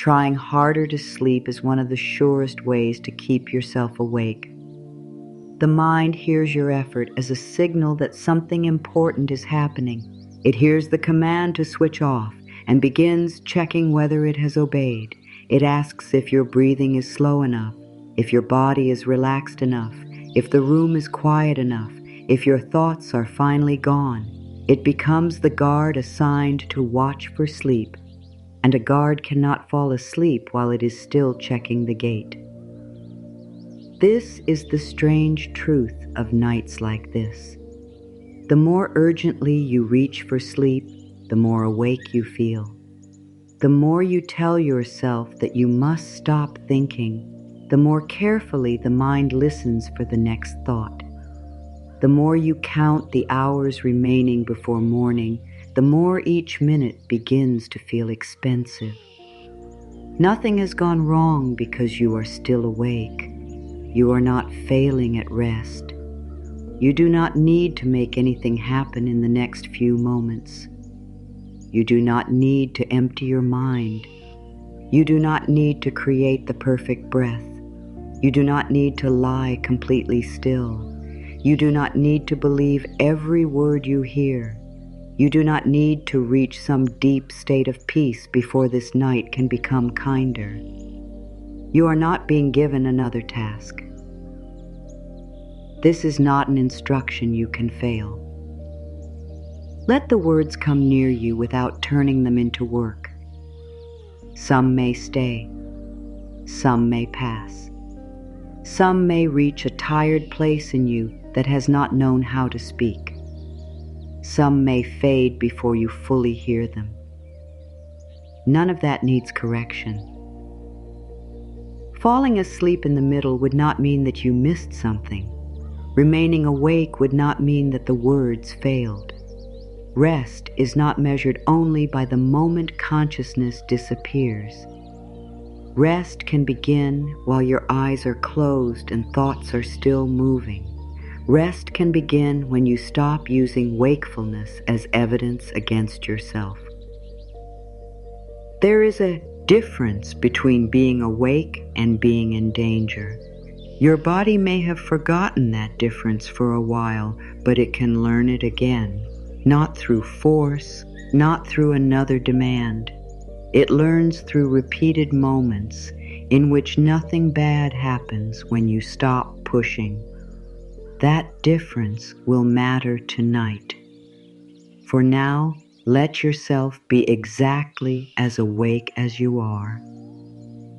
Trying harder to sleep is one of the surest ways to keep yourself awake. The mind hears your effort as a signal that something important is happening. It hears the command to switch off and begins checking whether it has obeyed. It asks if your breathing is slow enough, if your body is relaxed enough, if the room is quiet enough, if your thoughts are finally gone. It becomes the guard assigned to watch for sleep, and a guard cannot fall asleep while it is still checking the gate. This is the strange truth of nights like this. The more urgently you reach for sleep, the more awake you feel. The more you tell yourself that you must stop thinking, the more carefully the mind listens for the next thought. The more you count the hours remaining before morning, the more each minute begins to feel expensive. Nothing has gone wrong because you are still awake. You are not failing at rest. You do not need to make anything happen in the next few moments. You do not need to empty your mind. You do not need to create the perfect breath. You do not need to lie completely still. You do not need to believe every word you hear. You do not need to reach some deep state of peace before this night can become kinder. You are not being given another task. This is not an instruction you can fail. Let the words come near you without turning them into work. Some may stay. Some may pass. Some may reach a tired place in you that has not known how to speak. Some may fade before you fully hear them. None of that needs correction. Falling asleep in the middle would not mean that you missed something. Remaining awake would not mean that the words failed. Rest is not measured only by the moment consciousness disappears. Rest can begin while your eyes are closed and thoughts are still moving. Rest can begin when you stop using wakefulness as evidence against yourself. There is a difference between being awake and being in danger. Your body may have forgotten that difference for a while, but it can learn it again, not through force, not through another demand. It learns through repeated moments in which nothing bad happens when you stop pushing. That difference will matter tonight. For now, let yourself be exactly as awake as you are.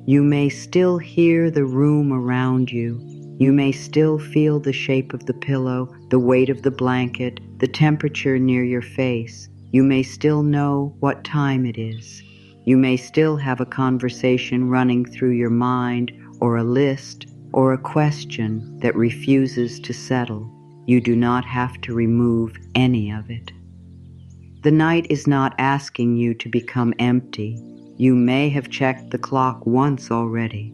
You may still hear the room around you. You may still feel the shape of the pillow, the weight of the blanket, the temperature near your face. You may still know what time it is. You may still have a conversation running through your mind, or a list, or a question that refuses to settle. You do not have to remove any of it. The night is not asking you to become empty. You may have checked the clock once already.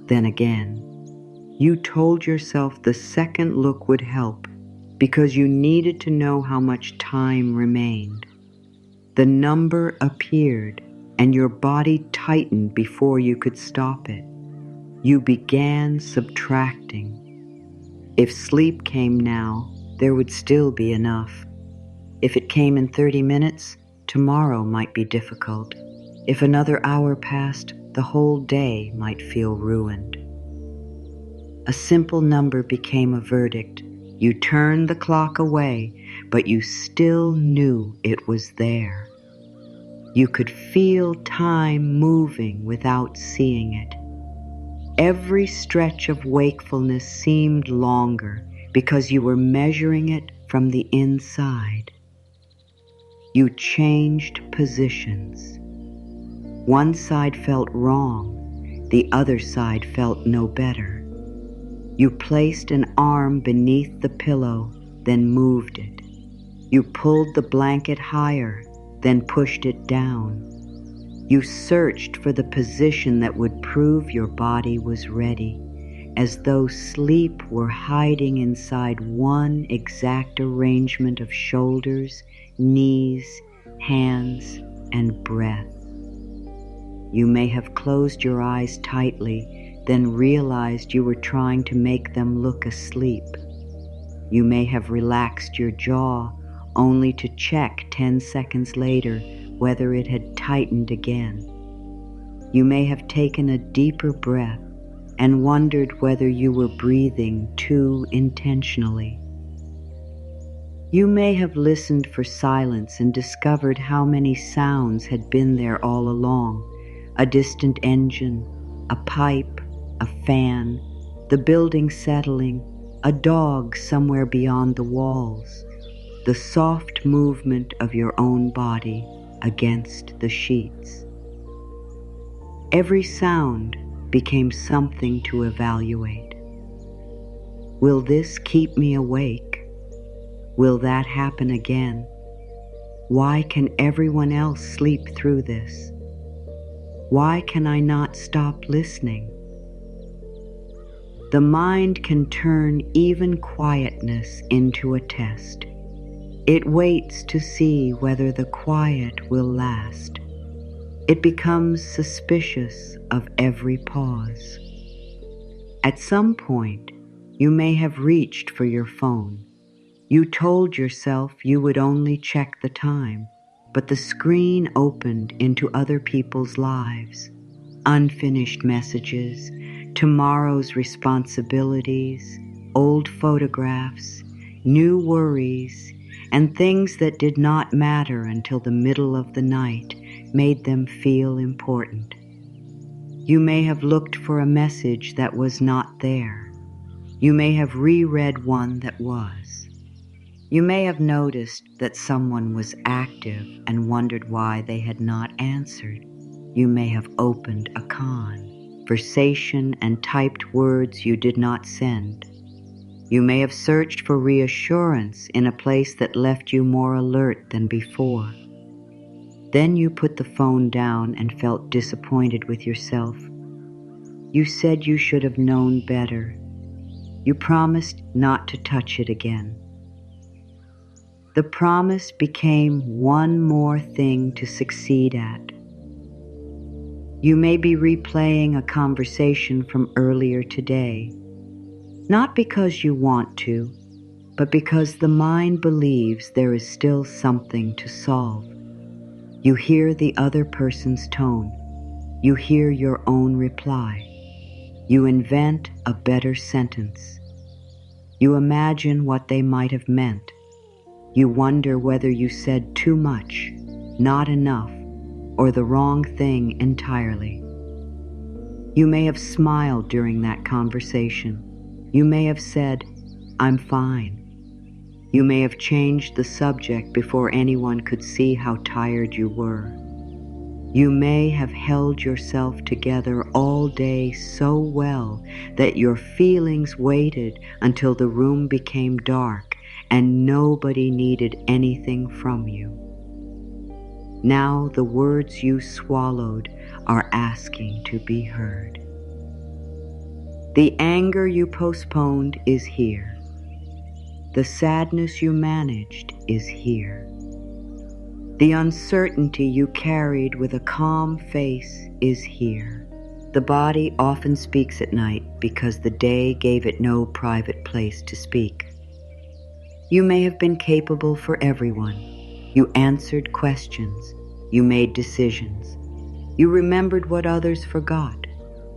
Then again, you told yourself the second look would help because you needed to know how much time remained. The number appeared and your body tightened before you could stop it. You began subtracting. If sleep came now, there would still be enough. If it came in 30 minutes, tomorrow might be difficult. If another hour passed, the whole day might feel ruined. A simple number became a verdict. You turned the clock away, but you still knew it was there. You could feel time moving without seeing it. Every stretch of wakefulness seemed longer because you were measuring it from the inside. You changed positions. One side felt wrong, the other side felt no better. You placed an arm beneath the pillow, then moved it. You pulled the blanket higher, then pushed it down. You searched for the position that would prove your body was ready, as though sleep were hiding inside one exact arrangement of shoulders, knees, hands, and breath. You may have closed your eyes tightly, then realized you were trying to make them look asleep. You may have relaxed your jaw only to check 10 seconds later whether it had tightened again. You may have taken a deeper breath and wondered whether you were breathing too intentionally. You may have listened for silence and discovered how many sounds had been there all along: a distant engine, a pipe, a fan, the building settling, a dog somewhere beyond the walls, the soft movement of your own body against the sheets. Every sound became something to evaluate. Will this keep me awake? Will that happen again? Why can everyone else sleep through this? Why can I not stop listening? The mind can turn even quietness into a test. It waits to see whether the quiet will last. It becomes suspicious of every pause. At some point, you may have reached for your phone. You told yourself you would only check the time, but the screen opened into other people's lives. Unfinished messages, tomorrow's responsibilities, old photographs, new worries, and things that did not matter until the middle of the night made them feel important. You may have looked for a message that was not there. You may have reread one that was. You may have noticed that someone was active and wondered why they had not answered. You may have opened a conversation and typed words you did not send. You may have searched for reassurance in a place that left you more alert than before. Then you put the phone down and felt disappointed with yourself. You said you should have known better. You promised not to touch it again. The promise became one more thing to succeed at. You may be replaying a conversation from earlier today, not because you want to, but because the mind believes there is still something to solve. You hear the other person's tone. You hear your own reply. You invent a better sentence. You imagine what they might have meant. You wonder whether you said too much, not enough, or the wrong thing entirely. You may have smiled during that conversation. You may have said, "I'm fine." You may have changed the subject before anyone could see how tired you were. You may have held yourself together all day so well that your feelings waited until the room became dark and nobody needed anything from you. Now the words you swallowed are asking to be heard. The anger you postponed is here. The sadness you managed is here. The uncertainty you carried with a calm face is here. The body often speaks at night because the day gave it no private place to speak. You may have been capable for everyone. You answered questions. You made decisions. You remembered what others forgot.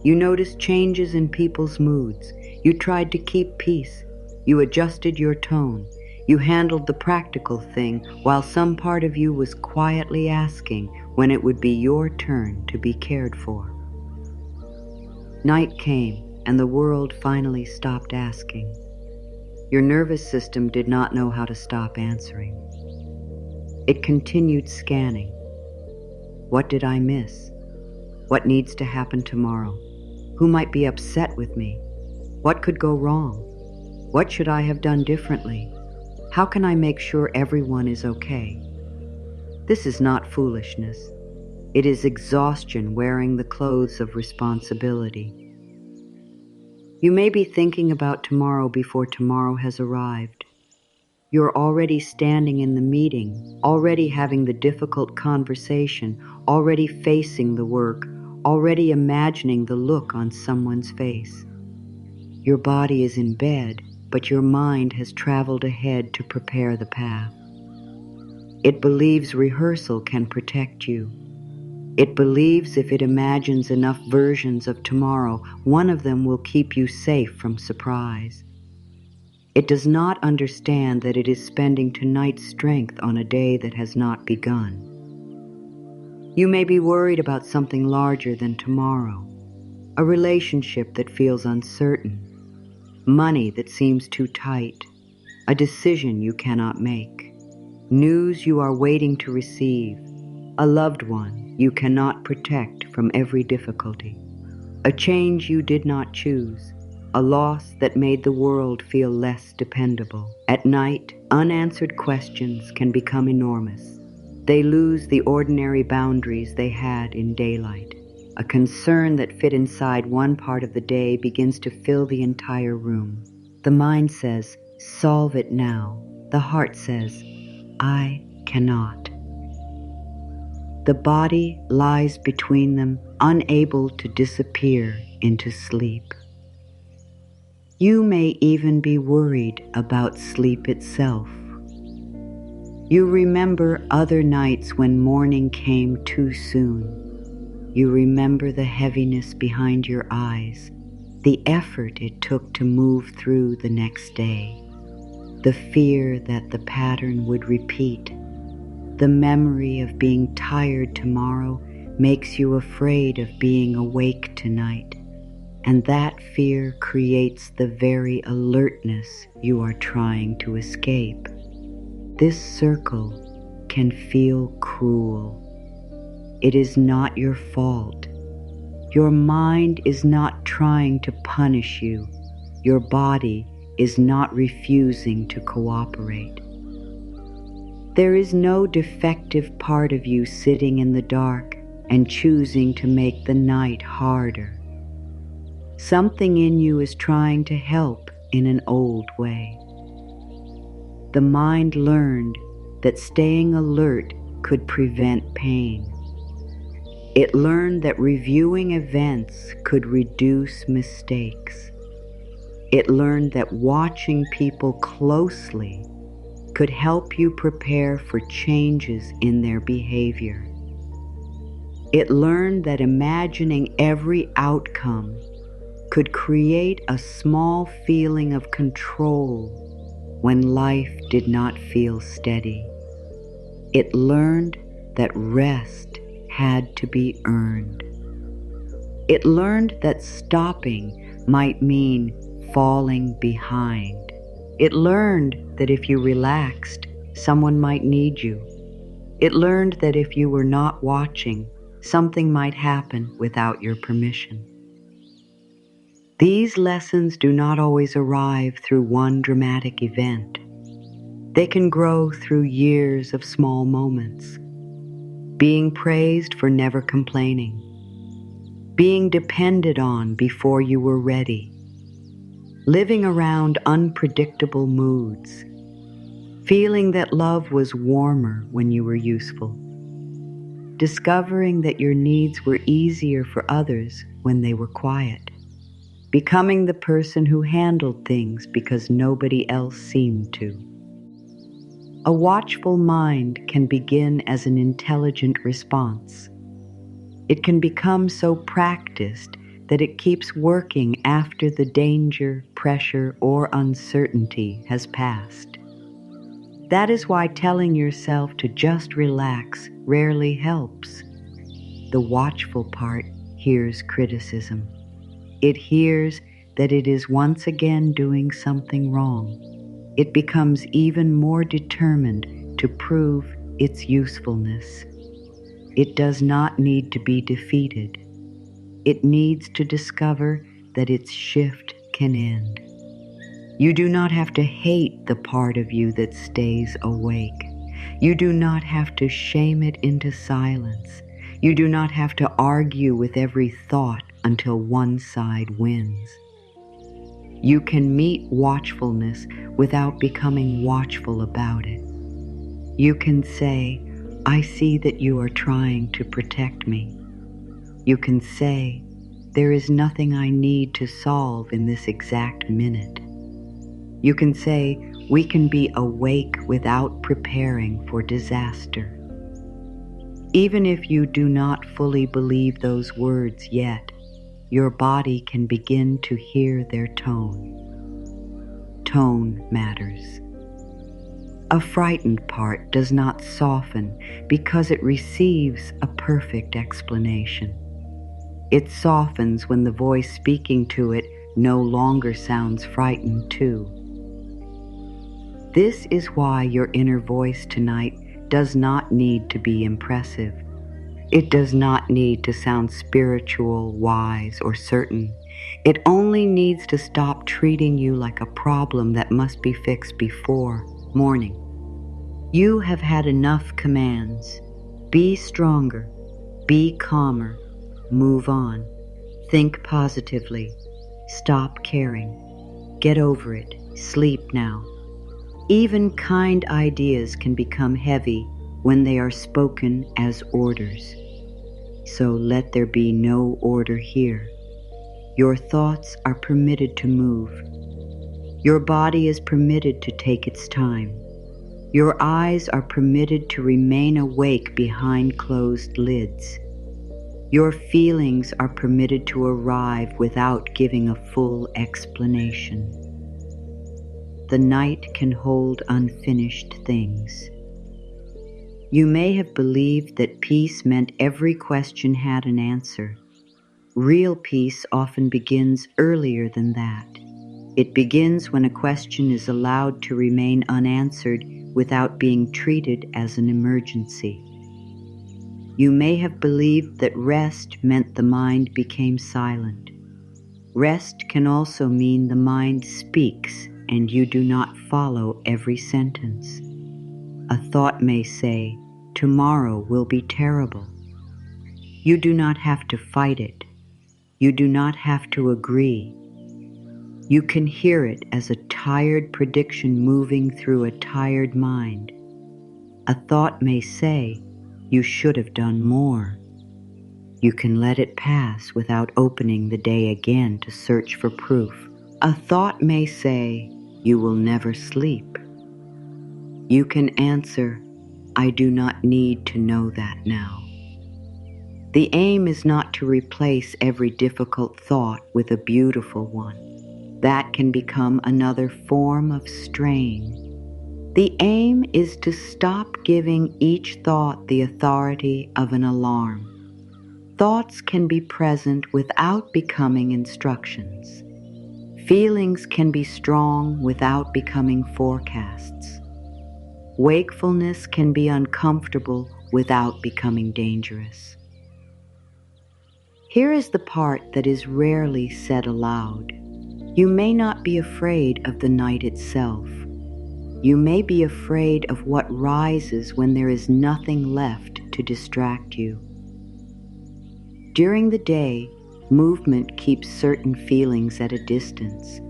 You noticed changes in people's moods. You tried to keep peace. You adjusted your tone. You handled the practical thing while some part of you was quietly asking when it would be your turn to be cared for. Night came and the world finally stopped asking. Your nervous system did not know how to stop answering. It continued scanning. What did I miss? What needs to happen tomorrow? Who might be upset with me? What could go wrong? What should I have done differently? How can I make sure everyone is okay? This is not foolishness. It is exhaustion wearing the clothes of responsibility. You may be thinking about tomorrow before tomorrow has arrived. You're already standing in the meeting, already having the difficult conversation, already facing the work, already imagining the look on someone's face. Your body is in bed, but your mind has traveled ahead to prepare the path. It believes rehearsal can protect you. It believes if it imagines enough versions of tomorrow, one of them will keep you safe from surprise. It does not understand that it is spending tonight's strength on a day that has not begun. You may be worried about something larger than tomorrow, a relationship that feels uncertain, money that seems too tight, a decision you cannot make, news you are waiting to receive, a loved one you cannot protect from every difficulty, a change you did not choose, a loss that made the world feel less dependable. At night, unanswered questions can become enormous. They lose the ordinary boundaries they had in daylight. A concern that fit inside one part of the day begins to fill the entire room. The mind says, "Solve it now." The heart says, "I cannot." The body lies between them, unable to disappear into sleep. You may even be worried about sleep itself. You remember other nights when morning came too soon. You remember the heaviness behind your eyes, the effort it took to move through the next day, the fear that the pattern would repeat. The memory of being tired tomorrow makes you afraid of being awake tonight. And that fear creates the very alertness you are trying to escape. This circle can feel cruel. It is not your fault. Your mind is not trying to punish you. Your body is not refusing to cooperate. There is no defective part of you sitting in the dark and choosing to make the night harder. Something in you is trying to help in an old way. The mind learned that staying alert could prevent pain. It learned that reviewing events could reduce mistakes. It learned that watching people closely could help you prepare for changes in their behavior. It learned that imagining every outcome could create a small feeling of control when life did not feel steady. It learned that rest had to be earned. It learned that stopping might mean falling behind. It learned that if you relaxed, someone might need you. It learned that if you were not watching, something might happen without your permission. These lessons do not always arrive through one dramatic event. They can grow through years of small moments. Being praised for never complaining. Being depended on before you were ready. Living around unpredictable moods. Feeling that love was warmer when you were useful. Discovering that your needs were easier for others when they were quiet. Becoming the person who handled things because nobody else seemed to. A watchful mind can begin as an intelligent response. It can become so practiced that it keeps working after the danger, pressure, or uncertainty has passed. That is why telling yourself to just relax rarely helps. The watchful part hears criticism. It hears that it is once again doing something wrong. It becomes even more determined to prove its usefulness. It does not need to be defeated. It needs to discover that its shift can end. You do not have to hate the part of you that stays awake. You do not have to shame it into silence. You do not have to argue with every thought until one side wins. You can meet watchfulness without becoming watchful about it. You can say, "I see that you are trying to protect me." You can say, "There is nothing I need to solve in this exact minute." You can say, "We can be awake without preparing for disaster." Even if you do not fully believe those words yet, your body can begin to hear their tone. Tone matters. A frightened part does not soften because it receives a perfect explanation. It softens when the voice speaking to it no longer sounds frightened too. This is why your inner voice tonight does not need to be impressive. It does not need to sound spiritual, wise, or certain. It only needs to stop treating you like a problem that must be fixed before morning. You have had enough commands. Be stronger, be calmer, move on, think positively, stop caring, get over it, sleep now. Even kind ideas can become heavy when they are spoken as orders. So let there be no order here. Your thoughts are permitted to move. Your body is permitted to take its time. Your eyes are permitted to remain awake behind closed lids. Your feelings are permitted to arrive without giving a full explanation. The night can hold unfinished things. You may have believed that peace meant every question had an answer. Real peace often begins earlier than that. It begins when a question is allowed to remain unanswered without being treated as an emergency. You may have believed that rest meant the mind became silent. Rest can also mean the mind speaks and you do not follow every sentence. A thought may say, "Tomorrow will be terrible." You do not have to fight it. You do not have to agree. You can hear it as a tired prediction moving through a tired mind. A thought may say, "You should have done more." You can let it pass without opening the day again to search for proof. A thought may say, "You will never sleep." You can answer, "I do not need to know that now." The aim is not to replace every difficult thought with a beautiful one. That can become another form of strain. The aim is to stop giving each thought the authority of an alarm. Thoughts can be present without becoming instructions. Feelings can be strong without becoming forecasts. Wakefulness can be uncomfortable without becoming dangerous. Here is the part that is rarely said aloud. You may not be afraid of the night itself. You may be afraid of what rises when there is nothing left to distract you. During the day, movement keeps certain feelings at a distance.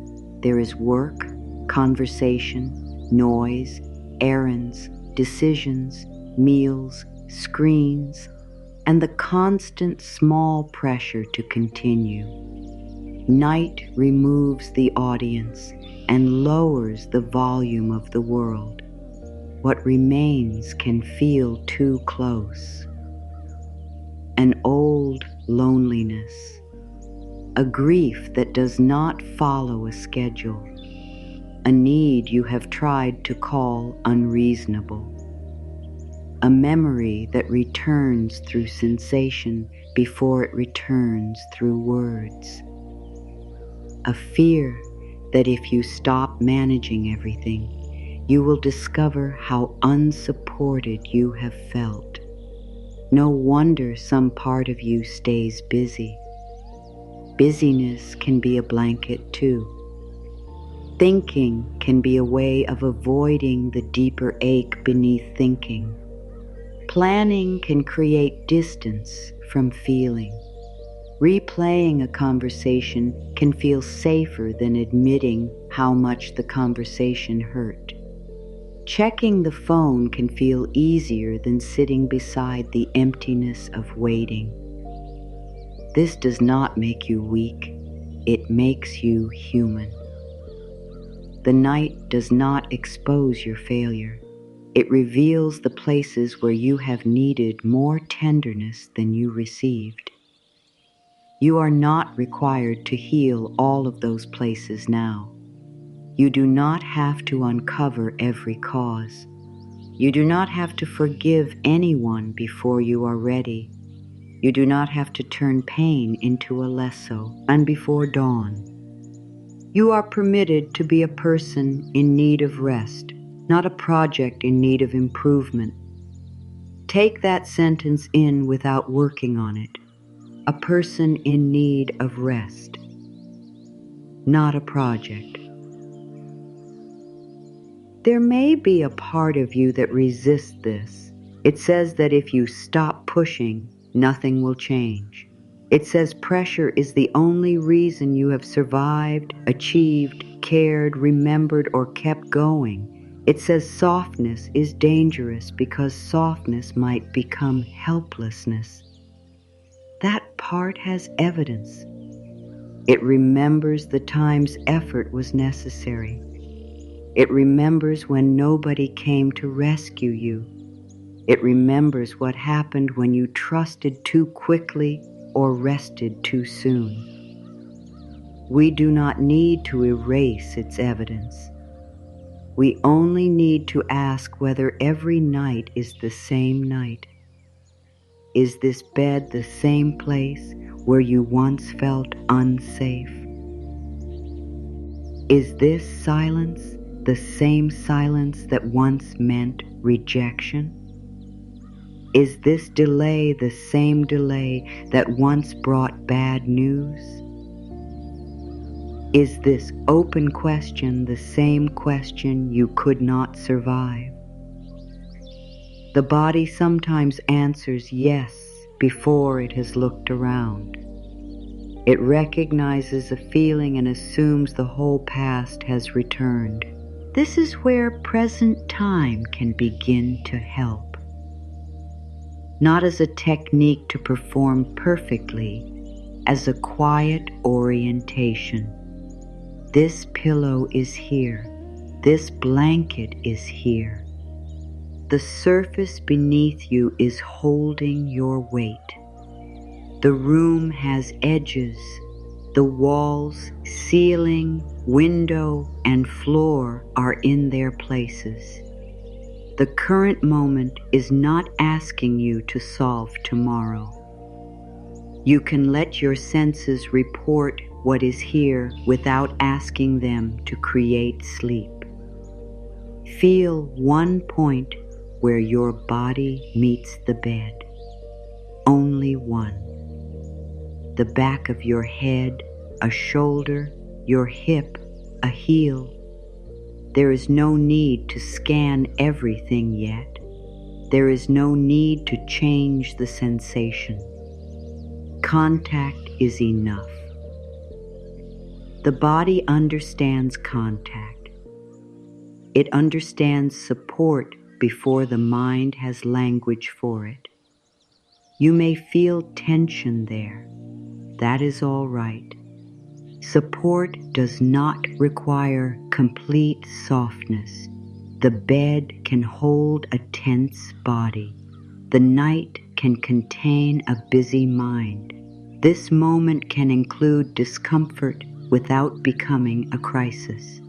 There is work, conversation, noise, errands, decisions, meals, screens, and the constant small pressure to continue. Night removes the audience and lowers the volume of the world. What remains can feel too close. An old loneliness, a grief that does not follow a schedule, a need you have tried to call unreasonable, a memory that returns through sensation before it returns through words, a fear that if you stop managing everything, you will discover how unsupported you have felt. No wonder some part of you stays busy. Busyness can be a blanket too. Thinking can be a way of avoiding the deeper ache beneath thinking. Planning can create distance from feeling. Replaying a conversation can feel safer than admitting how much the conversation hurt. Checking the phone can feel easier than sitting beside the emptiness of waiting. This does not make you weak. It makes you human. The night does not expose your failure. It reveals the places where you have needed more tenderness than you received. You are not required to heal all of those places now. You do not have to uncover every cause. You do not have to forgive anyone before you are ready. You do not have to turn pain into a lasso and before dawn. You are permitted to be a person in need of rest, not a project in need of improvement. Take that sentence in without working on it. A person in need of rest, not a project. There may be a part of you that resists this. It says that if you stop pushing, nothing will change. It says pressure is the only reason you have survived, achieved, cared, remembered, or kept going. It says softness is dangerous because softness might become helplessness. That part has evidence. It remembers the times effort was necessary. It remembers when nobody came to rescue you. It remembers what happened when you trusted too quickly or rested too soon. We do not need to erase its evidence. We only need to ask whether every night is the same night. Is this bed the same place where you once felt unsafe? Is this silence the same silence that once meant rejection? Is this delay the same delay that once brought bad news? Is this open question the same question you could not survive? The body sometimes answers yes before it has looked around. It recognizes a feeling and assumes the whole past has returned. This is where present time can begin to help. Not as a technique to perform perfectly, as a quiet orientation. This pillow is here. This blanket is here. The surface beneath you is holding your weight. The room has edges. The walls, ceiling, window, and floor are in their places. The current moment is not asking you to solve tomorrow. You can let your senses report what is here without asking them to create sleep. Feel one point where your body meets the bed. Only one. The back of your head, a shoulder, your hip, a heel. There is no need to scan everything yet. There is no need to change the sensation. Contact is enough. The body understands contact. It understands support before the mind has language for it. You may feel tension there. That is all right. Support does not require complete softness. The bed can hold a tense body. The night can contain a busy mind. This moment can include discomfort without becoming a crisis.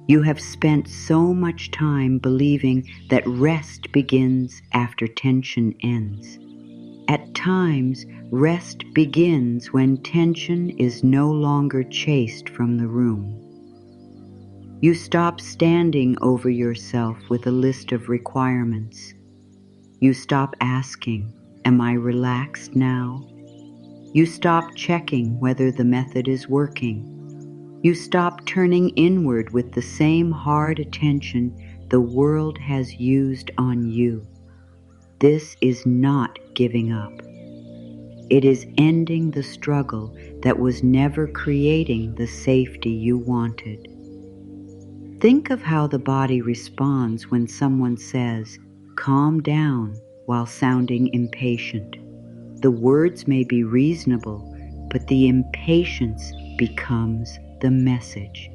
You have spent so much time believing that rest begins after tension ends. At times, rest begins when tension is no longer chased from the room. You stop standing over yourself with a list of requirements. You stop asking, "Am I relaxed now?" You stop checking whether the method is working. You stop turning inward with the same hard attention the world has used on you. This is not giving up. It is ending the struggle that was never creating the safety you wanted. Think of how the body responds when someone says, "Calm down," while sounding impatient. The words may be reasonable, but the impatience becomes the message.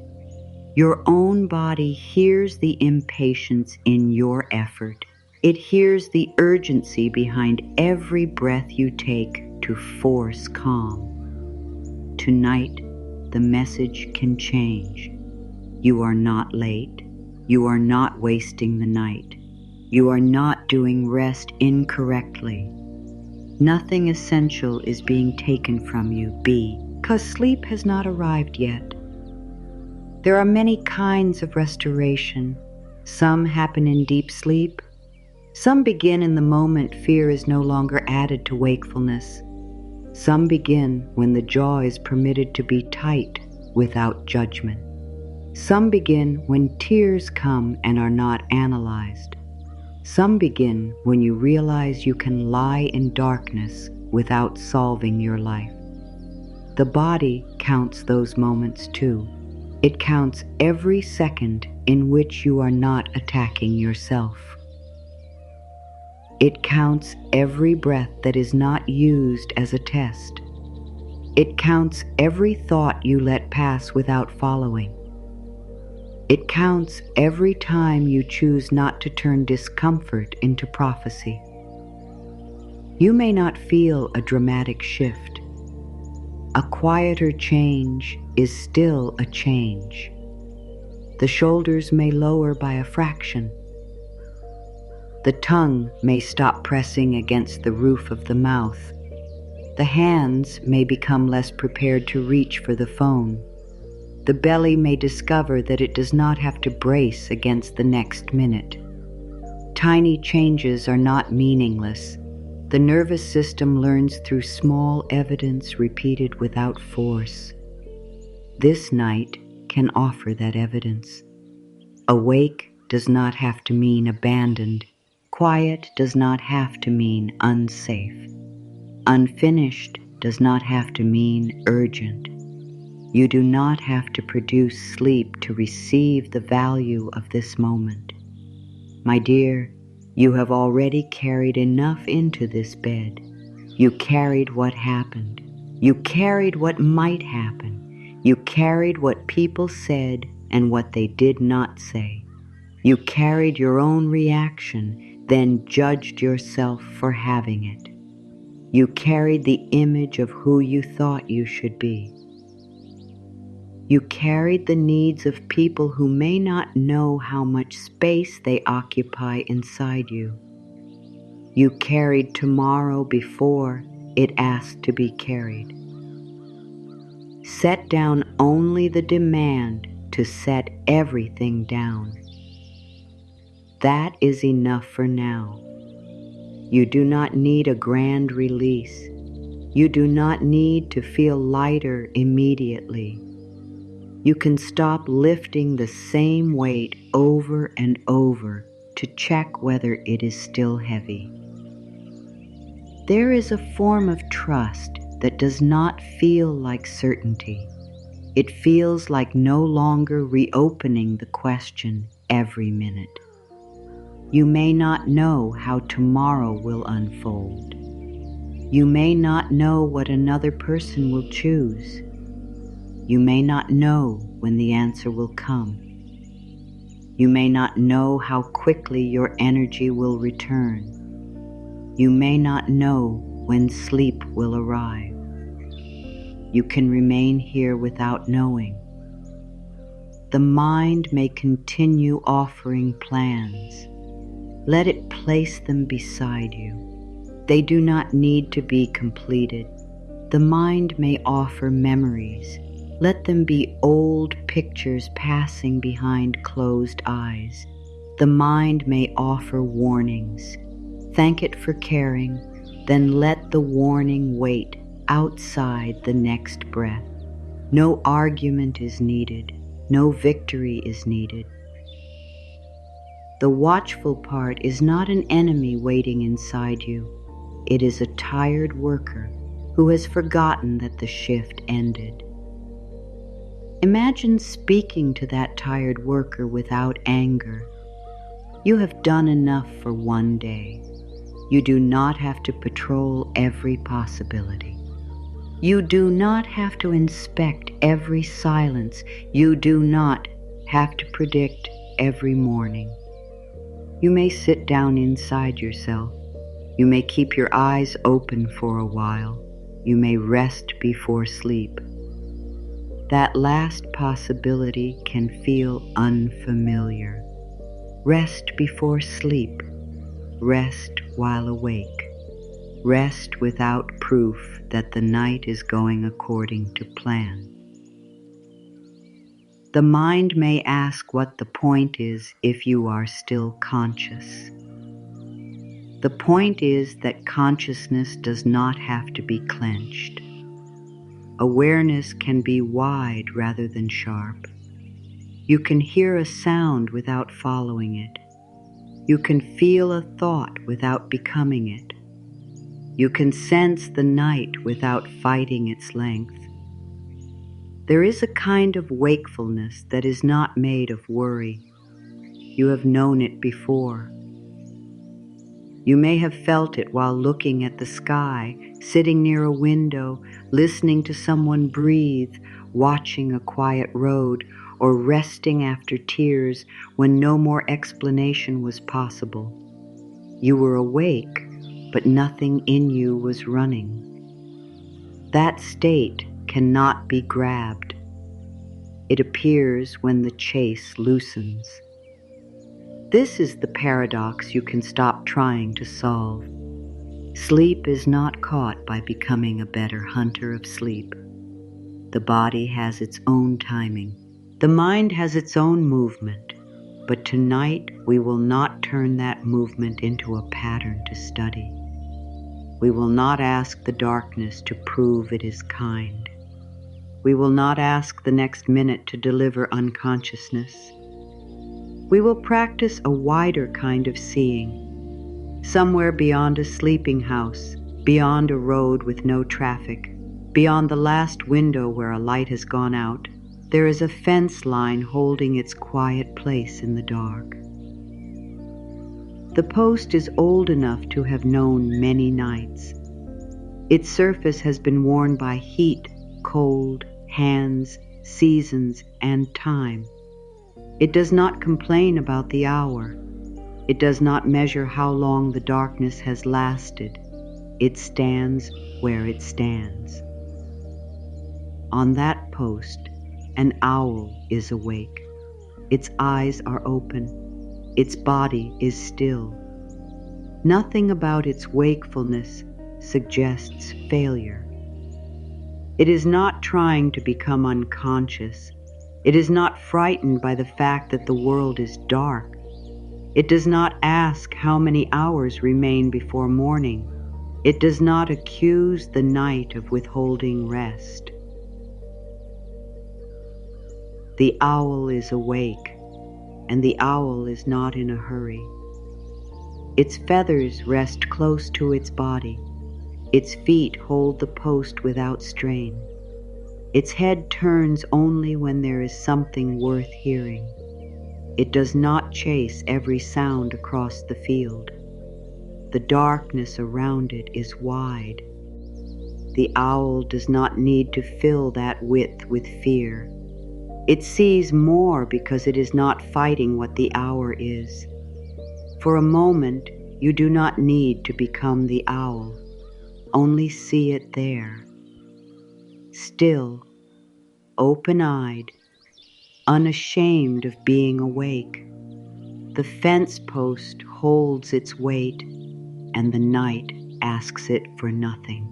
Your own body hears the impatience in your effort. It hears the urgency behind every breath you take to force calm. Tonight, the message can change. You are not late. You are not wasting the night. You are not doing rest incorrectly. Nothing essential is being taken from you, because sleep has not arrived yet. There are many kinds of restoration. Some happen in deep sleep. Some begin in the moment fear is no longer added to wakefulness. Some begin when the jaw is permitted to be tight without judgment. Some begin when tears come and are not analyzed. Some begin when you realize you can lie in darkness without solving your life. The body counts those moments too. It counts every second in which you are not attacking yourself. It counts every breath that is not used as a test. It counts every thought you let pass without following. It counts every time you choose not to turn discomfort into prophecy. You may not feel a dramatic shift. A quieter change is still a change. The shoulders may lower by a fraction. The tongue may stop pressing against the roof of the mouth. The hands may become less prepared to reach for the phone. The belly may discover that it does not have to brace against the next minute. Tiny changes are not meaningless. The nervous system learns through small evidence repeated without force. This night can offer that evidence. Awake does not have to mean abandoned. Quiet does not have to mean unsafe. Unfinished does not have to mean urgent. You do not have to produce sleep to receive the value of this moment. My dear, you have already carried enough into this bed. You carried what happened. You carried what might happen. You carried what people said and what they did not say. You carried your own reaction, then judged yourself for having it. You carried the image of who you thought you should be. You carried the needs of people who may not know how much space they occupy inside you. You carried tomorrow before it asked to be carried. Set down only the demand to set everything down. That is enough for now. You do not need a grand release. You do not need to feel lighter immediately. You can stop lifting the same weight over and over to check whether it is still heavy. There is a form of trust that does not feel like certainty. It feels like no longer reopening the question every minute. You may not know how tomorrow will unfold. You may not know what another person will choose. You may not know when the answer will come. You may not know how quickly your energy will return. You may not know when sleep will arrive. You can remain here without knowing. The mind may continue offering plans. Let it place them beside you. They do not need to be completed. The mind may offer memories. Let them be old pictures passing behind closed eyes. The mind may offer warnings. Thank it for caring, then let the warning wait outside the next breath. No argument is needed. No victory is needed. The watchful part is not an enemy waiting inside you. It is a tired worker who has forgotten that the shift ended. Imagine speaking to that tired worker without anger. You have done enough for one day. You do not have to patrol every possibility. You do not have to inspect every silence. You do not have to predict every morning. You may sit down inside yourself. You may keep your eyes open for a while. You may rest before sleep. That last possibility can feel unfamiliar. Rest before sleep. Rest while awake. Rest without proof that the night is going according to plan. The mind may ask what the point is if you are still conscious. The point is that consciousness does not have to be clenched. Awareness can be wide rather than sharp. You can hear a sound without following it. You can feel a thought without becoming it. You can sense the night without fighting its length. There is a kind of wakefulness that is not made of worry. You have known it before. You may have felt it while looking at the sky, sitting near a window, listening to someone breathe, watching a quiet road, or resting after tears when no more explanation was possible. You were awake, but nothing in you was running. That state cannot be grabbed. It appears when the chase loosens. This is the paradox you can stop trying to solve. Sleep is not caught by becoming a better hunter of sleep. The body has its own timing. The mind has its own movement. But tonight we will not turn that movement into a pattern to study. We will not ask the darkness to prove it is kind. We will not ask the next minute to deliver unconsciousness. We will practice a wider kind of seeing, somewhere beyond a sleeping house, beyond a road with no traffic, beyond the last window where a light has gone out. There is a fence line holding its quiet place in the dark. The post is old enough to have known many nights. Its surface has been worn by heat, cold, hands, seasons, and time. It does not complain about the hour. It does not measure how long the darkness has lasted. It stands where it stands. On that post, an owl is awake. Its eyes are open. Its body is still. Nothing about its wakefulness suggests failure. It is not trying to become unconscious. It is not frightened by the fact that the world is dark. It does not ask how many hours remain before morning. It does not accuse the night of withholding rest. The owl is awake, and the owl is not in a hurry. Its feathers rest close to its body. Its feet hold the post without strain. Its head turns only when there is something worth hearing. It does not chase every sound across the field. The darkness around it is wide. The owl does not need to fill that width with fear. It sees more because it is not fighting what the hour is. For a moment, you do not need to become the owl. Only see it there. Still, open-eyed, unashamed of being awake. The fence post holds its weight, and the night asks it for nothing.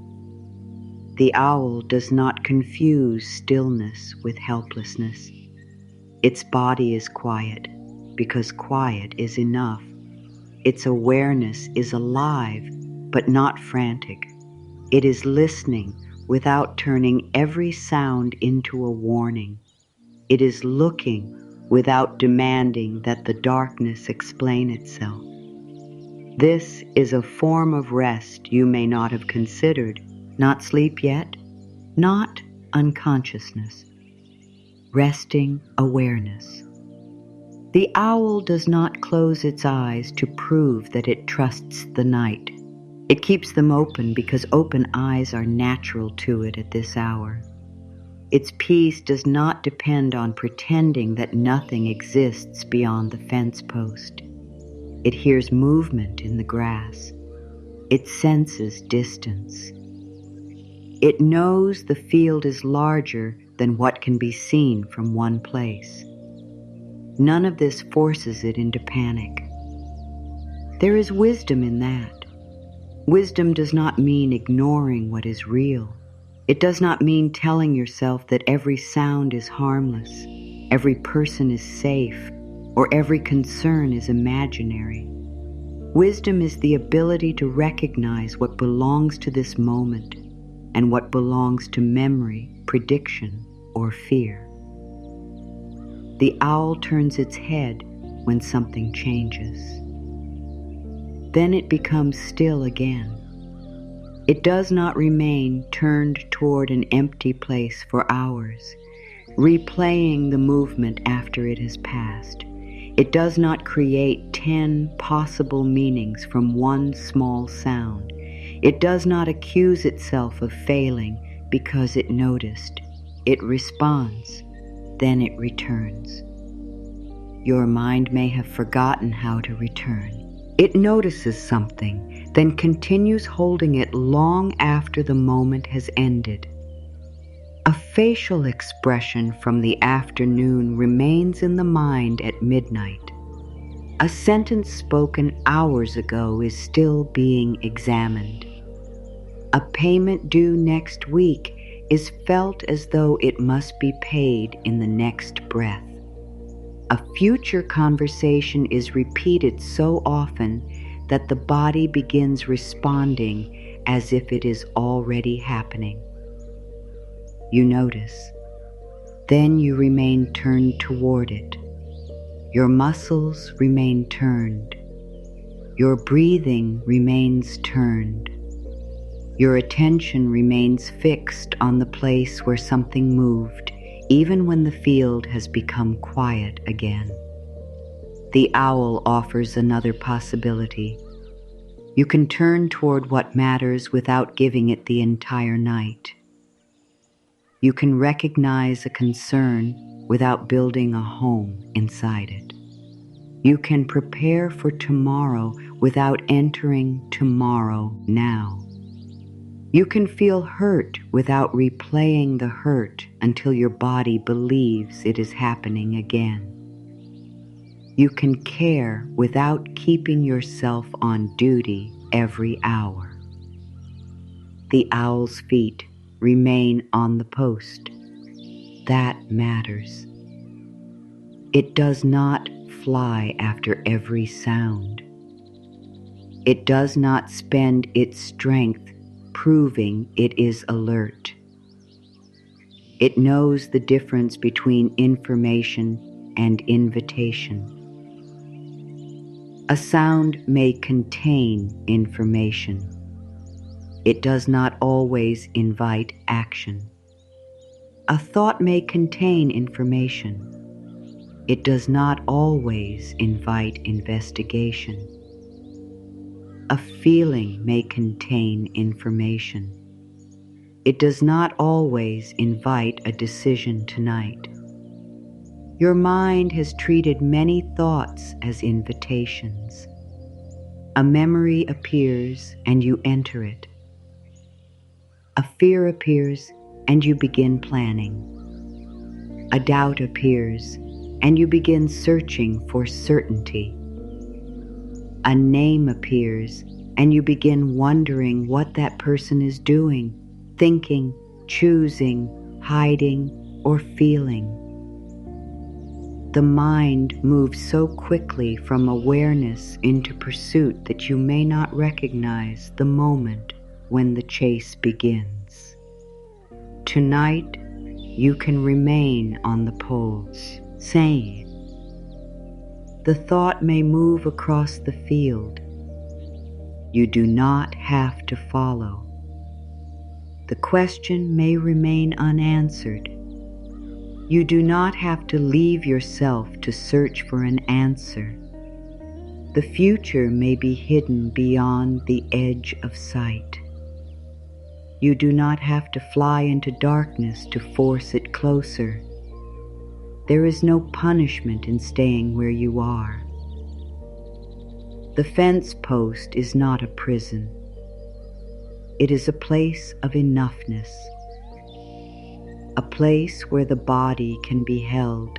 The owl does not confuse stillness with helplessness. Its body is quiet because quiet is enough. Its awareness is alive, but not frantic. It is listening without turning every sound into a warning. It is looking without demanding that the darkness explain itself. This is a form of rest you may not have considered. Not sleep yet, not unconsciousness. Resting awareness. The owl does not close its eyes to prove that it trusts the night. It keeps them open because open eyes are natural to it at this hour. Its peace does not depend on pretending that nothing exists beyond the fence post. It hears movement in the grass. It senses distance. It knows the field is larger than what can be seen from one place. None of this forces it into panic. There is wisdom in that. Wisdom does not mean ignoring what is real. It does not mean telling yourself that every sound is harmless, every person is safe, or every concern is imaginary. Wisdom is the ability to recognize what belongs to this moment and what belongs to memory, prediction, or fear. The owl turns its head when something changes. Then it becomes still again. It does not remain turned toward an empty place for hours, replaying the movement after it has passed. It does not create 10 possible meanings from one small sound. It does not accuse itself of failing because it noticed. It responds, then it returns. Your mind may have forgotten how to return. It notices something, then continues holding it long after the moment has ended. A facial expression from the afternoon remains in the mind at midnight. A sentence spoken hours ago is still being examined. A payment due next week is felt as though it must be paid in the next breath. A future conversation is repeated so often that the body begins responding as if it is already happening. You notice. Then you remain turned toward it. Your muscles remain turned. Your breathing remains turned. Your attention remains fixed on the place where something moved, even when the field has become quiet again. The owl offers another possibility. You can turn toward what matters without giving it the entire night. You can recognize a concern without building a home inside it. You can prepare for tomorrow without entering tomorrow now. You can feel hurt without replaying the hurt until your body believes it is happening again. You can care without keeping yourself on duty every hour. The owl's feet remain on the post. That matters. It does not fly after every sound. It does not spend its strength proving it is alert. It knows the difference between information and invitation. A sound may contain information. It does not always invite action. A thought may contain information. It does not always invite investigation. A feeling may contain information. It does not always invite a decision tonight. Your mind has treated many thoughts as invitations. A memory appears and you enter it. A fear appears and you begin planning. A doubt appears and you begin searching for certainty. A name appears and you begin wondering what that person is doing, thinking, choosing, hiding, or feeling. The mind moves so quickly from awareness into pursuit that you may not recognize the moment when the chase begins. Tonight, you can remain on the poles, sane. The thought may move across the field. You do not have to follow. The question may remain unanswered. You do not have to leave yourself to search for an answer. The future may be hidden beyond the edge of sight. You do not have to fly into darkness to force it closer. There is no punishment in staying where you are. The fence post is not a prison. It is a place of enoughness, a place where the body can be held,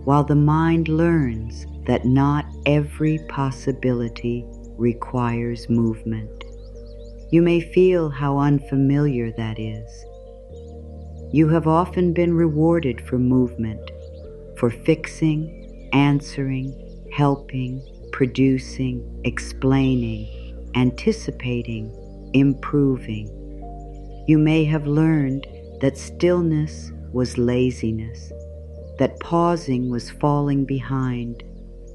while the mind learns that not every possibility requires movement. You may feel how unfamiliar that is. You have often been rewarded for movement, for fixing, answering, helping, producing, explaining, anticipating, improving. You may have learned that stillness was laziness, that pausing was falling behind,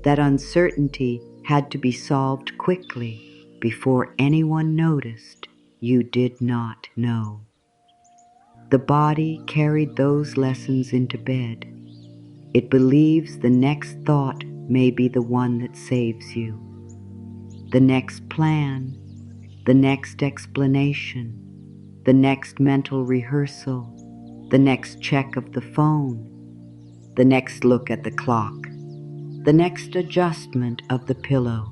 that uncertainty had to be solved quickly before anyone noticed you did not know. The body carried those lessons into bed. It believes the next thought may be the one that saves you. The next plan, the next explanation, the next mental rehearsal, the next check of the phone, the next look at the clock, the next adjustment of the pillow,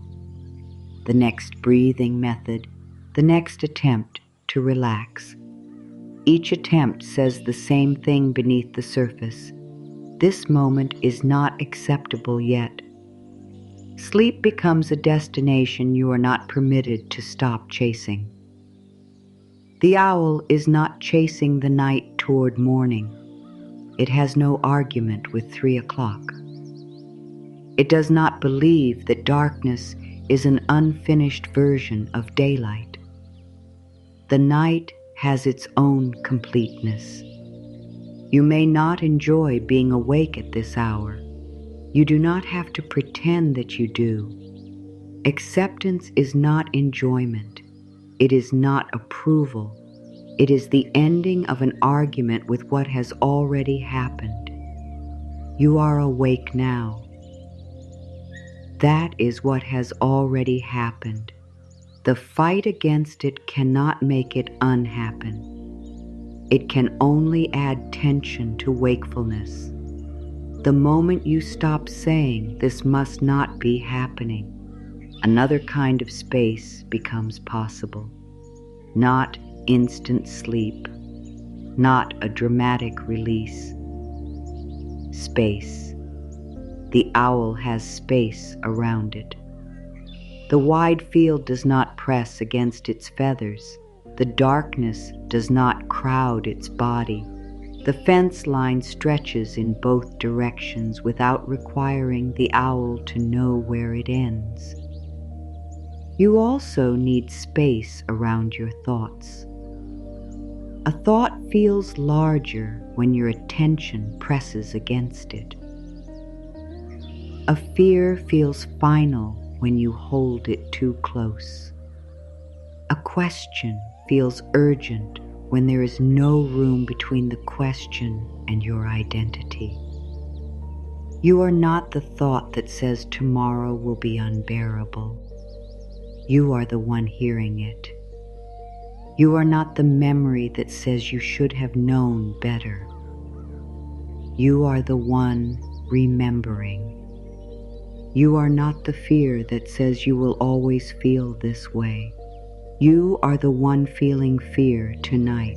the next breathing method, the next attempt to relax. Each attempt says the same thing beneath the surface. This moment is not acceptable yet. Sleep becomes a destination you are not permitted to stop chasing. The owl is not chasing the night toward morning. It has no argument with 3 o'clock. It does not believe that darkness is an unfinished version of daylight. The night has its own completeness. You may not enjoy being awake at this hour. You do not have to pretend that you do. Acceptance is not enjoyment. It is not approval. It is the ending of an argument with what has already happened. You are awake now. That is what has already happened. The fight against it cannot make it unhappen. It can only add tension to wakefulness. The moment you stop saying this must not be happening, another kind of space becomes possible. Not instant sleep, not a dramatic release. Space. The owl has space around it. The wide field does not press against its feathers. The darkness does not crowd its body. The fence line stretches in both directions without requiring the owl to know where it ends. You also need space around your thoughts. A thought feels larger when your attention presses against it. A fear feels final when you hold it too close. A question feels urgent when there is no room between the question and your identity. You are not the thought that says tomorrow will be unbearable. You are the one hearing it. You are not the memory that says you should have known better. You are the one remembering. You are not the fear that says you will always feel this way. You are the one feeling fear tonight.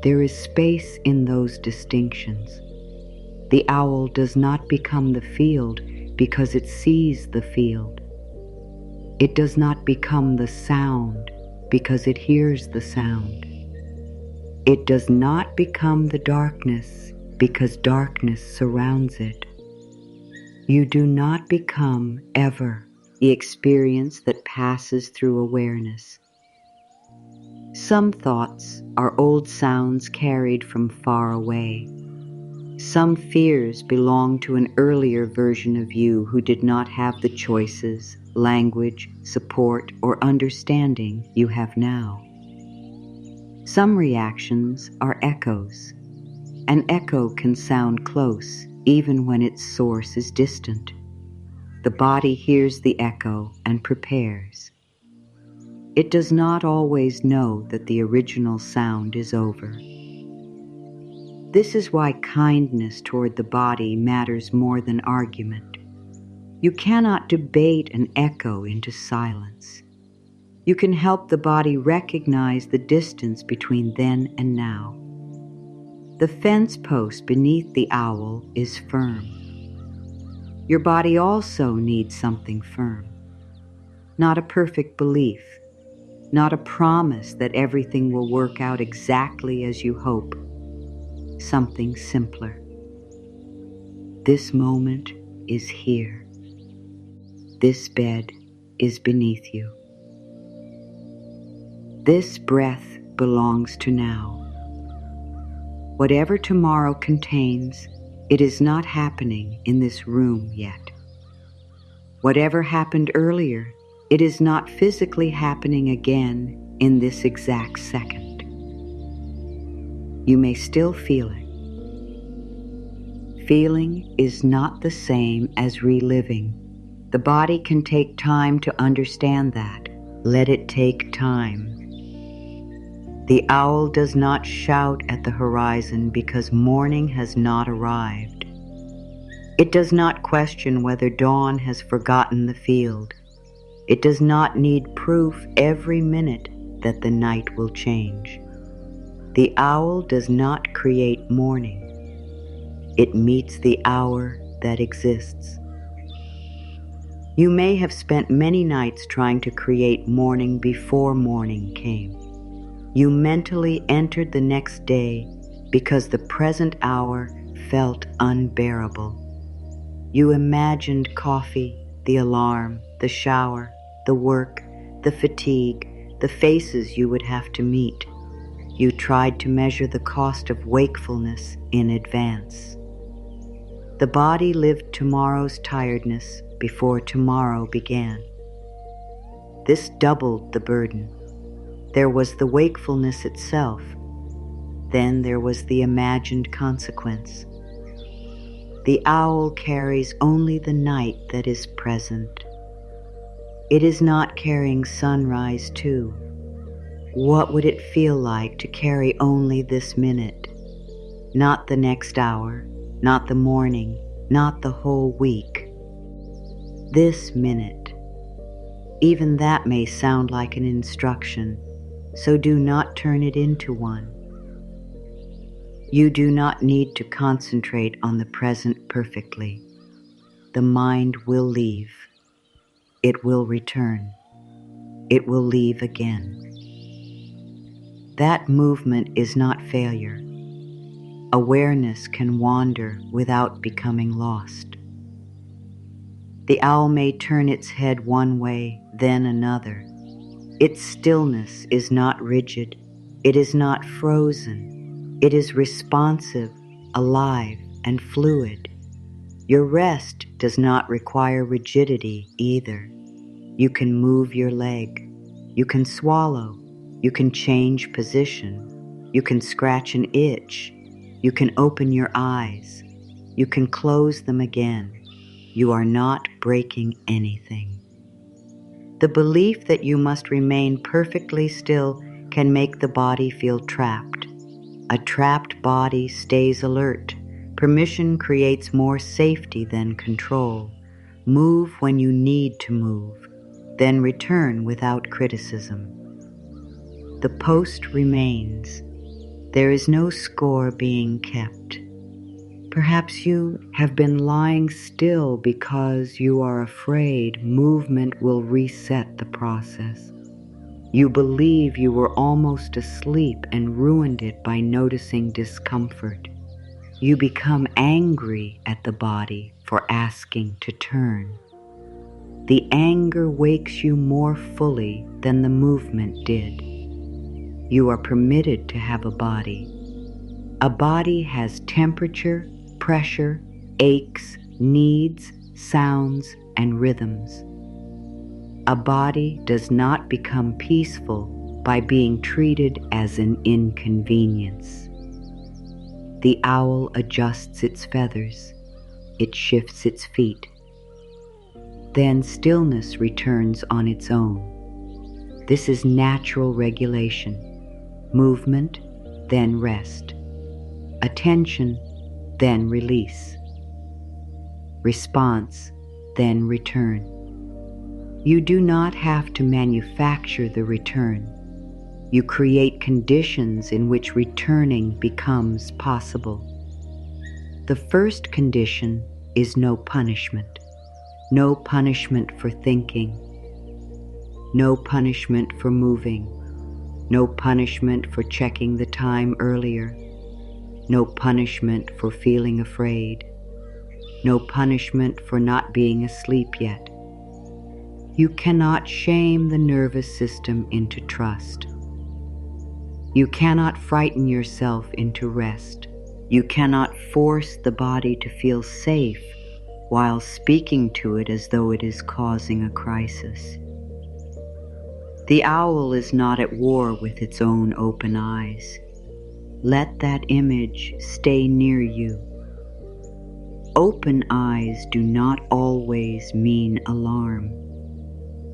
There is space in those distinctions. The owl does not become the field because it sees the field. It does not become the sound because it hears the sound. It does not become the darkness because darkness surrounds it. You do not become ever the experience that passes through awareness. Some thoughts are old sounds carried from far away. Some fears belong to an earlier version of you who did not have the choices, language, support, or understanding you have now. Some reactions are echoes. An echo can sound close even when its source is distant. The body hears the echo and prepares. It does not always know that the original sound is over. This is why kindness toward the body matters more than argument. You cannot debate an echo into silence. You can help the body recognize the distance between then and now. The fence post beneath the owl is firm. Your body also needs something firm. Not a perfect belief, not a promise that everything will work out exactly as you hope. Something simpler. This moment is here. This bed is beneath you. This breath belongs to now. Whatever tomorrow contains, it is not happening in this room yet. Whatever happened earlier, it is not physically happening again in this exact second. You may still feel it. Feeling is not the same as reliving. The body can take time to understand that. Let it take time. The owl does not shout at the horizon because morning has not arrived. It does not question whether dawn has forgotten the field. It does not need proof every minute that the night will change. The owl does not create morning. It meets the hour that exists. You may have spent many nights trying to create morning before morning came. You mentally entered the next day because the present hour felt unbearable. You imagined coffee, the alarm, the shower, the work, the fatigue, the faces you would have to meet. You tried to measure the cost of wakefulness in advance. The body lived tomorrow's tiredness before tomorrow began. This doubled the burden. There was the wakefulness itself. Then there was the imagined consequence. The owl carries only the night that is present. It is not carrying sunrise too. What would it feel like to carry only this minute? Not the next hour, not the morning, not the whole week. This minute. Even that may sound like an instruction, so do not turn it into one. You do not need to concentrate on the present perfectly. The mind will leave. It will return. It will leave again. That movement is not failure. Awareness can wander without becoming lost. The owl may turn its head one way, then another. Its stillness is not rigid. It is not frozen. It is responsive, alive, and fluid. Your rest does not require rigidity either. You can move your leg. You can swallow. You can change position. You can scratch an itch. You can open your eyes. You can close them again. You are not breaking anything. The belief that you must remain perfectly still can make the body feel trapped. A trapped body stays alert. Permission creates more safety than control. Move when you need to move, then return without criticism. The post remains. There is no score being kept. Perhaps you have been lying still because you are afraid movement will reset the process. You believe you were almost asleep and ruined it by noticing discomfort. You become angry at the body for asking to turn. The anger wakes you more fully than the movement did. You are permitted to have a body. A body has temperature, pressure, aches, needs, sounds, and rhythms. A body does not become peaceful by being treated as an inconvenience. The owl adjusts its feathers. It shifts its feet. then stillness returns on its own. This is natural regulation. Movement, then rest. Attention, then release. Response, then return. You do not have to manufacture the return. You create conditions in which returning becomes possible. The first condition is no punishment. No punishment for thinking. No punishment for moving. No punishment for checking the time earlier. No punishment for feeling afraid. No punishment for not being asleep yet. You cannot shame the nervous system into trust. You cannot frighten yourself into rest. You cannot force the body to feel safe while speaking to it as though it is causing a crisis. The owl is not at war with its own open eyes. Let that image stay near you. Open eyes do not always mean alarm.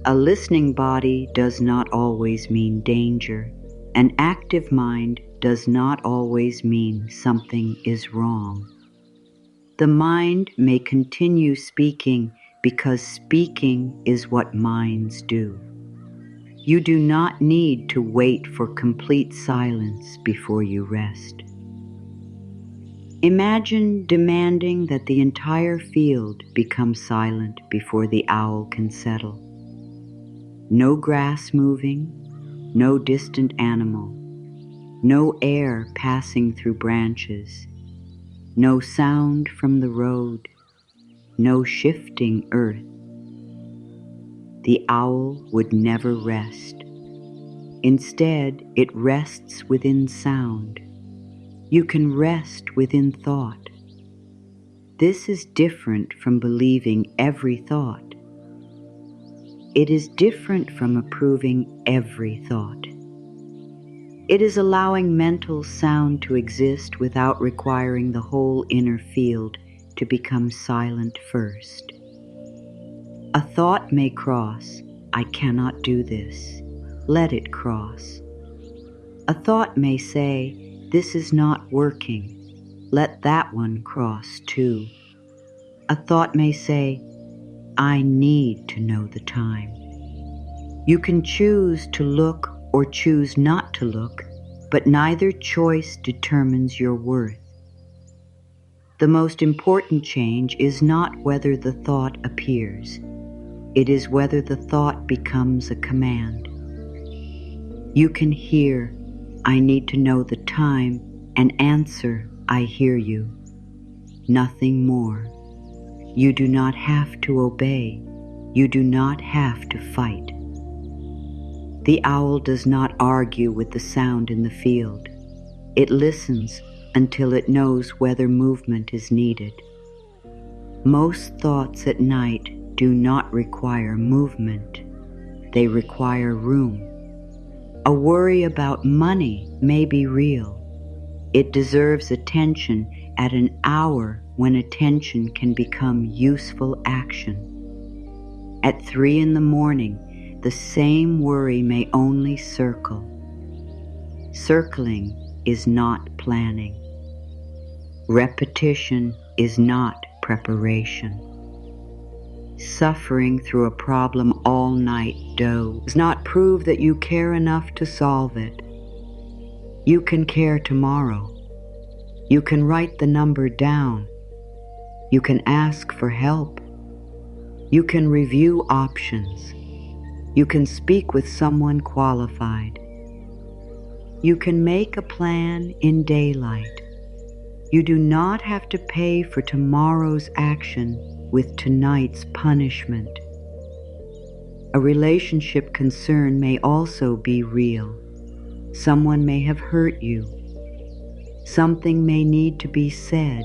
A listening body does not always mean danger. An active mind does not always mean something is wrong. The mind may continue speaking because speaking is what minds do. You do not need to wait for complete silence before you rest. Imagine demanding that the entire field become silent before the owl can settle. No grass moving, no distant animal, no air passing through branches, no sound from the road, no shifting earth. The owl would never rest. Instead, it rests within sound. You can rest within thought. This is different from believing every thought. It is different from approving every thought. It is allowing mental sound to exist without requiring the whole inner field to become silent first. A thought may cross, I cannot do this. Let it cross. A thought may say, this is not working. Let that one cross too. A thought may say, I need to know the time. You can choose to look or choose not to look, but neither choice determines your worth. The most important change is not whether the thought appears. It is whether the thought becomes a command. You can hear, I need to know the time, and answer, I hear you. Nothing more. You do not have to obey. You do not have to fight. The owl does not argue with the sound in the field. It listens until it knows whether movement is needed. Most thoughts at night do not require movement. They require room. A worry about money may be real. It deserves attention at an hour when attention can become useful action. At 3 a.m, the same worry may only circle. Circling is not planning. Repetition is not preparation. Suffering through a problem all night does not prove that you care enough to solve it. You can care tomorrow. You can write the number down. You can ask for help. You can review options. You can speak with someone qualified. You can make a plan in daylight. You do not have to pay for tomorrow's action with tonight's punishment. A relationship concern may also be real. Someone may have hurt you. Something may need to be said.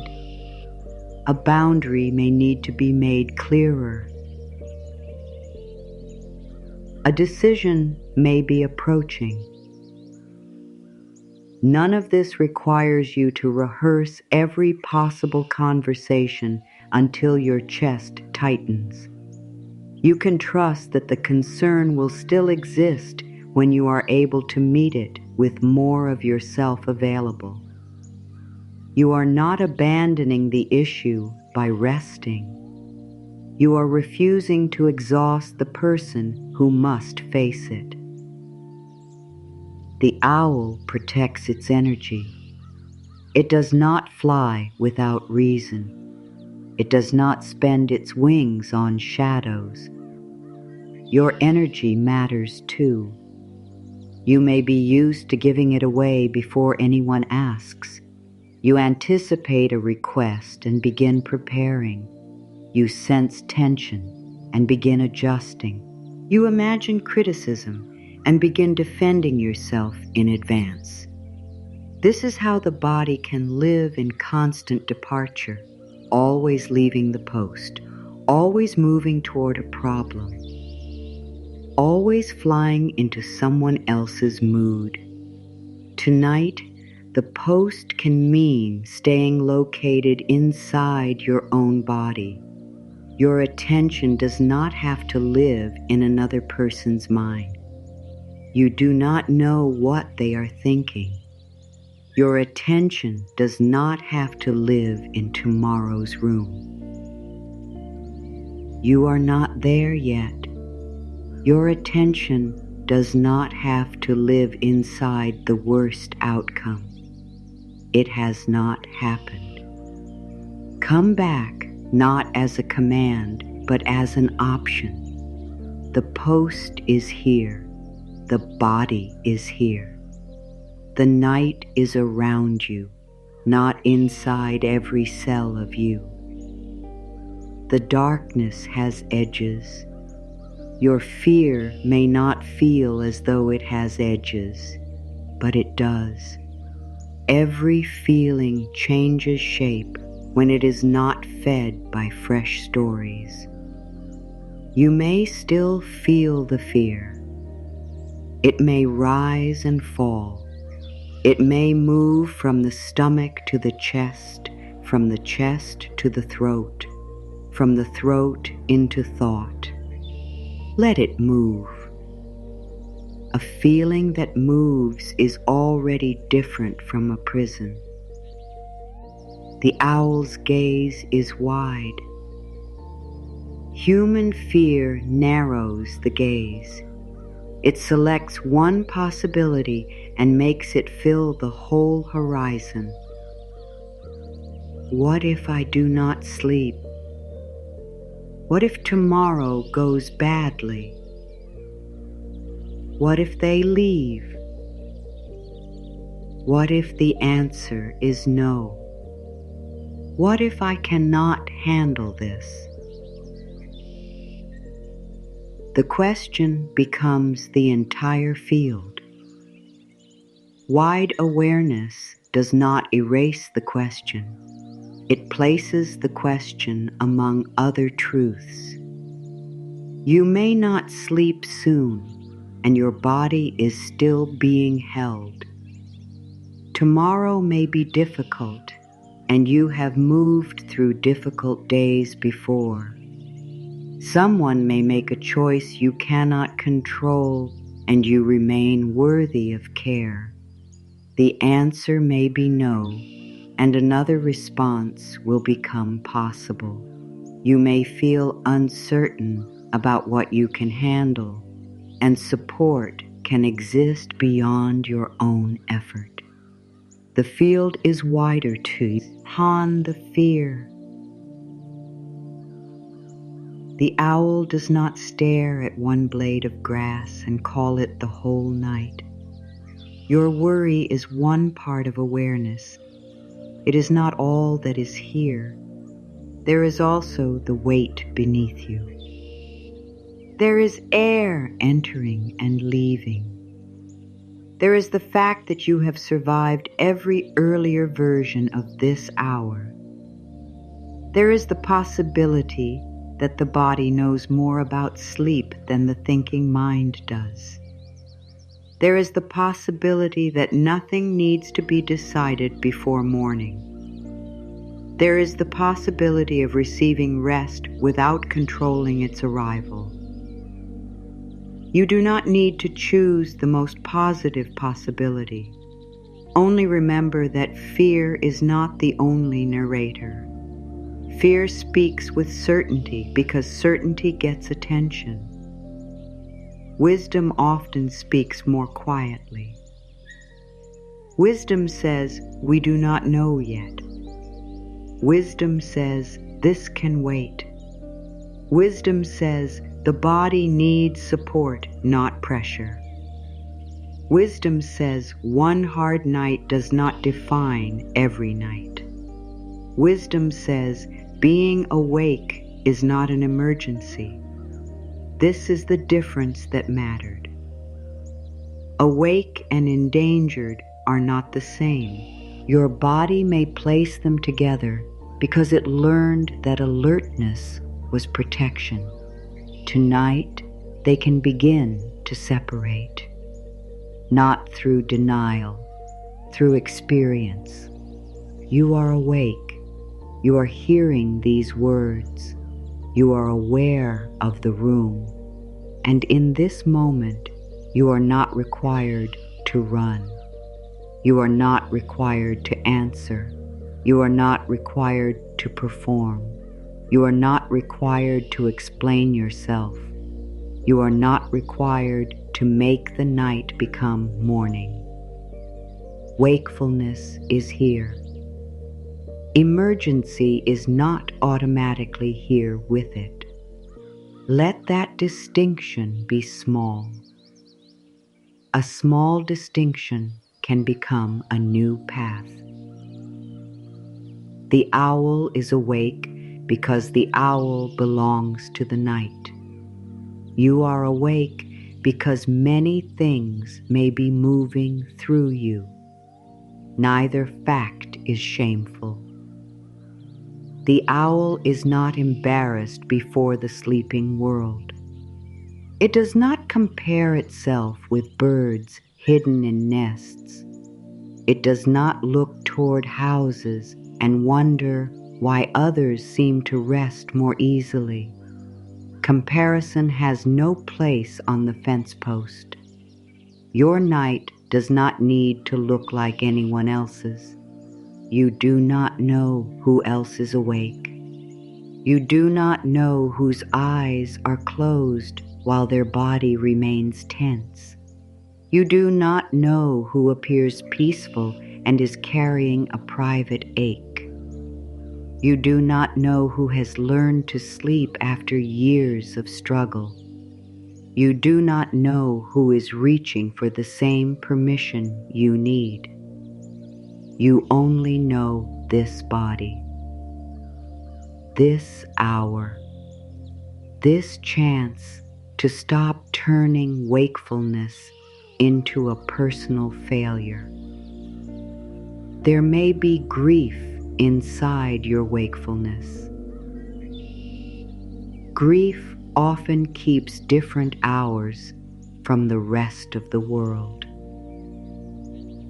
A boundary may need to be made clearer. A decision may be approaching. None of this requires you to rehearse every possible conversation until your chest tightens. You can trust that the concern will still exist when you are able to meet it with more of yourself available. You are not abandoning the issue by resting. You are refusing to exhaust the person who must face it. The owl protects its energy. It does not fly without reason. It does not spend its wings on shadows. Your energy matters too. You may be used to giving it away before anyone asks. You anticipate a request and begin preparing. You sense tension and begin adjusting. You imagine criticism and begin defending yourself in advance. This is how the body can live in constant departure, always leaving the post, always moving toward a problem, always flying into someone else's mood. Tonight, the post can mean staying located inside your own body. Your attention does not have to live in another person's mind. You do not know what they are thinking. Your attention does not have to live in tomorrow's room. You are not there yet. Your attention does not have to live inside the worst outcome. It has not happened. Come back not as a command, but as an option. The post is here. The body is here. The night is around you, not inside every cell of you. The darkness has edges. Your fear may not feel as though it has edges, but it does. Every feeling changes shape when it is not fed by fresh stories. You may still feel the fear. It may rise and fall. It may move from the stomach to the chest, from the chest to the throat, from the throat into thought. Let it move. A feeling that moves is already different from a prison. The owl's gaze is wide. Human fear narrows the gaze. It selects one possibility and makes it fill the whole horizon. What if I do not sleep? What if tomorrow goes badly? What if they leave? What if the answer is no? What if I cannot handle this? The question becomes the entire field. Wide awareness does not erase the question. It places the question among other truths. You may not sleep soon, and your body is still being held. Tomorrow may be difficult, and you have moved through difficult days before. Someone may make a choice you cannot control, and you remain worthy of care. The answer may be no, and another response will become possible. You may feel uncertain about what you can handle, and support can exist beyond your own effort. The field is wider too. Upon the fear. The owl does not stare at one blade of grass and call it the whole night. Your worry is one part of awareness. It is not all that is here. There is also the weight beneath you. There is air entering and leaving. There is the fact that you have survived every earlier version of this hour. There is the possibility that the body knows more about sleep than the thinking mind does. There is the possibility that nothing needs to be decided before morning. There is the possibility of receiving rest without controlling its arrival. You do not need to choose the most positive possibility. Only remember that fear is not the only narrator. Fear speaks with certainty because certainty gets attention. Wisdom often speaks more quietly. Wisdom says, "We do not know yet." Wisdom says, "This can wait." Wisdom says, "The body needs support, not pressure." Wisdom says, "One hard night does not define every night." Wisdom says, "Being awake is not an emergency." This is the difference that mattered. Awake and endangered are not the same. Your body may place them together because it learned that alertness was protection. Tonight, they can begin to separate. Not through denial, through experience. You are awake. You are hearing these words. You are aware of the room. And in this moment, you are not required to run. You are not required to answer. You are not required to perform. You are not required to explain yourself. You are not required to make the night become morning. Wakefulness is here. Emergency is not automatically here with it. Let that distinction be small. A small distinction can become a new path. The owl is awake because the owl belongs to the night. You are awake because many things may be moving through you. Neither fact is shameful. The owl is not embarrassed before the sleeping world. It does not compare itself with birds hidden in nests. It does not look toward houses and wonder why others seem to rest more easily. Comparison has no place on the fence post. Your night does not need to look like anyone else's. You do not know who else is awake. You do not know whose eyes are closed while their body remains tense. You do not know who appears peaceful and is carrying a private ache. You do not know who has learned to sleep after years of struggle. You do not know who is reaching for the same permission you need. You only know this body, this hour, this chance to stop turning wakefulness into a personal failure. There may be grief inside your wakefulness. Grief often keeps different hours from the rest of the world.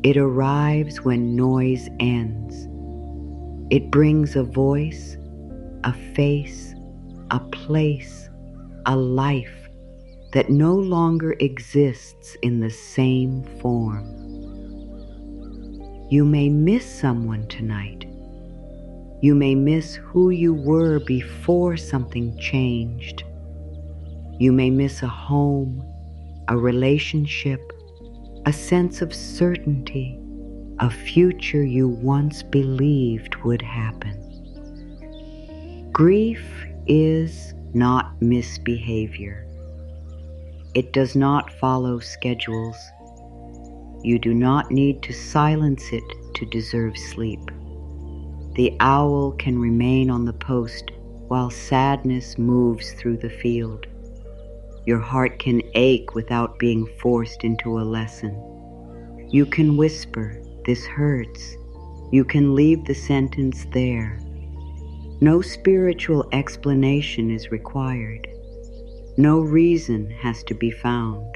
It arrives when noise ends. It brings a voice, a face, a place, a life that no longer exists in the same form. You may miss someone tonight. You may miss who you were before something changed. You may miss a home, a relationship, a sense of certainty, a future you once believed would happen. Grief is not misbehavior. It does not follow schedules. You do not need to silence it to deserve sleep. The owl can remain on the post while sadness moves through the field. Your heart can ache without being forced into a lesson. You can whisper, "This hurts." You can leave the sentence there. No spiritual explanation is required. No reason has to be found.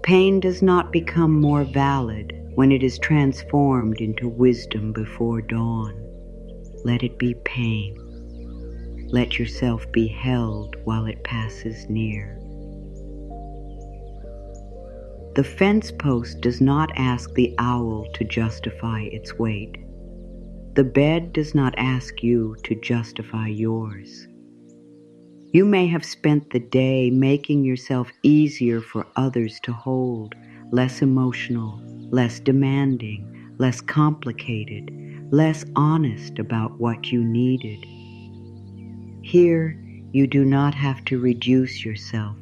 Pain does not become more valid when it is transformed into wisdom before dawn. let it be pain. Let yourself be held while it passes near. The fence post does not ask the owl to justify its weight. The bed does not ask you to justify yours. You may have spent the day making yourself easier for others to hold, less emotional, less demanding, less complicated, less honest about what you needed. Here, you do not have to reduce yourself.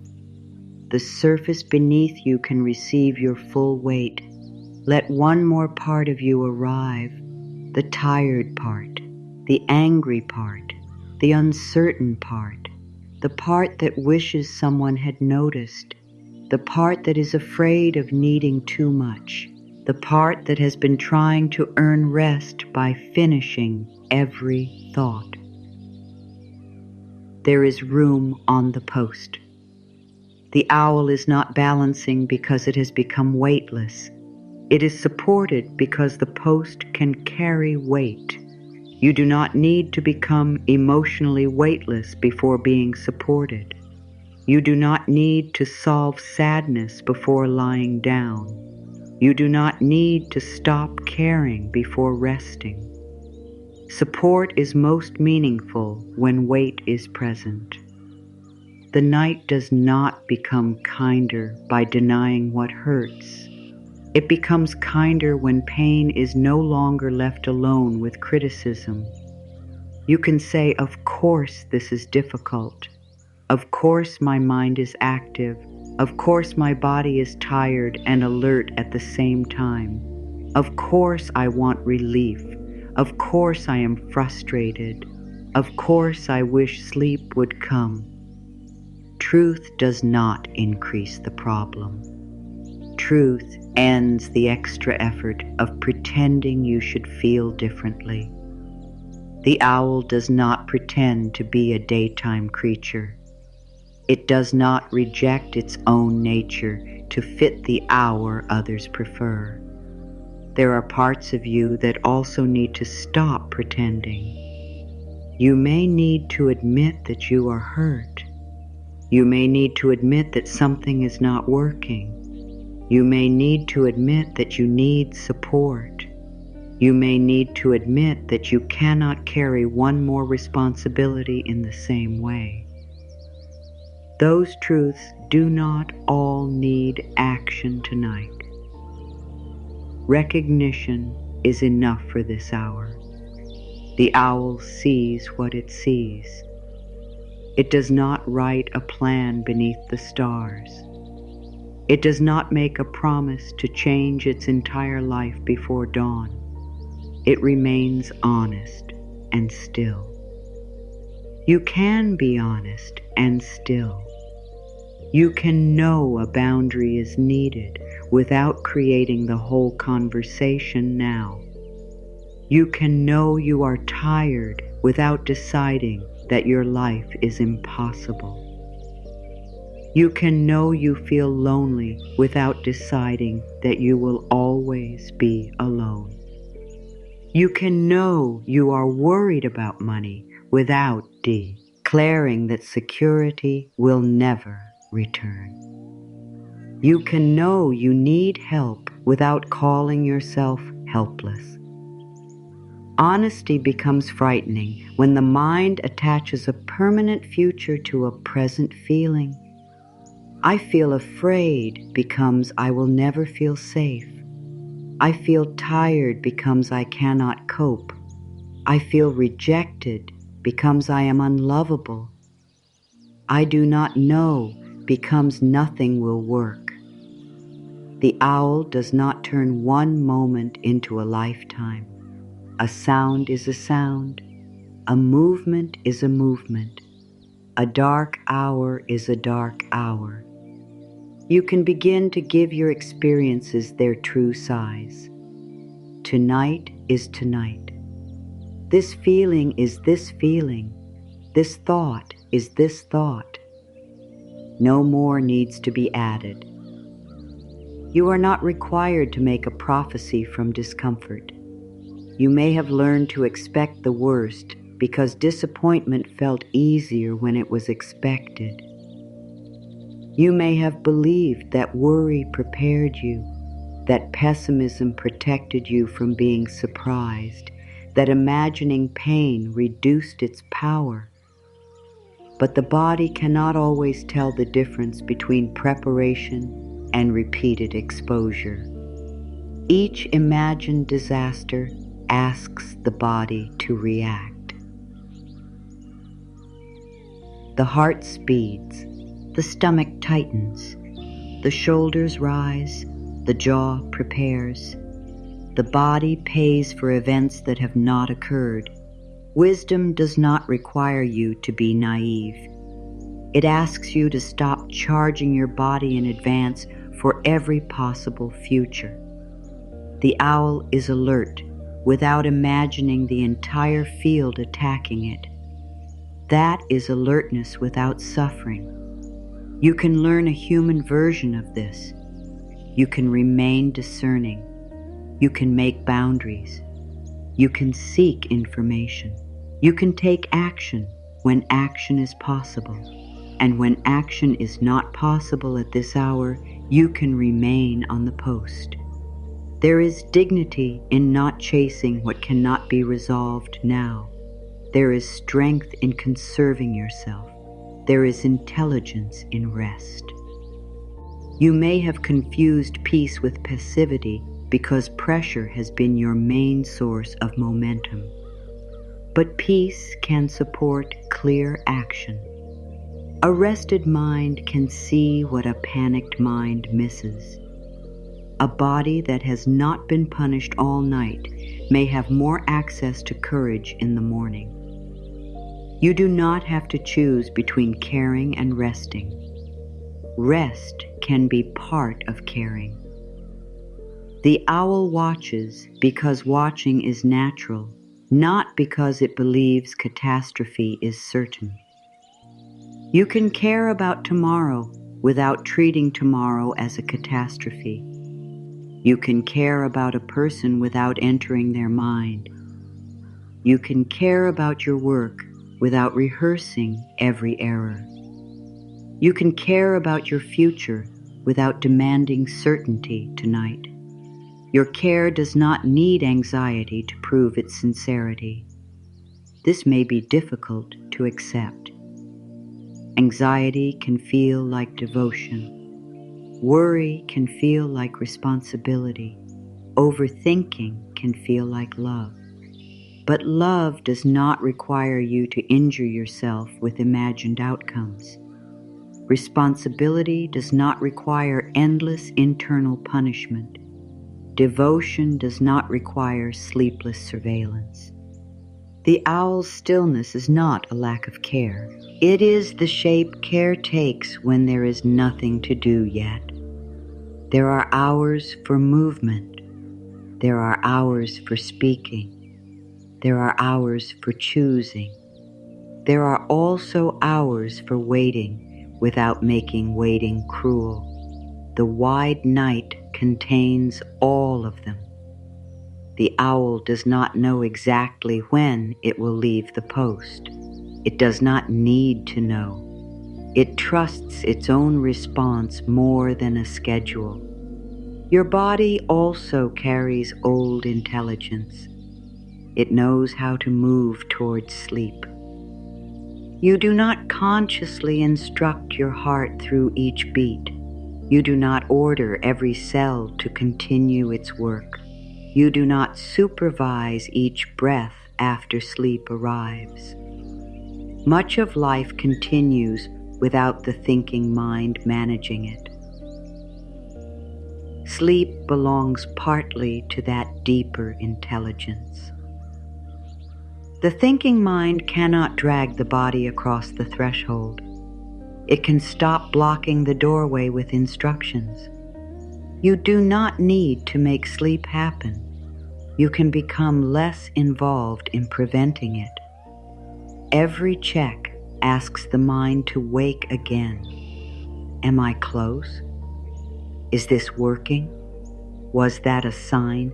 The surface beneath you can receive your full weight. Let one more part of you arrive, the tired part, the angry part, the uncertain part, the part that wishes someone had noticed, the part that is afraid of needing too much, the part that has been trying to earn rest by finishing every thought. There is room on the post. The owl is not balancing because it has become weightless. It is supported because the post can carry weight. You do not need to become emotionally weightless before being supported. You do not need to solve sadness before lying down. You do not need to stop caring before resting. Support is most meaningful when weight is present. The night does not become kinder by denying what hurts. It becomes kinder when pain is no longer left alone with criticism. You can say, of course this is difficult. Of course my mind is active. Of course my body is tired and alert at the same time. Of course I want relief. Of course I am frustrated. Of course I wish sleep would come. Truth does not increase the problem. Truth ends the extra effort of pretending you should feel differently. The owl does not pretend to be a daytime creature. It does not reject its own nature to fit the hour others prefer. There are parts of you that also need to stop pretending. You may need to admit that you are hurt. You may need to admit that something is not working. You may need to admit that you need support. You may need to admit that you cannot carry one more responsibility in the same way. Those truths do not all need action tonight. Recognition is enough for this hour. The owl sees what it sees. It does not write a plan beneath the stars. It does not make a promise to change its entire life before dawn. It remains honest and still. You can be honest and still. You can know a boundary is needed without creating the whole conversation now. You can know you are tired without deciding that your life is impossible. You can know you feel lonely without deciding that you will always be alone. You can know you are worried about money without declaring that security will never return. You can know you need help without calling yourself helpless. Honesty becomes frightening when the mind attaches a permanent future to a present feeling. I feel afraid becomes I will never feel safe. I feel tired becomes I cannot cope. I feel rejected becomes I am unlovable. I do not know becomes nothing will work. The owl does not turn one moment into a lifetime. A sound is a sound. A movement is a movement. A dark hour is a dark hour. You can begin to give your experiences their true size. Tonight is tonight. This feeling is this feeling. This thought is this thought. No more needs to be added. You are not required to make a prophecy from discomfort. You may have learned to expect the worst because disappointment felt easier when it was expected. You may have believed that worry prepared you, that pessimism protected you from being surprised, that imagining pain reduced its power. But the body cannot always tell the difference between preparation and repeated exposure. Each imagined disaster asks the body to react. The heart speeds, the stomach tightens, the shoulders rise, the jaw prepares. The body pays for events that have not occurred. Wisdom does not require you to be naive. It asks you to stop charging your body in advance for every possible future. The owl is alert without imagining the entire field attacking it. That is alertness without suffering. You can learn a human version of this. You can remain discerning. You can make boundaries. You can seek information. You can take action when action is possible. And when action is not possible at this hour, you can remain on the post. There is dignity in not chasing what cannot be resolved now. There is strength in conserving yourself. There is intelligence in rest. You may have confused peace with passivity because pressure has been your main source of momentum. But peace can support clear action. A rested mind can see what a panicked mind misses. A body that has not been punished all night may have more access to courage in the morning. You do not have to choose between caring and resting. Rest can be part of caring. The owl watches because watching is natural, not because it believes catastrophe is certain. You can care about tomorrow without treating tomorrow as a catastrophe. You can care about a person without entering their mind. You can care about your work without rehearsing every error. You can care about your future without demanding certainty tonight. Your care does not need anxiety to prove its sincerity. This may be difficult to accept. Anxiety can feel like devotion. Worry can feel like responsibility. Overthinking can feel like love. But love does not require you to injure yourself with imagined outcomes. Responsibility does not require endless internal punishment. Devotion does not require sleepless surveillance. The owl's stillness is not a lack of care. It is the shape care takes when there is nothing to do yet. There are hours for movement. There are hours for speaking. There are hours for choosing. There are also hours for waiting without making waiting cruel. The wide night contains all of them. The owl does not know exactly when it will leave the post. It does not need to know. It trusts its own response more than a schedule. Your body also carries old intelligence. It knows how to move towards sleep. You do not consciously instruct your heart through each beat. You do not order every cell to continue its work. You do not supervise each breath after sleep arrives. Much of life continues without the thinking mind managing it. Sleep belongs partly to that deeper intelligence. The thinking mind cannot drag the body across the threshold. It can stop blocking the doorway with instructions. You do not need to make sleep happen. You can become less involved in preventing it. Every check asks the mind to wake again. Am I close? Is this working? Was that a sign?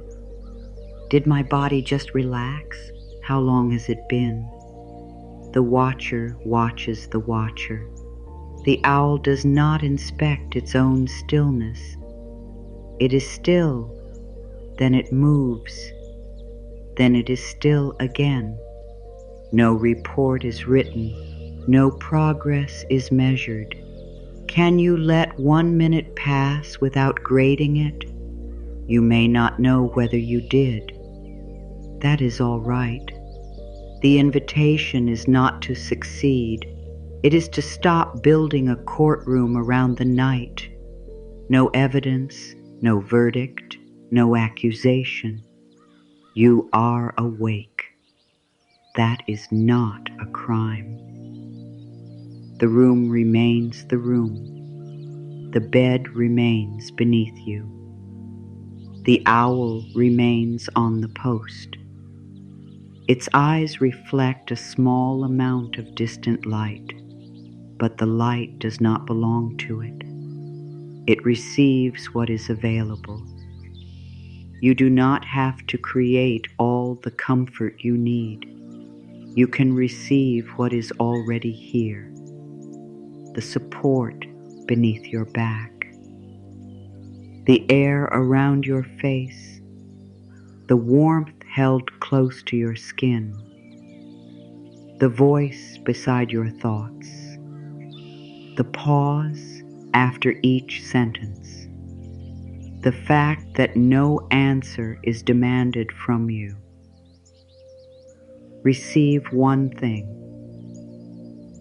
Did my body just relax? How long has it been? The watcher watches the watcher. The owl does not inspect its own stillness. It is still, then it moves, then it is still again. No report is written, no progress is measured. Can you let 1 minute pass without grading it? You may not know whether you did. That is all right. The invitation is not to succeed. It is to stop building a courtroom around the night. No evidence, no verdict, no accusation. You are awake. That is not a crime. The room remains the room. The bed remains beneath you. The owl remains on the post. Its eyes reflect a small amount of distant light, but the light does not belong to it. It receives what is available. You do not have to create all the comfort you need. You can receive what is already here, the support beneath your back, the air around your face, the warmth held close to your skin, the voice beside your thoughts, the pause after each sentence, the fact that no answer is demanded from you. Receive one thing,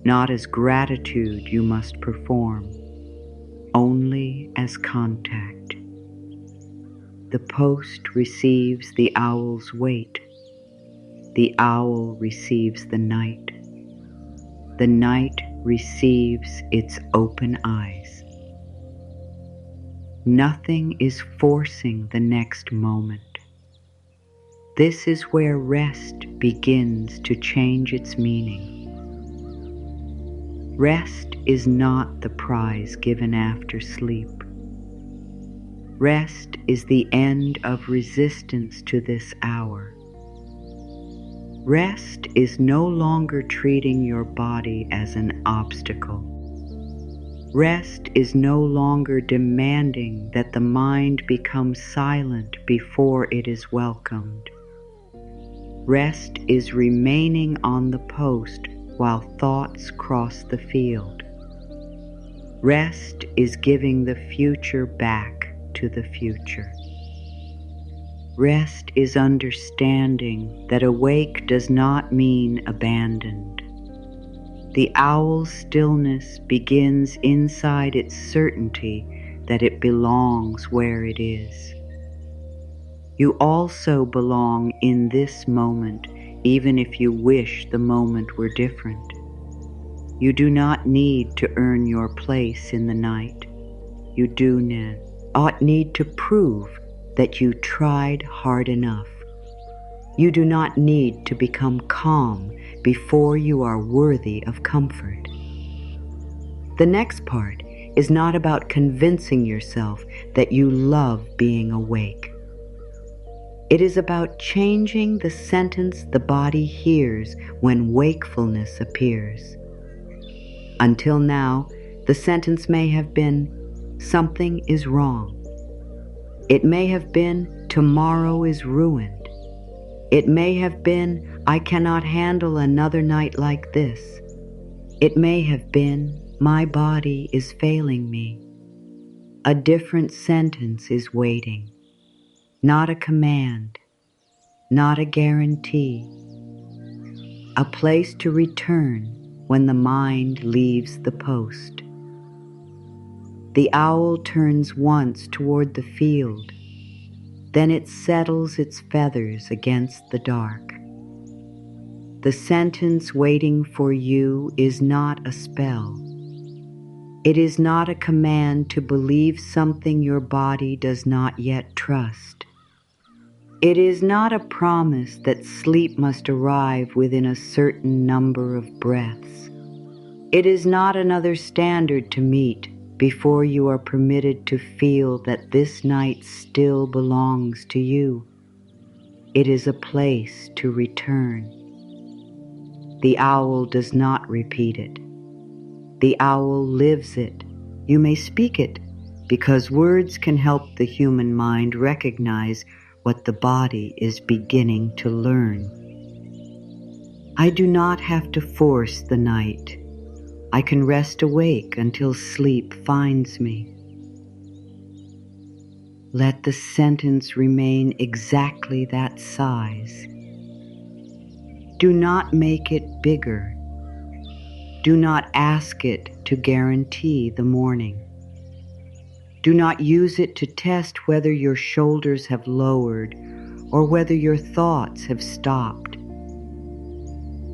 not as gratitude you must perform, only as contact. The post receives the owl's weight. The owl receives the night. The night receives its open eyes. Nothing is forcing the next moment. This is where rest begins to change its meaning. Rest is not the prize given after sleep. Rest is the end of resistance to this hour. Rest is no longer treating your body as an obstacle. Rest is no longer demanding that the mind become silent before it is welcomed. Rest is remaining on the post while thoughts cross the field. Rest is giving the future back to the future. Rest is understanding that awake does not mean abandoned. The owl's stillness begins inside its certainty that it belongs where it is. You also belong in this moment, even if you wish the moment were different. You do not need to earn your place in the night. You do not need to prove that you tried hard enough. You do not need to become calm before you are worthy of comfort. The next part is not about convincing yourself that you love being awake. It is about changing the sentence the body hears when wakefulness appears. Until now, the sentence may have been, "Something is wrong." It may have been, "Tomorrow is ruined." It may have been, "I cannot handle another night like this." It may have been, "My body is failing me." A different sentence is waiting. Not a command, not a guarantee. A place to return when the mind leaves the post. The owl turns once toward the field, then it settles its feathers against the dark. The sentence waiting for you is not a spell. It is not a command to believe something your body does not yet trust. It is not a promise that sleep must arrive within a certain number of breaths. It is not another standard to meet before you are permitted to feel that this night still belongs to you. It is a place to return. The owl does not repeat it. The owl lives it. You may speak it, because words can help the human mind recognize what the body is beginning to learn. I do not have to force the night. I can rest awake until sleep finds me. Let the sentence remain exactly that size. Do not make it bigger. Do not ask it to guarantee the morning. Do not use it to test whether your shoulders have lowered or whether your thoughts have stopped.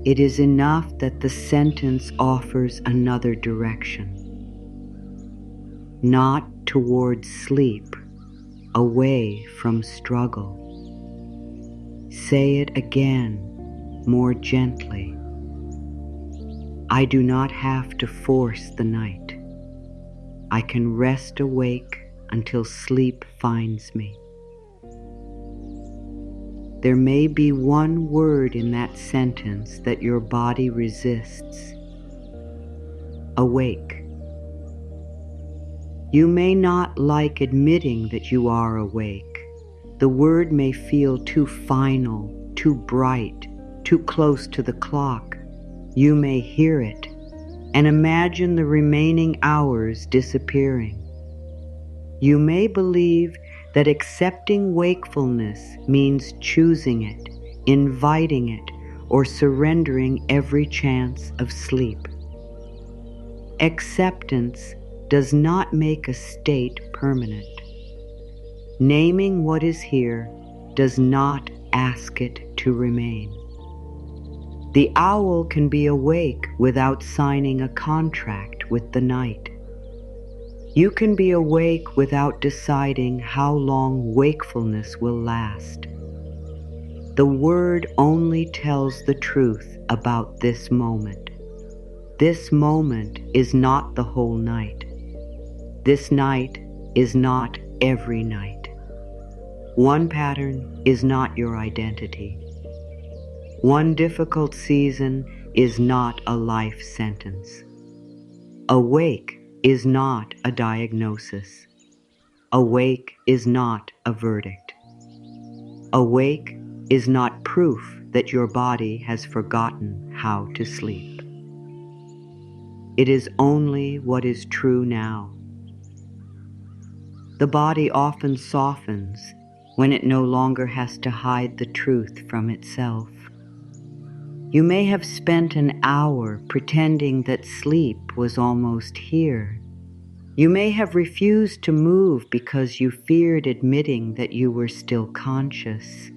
It is enough that the sentence offers another direction. Not towards sleep, away from struggle. Say it again, more gently. I do not have to force the night. I can rest awake until sleep finds me. There may be one word in that sentence that your body resists. Awake. You may not like admitting that you are awake. The word may feel too final, too bright, too close to the clock. You may hear it and imagine the remaining hours disappearing. You may believe that accepting wakefulness means choosing it, inviting it, or surrendering every chance of sleep. Acceptance does not make a state permanent. Naming what is here does not ask it to remain. The owl can be awake without signing a contract with the night. You can be awake without deciding how long wakefulness will last. The word only tells the truth about this moment. This moment is not the whole night. This night is not every night. One pattern is not your identity. One difficult season is not a life sentence. Awake is not a diagnosis. Awake is not a verdict. Awake is not proof that your body has forgotten how to sleep. It is only what is true now. The body often softens when it no longer has to hide the truth from itself. You may have spent an hour pretending that sleep was almost here. You may have refused to move because you feared admitting that you were still conscious.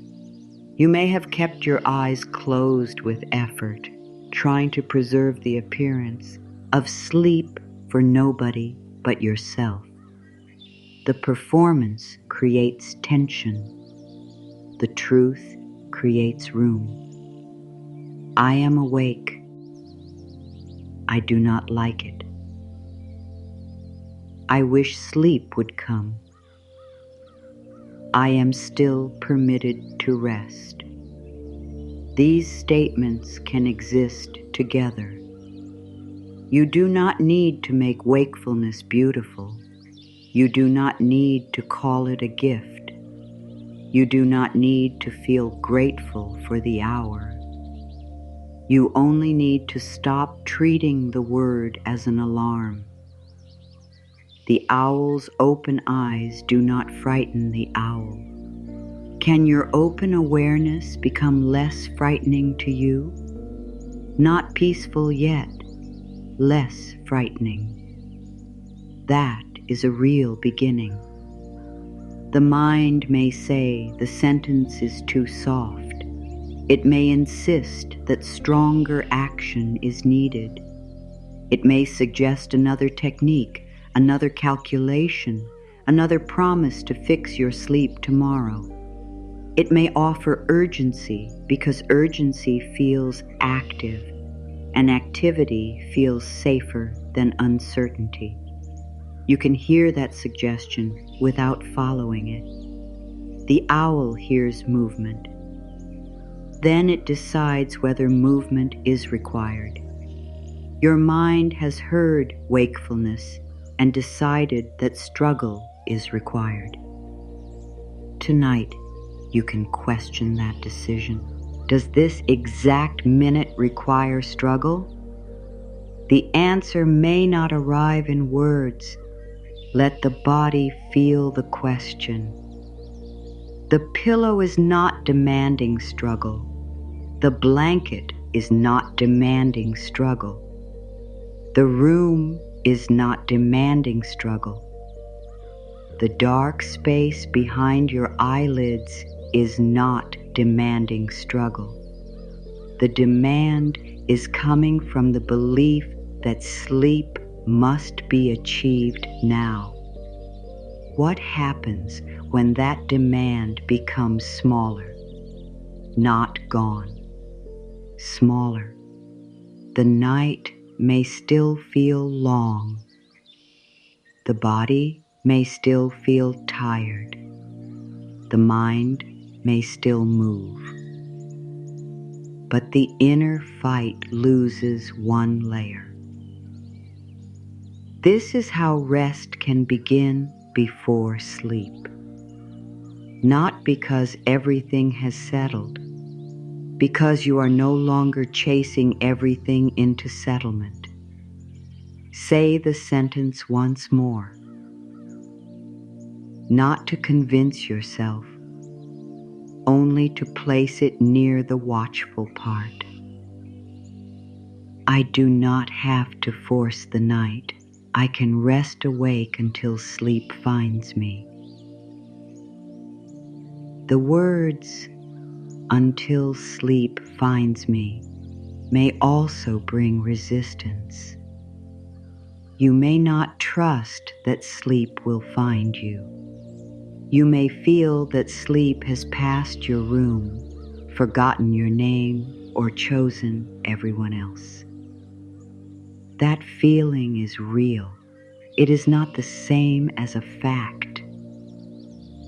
You may have kept your eyes closed with effort, trying to preserve the appearance of sleep for nobody but yourself. The performance creates tension. The truth creates room. I am awake. I do not like it. I wish sleep would come. I am still permitted to rest. These statements can exist together. You do not need to make wakefulness beautiful. You do not need to call it a gift. You do not need to feel grateful for the hour. You only need to stop treating the word as an alarm. The owl's open eyes do not frighten the owl. Can your open awareness become less frightening to you? Not peaceful yet, less frightening. That is a real beginning. The mind may say the sentence is too soft. It may insist that stronger action is needed. It may suggest another technique, another calculation, another promise to fix your sleep tomorrow. It may offer urgency because urgency feels active, and activity feels safer than uncertainty. You can hear that suggestion without following it. The owl hears movement. Then it decides whether movement is required. Your mind has heard wakefulness and decided that struggle is required. Tonight, you can question that decision. Does this exact minute require struggle? The answer may not arrive in words. Let the body feel the question. The pillow is not demanding struggle. The blanket is not demanding struggle. The room is not demanding struggle. The dark space behind your eyelids is not demanding struggle. The demand is coming from the belief that sleep must be achieved now. What happens when that demand becomes smaller? Not gone. Smaller. The night may still feel long. The body may still feel tired. The mind may still move. But the inner fight loses one layer. This is how rest can begin before sleep. Not because everything has settled, because you are no longer chasing everything into settlement. Say the sentence once more. Not to convince yourself, only to place it near the watchful part. I do not have to force the night. I can rest awake until sleep finds me. The words, "until sleep finds me," may also bring resistance. You may not trust that sleep will find you. You may feel that sleep has passed your room, forgotten your name, or chosen everyone else. That feeling is real. It is not the same as a fact.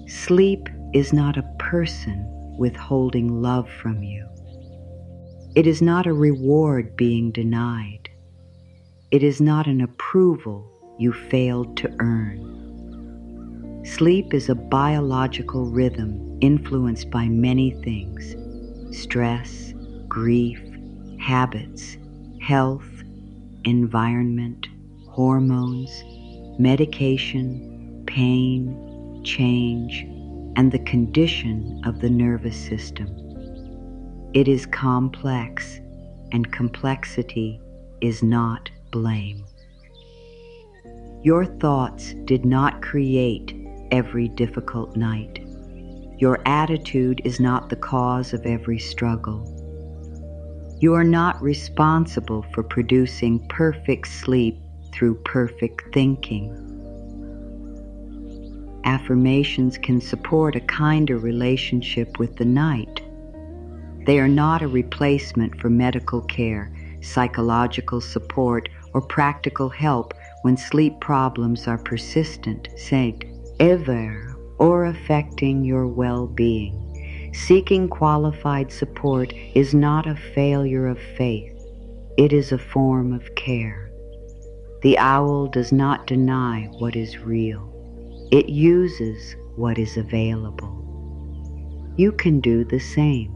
Sleep is not a person withholding love from you. It is not a reward being denied. It is not an approval you failed to earn. Sleep is a biological rhythm influenced by many things: stress, grief, habits, health, environment, hormones, medication, pain, change, and the condition of the nervous system. It is complex, and complexity is not blame. Your thoughts did not create every difficult night. Your attitude is not the cause of every struggle. You are not responsible for producing perfect sleep through perfect thinking. Affirmations can support a kinder relationship with the night. They are not a replacement for medical care, psychological support, or practical help when sleep problems are persistent, ever, or affecting your well-being. Seeking qualified support is not a failure of faith. It is a form of care. The owl does not deny what is real. It uses what is available. You can do the same.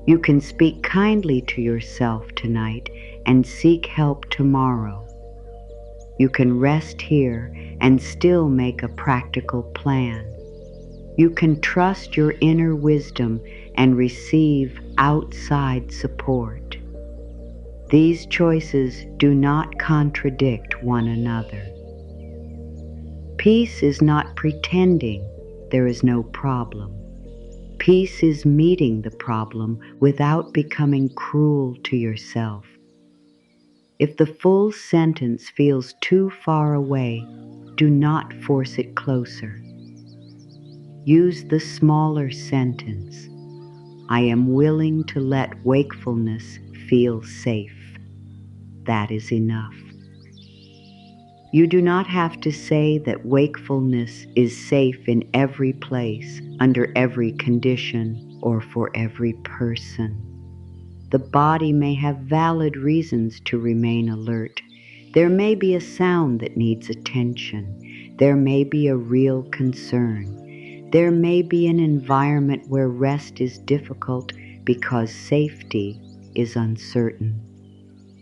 You can speak kindly to yourself tonight and seek help tomorrow. You can rest here and still make a practical plan. You can trust your inner wisdom and receive outside support. These choices do not contradict one another. Peace is not pretending there is no problem. Peace is meeting the problem without becoming cruel to yourself. If the full sentence feels too far away, do not force it closer. Use the smaller sentence. I am willing to let wakefulness feel safe. That is enough. You do not have to say that wakefulness is safe in every place, under every condition, or for every person. The body may have valid reasons to remain alert. There may be a sound that needs attention. There may be a real concern. There may be an environment where rest is difficult because safety is uncertain.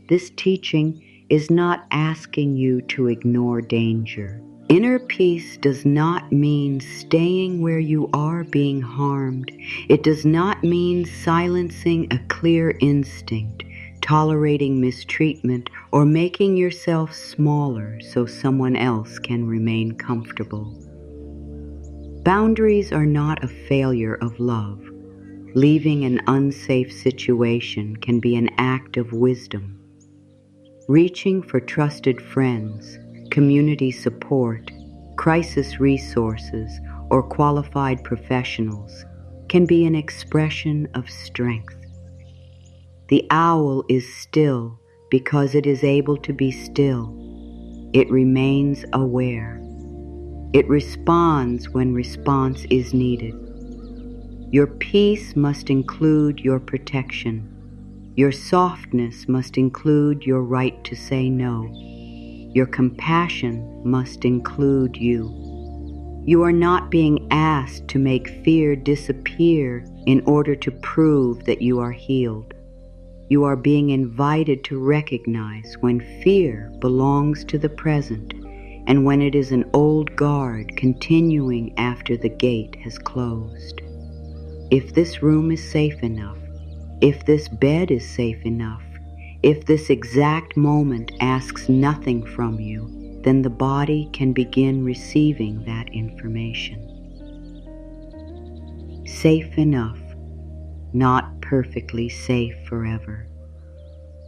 This teaching is not asking you to ignore danger. Inner peace does not mean staying where you are being harmed. It does not mean silencing a clear instinct, tolerating mistreatment, or making yourself smaller so someone else can remain comfortable. Boundaries are not a failure of love. Leaving an unsafe situation can be an act of wisdom. Reaching for trusted friends, community support, crisis resources, or qualified professionals can be an expression of strength. The owl is still because it is able to be still. It remains aware. It responds when response is needed. Your peace must include your protection. Your softness must include your right to say no. Your compassion must include you. You are not being asked to make fear disappear in order to prove that you are healed. You are being invited to recognize when fear belongs to the present and when it is an old guard continuing after the gate has closed. If this room is safe enough, if this bed is safe enough, if this exact moment asks nothing from you, then the body can begin receiving that information. Safe enough, not perfectly safe forever.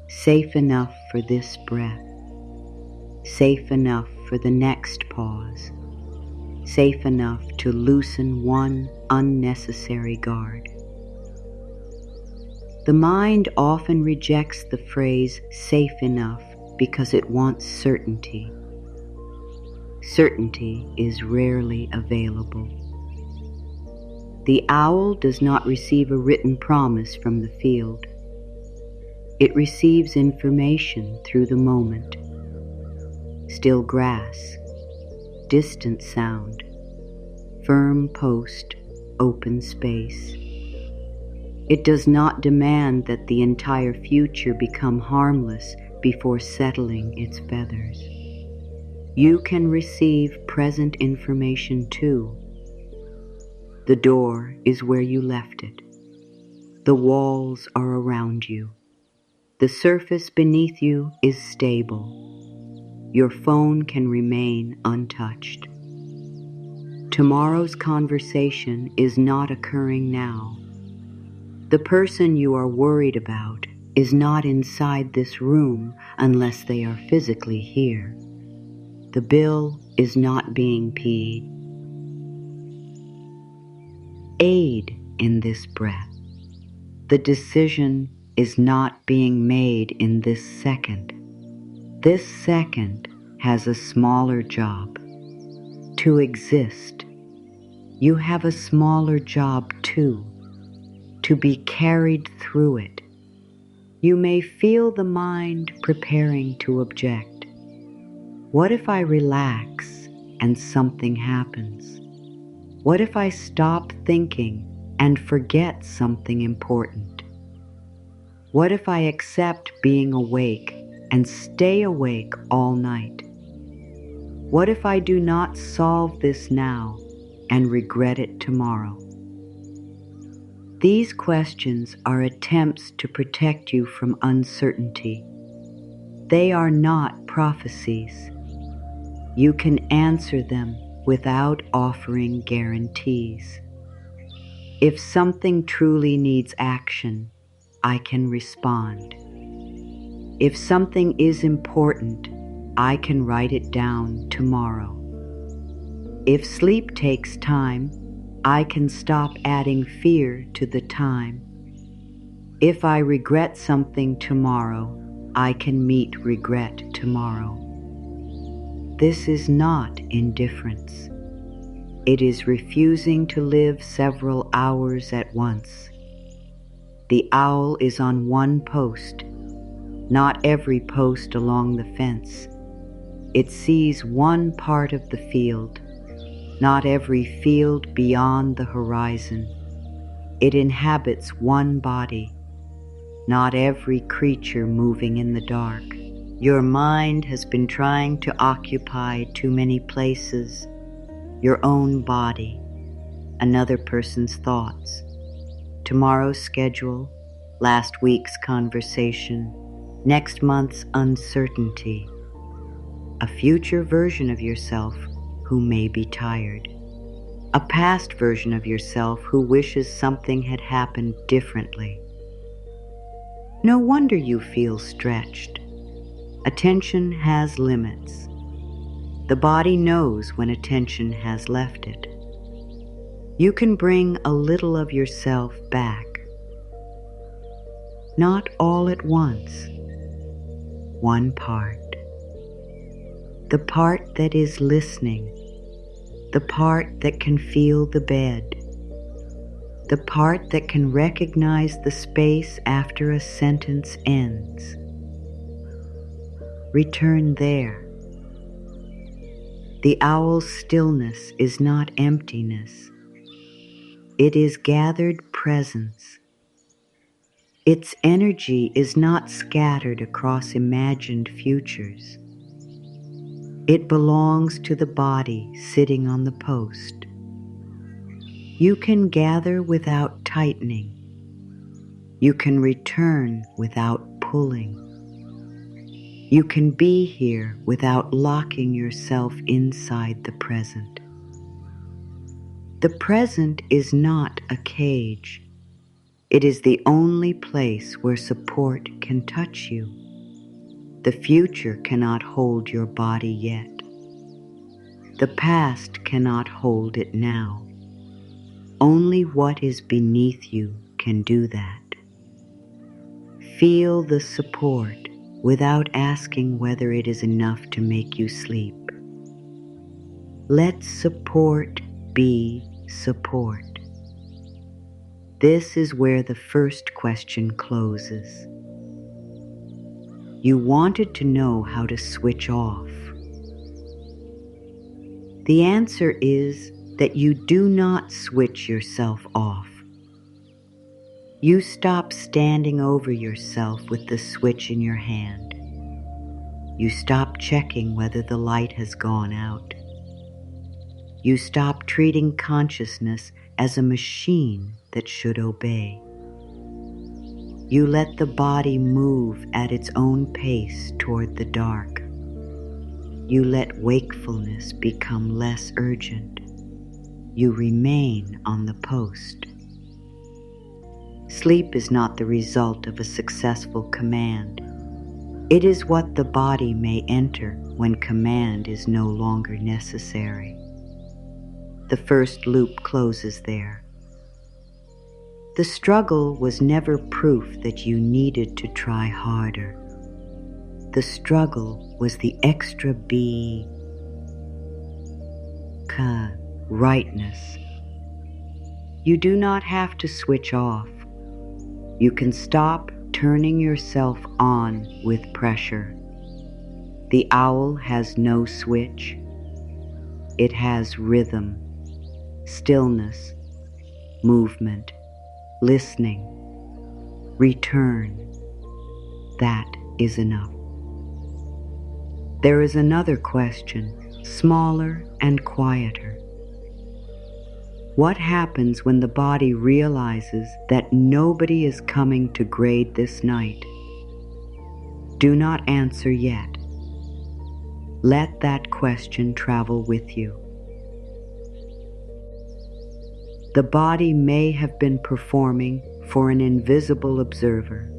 Safe enough for this breath. Safe enough for the next pause. Safe enough to loosen one unnecessary guard. The mind often rejects the phrase safe enough because it wants certainty. Certainty is rarely available. The owl does not receive a written promise from the field. It receives information through the moment. Still grass, distant sound, firm post, open space. It does not demand that the entire future become harmless before settling its feathers. You can receive present information too. The door is where you left it. The walls are around you. The surface beneath you is stable. Your phone can remain untouched. Tomorrow's conversation is not occurring now. The person you are worried about is not inside this room unless they are physically here. The bill is not being paid. Aid in this breath. The decision is not being made in this second. This second has a smaller job. To exist. You have a smaller job too. To be carried through it. You may feel the mind preparing to object. What if I relax and something happens? What if I stop thinking and forget something important? What if I accept being awake and stay awake all night? What if I do not solve this now and regret it tomorrow? These questions are attempts to protect you from uncertainty. They are not prophecies. You can answer them without offering guarantees. If something truly needs action, I can respond. If something is important, I can write it down tomorrow. If sleep takes time, I can stop adding fear to the time. If I regret something tomorrow, I can meet regret tomorrow. This is not indifference. It is refusing to live several hours at once. The owl is on one post, not every post along the fence. It sees one part of the field, not every field beyond the horizon. It inhabits one body, not every creature moving in the dark. Your mind has been trying to occupy too many places: your own body, another person's thoughts, tomorrow's schedule, last week's conversation, next month's uncertainty, a future version of yourself who may be tired, a past version of yourself who wishes something had happened differently. No wonder you feel stretched. Attention has limits. The body knows when attention has left it. You can bring a little of yourself back. Not all at once. One part. The part that is listening. The part that can feel the bed. The part that can recognize the space after a sentence ends. Return there. The owl's stillness is not emptiness. It is gathered presence. Its energy is not scattered across imagined futures. It belongs to the body sitting on the post. You can gather without tightening. You can return without pulling. You can be here without locking yourself inside the present. The present is not a cage. It is the only place where support can touch you. The future cannot hold your body yet. The past cannot hold it now. Only what is beneath you can do that. Feel the support without asking whether it is enough to make you sleep. Let support be support. This is where the first question closes. You wanted to know how to switch off. The answer is that you do not switch yourself off. You stop standing over yourself with the switch in your hand. You stop checking whether the light has gone out. You stop treating consciousness as a machine that should obey. You let the body move at its own pace toward the dark. You let wakefulness become less urgent. You remain on the post. Sleep is not the result of a successful command. It is what the body may enter when command is no longer necessary. The first loop closes there. The struggle was never proof that you needed to try harder. The struggle was the extra rightness. You do not have to switch off. You can stop turning yourself on with pressure. The owl has no switch. It has rhythm, stillness, movement, listening, return. That is enough. There is another question, smaller and quieter. What happens when the body realizes that nobody is coming to grade this night? Do not answer yet. Let that question travel with you. The body may have been performing for an invisible observer,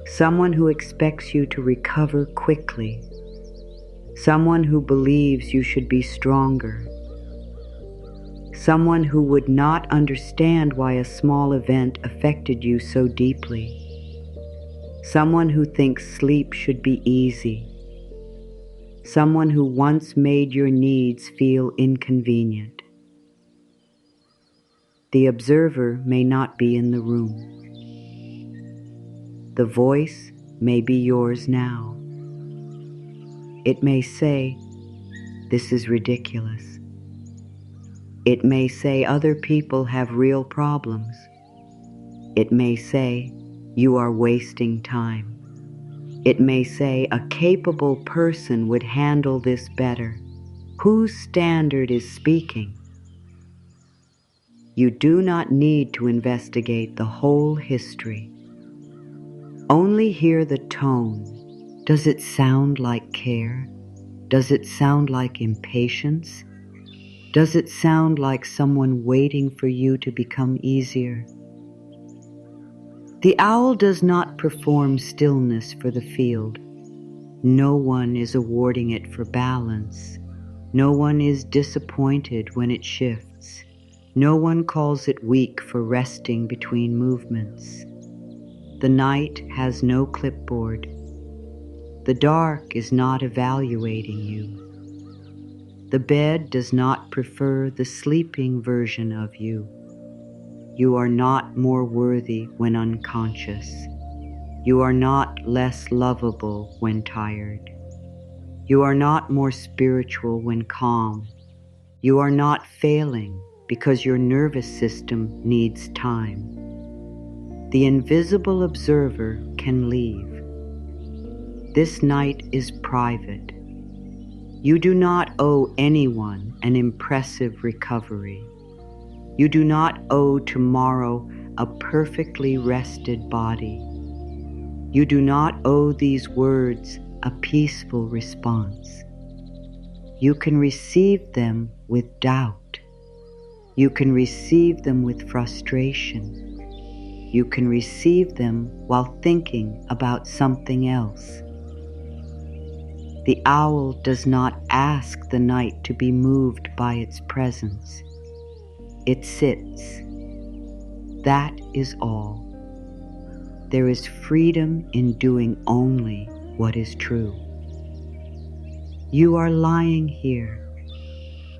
someone who expects you to recover quickly, someone who believes you should be stronger, someone who would not understand why a small event affected you so deeply, someone who thinks sleep should be easy, someone who once made your needs feel inconvenient. The observer may not be in the room. The voice may be yours now. It may say, "This is ridiculous." It may say other people have real problems. It may say, "You are wasting time." It may say, "A capable person would handle this better." Whose standard is speaking? You do not need to investigate the whole history. Only hear the tone. Does it sound like care? Does it sound like impatience? Does it sound like someone waiting for you to become easier? The owl does not perform stillness for the field. No one is awarding it for balance. No one is disappointed when it shifts. No one calls it weak for resting between movements. The night has no clipboard. The dark is not evaluating you. The bed does not prefer the sleeping version of you. You are not more worthy when unconscious. You are not less lovable when tired. You are not more spiritual when calm. You are not failing because your nervous system needs time. The invisible observer can leave. This night is private. You do not owe anyone an impressive recovery. You do not owe tomorrow a perfectly rested body. You do not owe these words a peaceful response. You can receive them with doubt. You can receive them with frustration. You can receive them while thinking about something else. The owl does not ask the night to be moved by its presence. It sits. That is all. There is freedom in doing only what is true. You are lying here.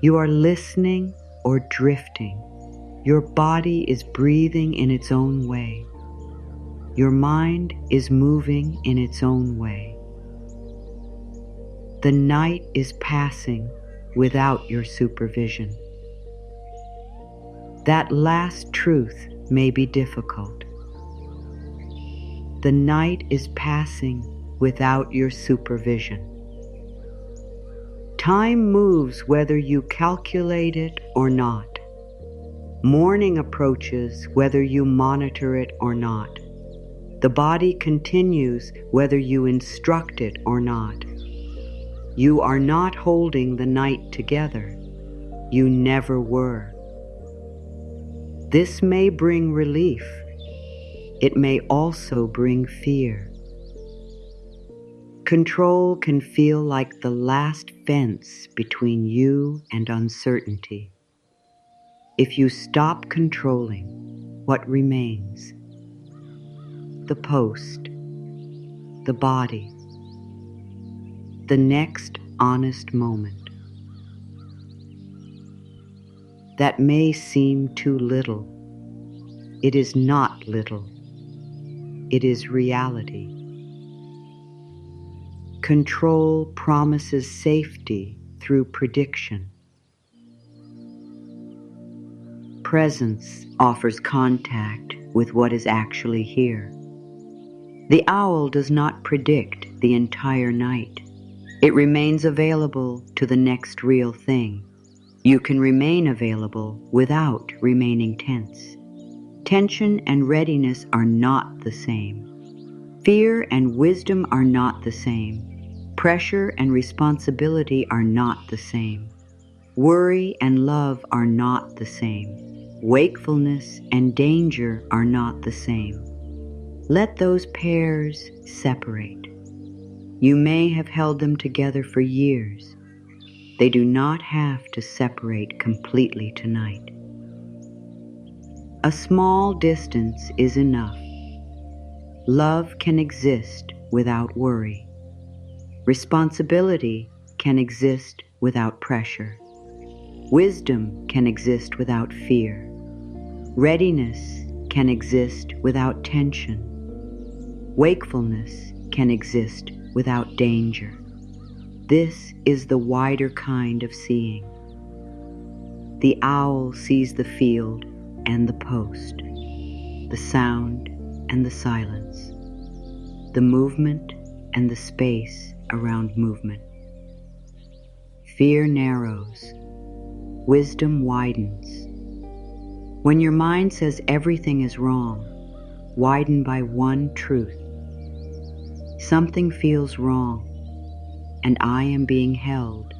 You are listening or drifting. Your body is breathing in its own way. Your mind is moving in its own way. The night is passing without your supervision. That last truth may be difficult. The night is passing without your supervision. Time moves whether you calculate it or not. Morning approaches whether you monitor it or not. The body continues whether you instruct it or not. You are not holding the night together. You never were. This may bring relief. It may also bring fear. Control can feel like the last fence between you and uncertainty. If you stop controlling, what remains? The post, the body, the next honest moment. That may seem too little. It is not little. It is reality. Control promises safety through prediction. Presence offers contact with what is actually here. The owl does not predict the entire night. It remains available to the next real thing. You can remain available without remaining tense. Tension and readiness are not the same. Fear and wisdom are not the same. Pressure and responsibility are not the same. Worry and love are not the same. Wakefulness and danger are not the same. Let those pairs separate. You may have held them together for years. They do not have to separate completely tonight. A small distance is enough. Love can exist without worry. Responsibility can exist without pressure. Wisdom can exist without fear. Readiness can exist without tension. Wakefulness can exist without danger. This is the wider kind of seeing. The owl sees the field and the post, the sound and the silence, the movement and the space around movement. Fear narrows, wisdom widens. When your mind says everything is wrong, widen by one truth. Something feels wrong, and I am being held.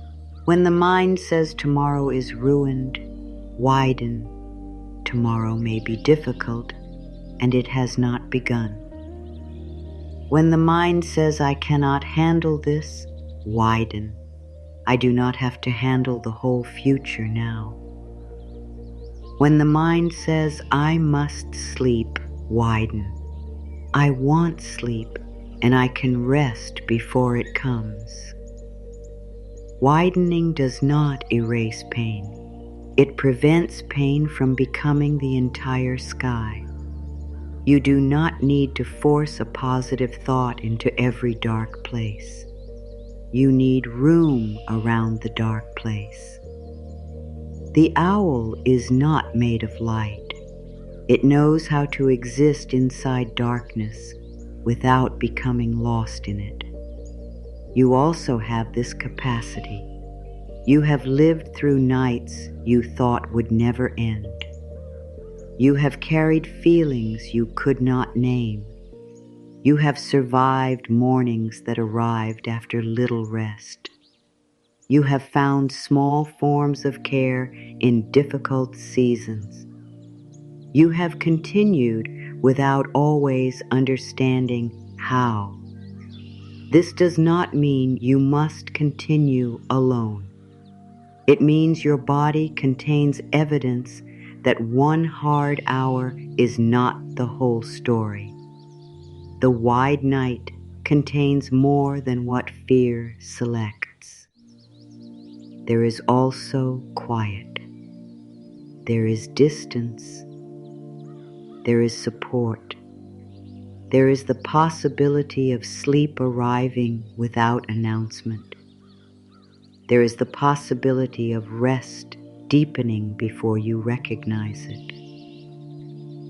When the mind says tomorrow is ruined, widen. Tomorrow may be difficult, and it has not begun. When the mind says I cannot handle this, widen. I do not have to handle the whole future now. When the mind says I must sleep, widen. I want sleep, and I can rest before it comes. Widening does not erase pain. It prevents pain from becoming the entire sky. You do not need to force a positive thought into every dark place. You need room around the dark place. The owl is not made of light. It knows how to exist inside darkness without becoming lost in it. You also have this capacity. You have lived through nights you thought would never end. You have carried feelings you could not name. You have survived mornings that arrived after little rest. You have found small forms of care in difficult seasons. You have continued without always understanding how. This does not mean you must continue alone. It means your body contains evidence that one hard hour is not the whole story. The wide night contains more than what fear selects. There is also quiet. There is distance. There is support. There is the possibility of sleep arriving without announcement. There is the possibility of rest deepening before you recognize it.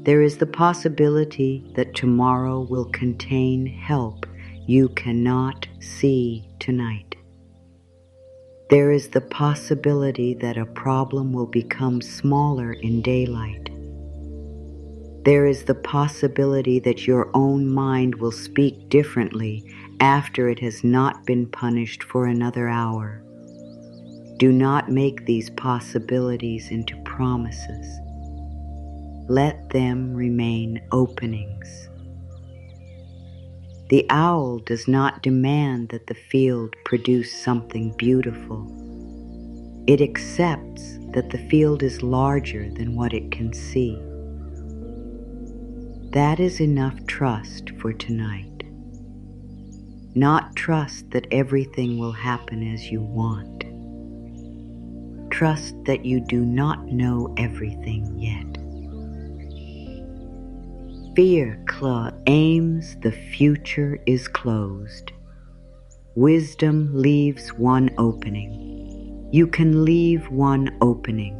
There is the possibility that tomorrow will contain help you cannot see tonight. There is the possibility that a problem will become smaller in daylight. There is the possibility that your own mind will speak differently after it has not been punished for another hour. Do not make these possibilities into promises. Let them remain openings. The owl does not demand that the field produce something beautiful. It accepts that the field is larger than what it can see. That is enough trust for tonight. Not trust that everything will happen as you want. Trust that you do not know everything yet. Fear aims the future is closed. Wisdom leaves one opening. You can leave one opening.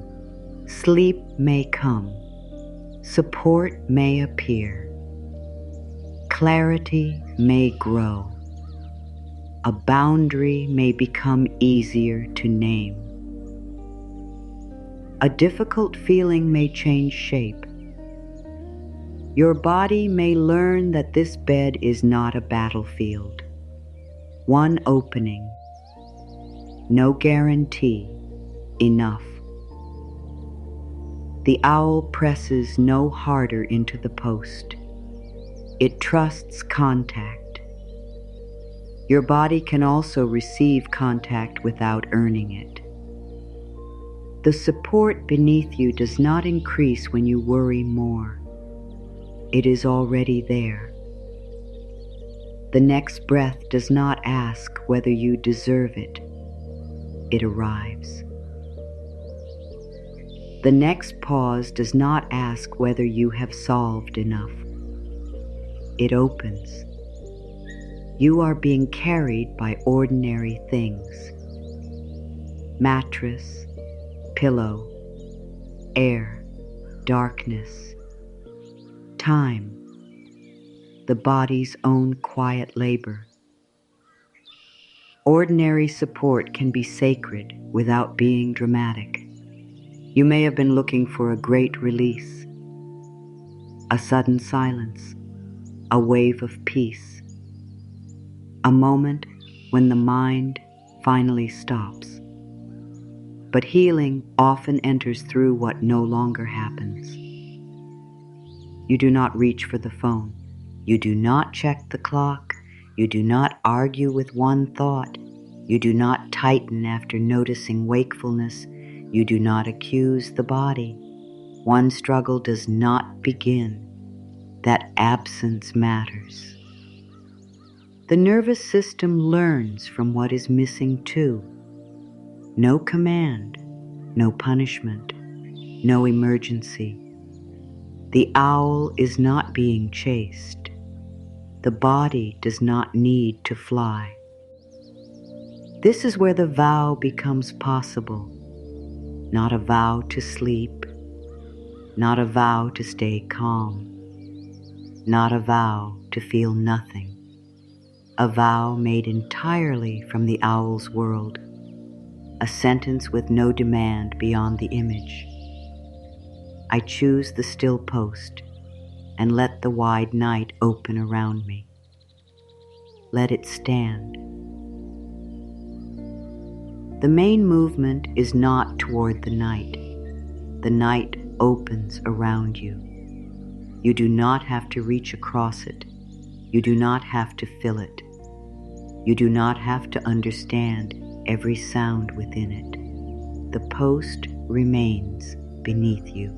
Sleep may come. Support may appear. Clarity may grow. A boundary may become easier to name. A difficult feeling may change shape. Your body may learn that this bed is not a battlefield. One opening. No guarantee. Enough. The owl presses no harder into the post. It trusts contact. Your body can also receive contact without earning it. The support beneath you does not increase when you worry more. It is already there. The next breath does not ask whether you deserve it. it arrives. The next pause does not ask whether you have solved enough. It opens. You are being carried by ordinary things. Mattress, pillow, air, darkness, time, the body's own quiet labor. Ordinary support can be sacred without being dramatic. You may have been looking for a great release, a sudden silence, a wave of peace, a moment when the mind finally stops. But healing often enters through what no longer happens. You do not reach for the phone. You do not check the clock. You do not argue with one thought. You do not tighten after noticing wakefulness. You do not accuse the body. One struggle does not begin. That absence matters. The nervous system learns from what is missing too. No command, no punishment, no emergency. The owl is not being chased. The body does not need to fly. This is where the vow becomes possible. Not a vow to sleep, not a vow to stay calm, not a vow to feel nothing. A vow made entirely from the owl's world. A sentence with no demand beyond the image. I choose the still post and let the wide night open around me. Let it stand. The main movement is not toward the night. The night opens around you. You do not have to reach across it. You do not have to fill it. You do not have to understand every sound within it. The post remains beneath you.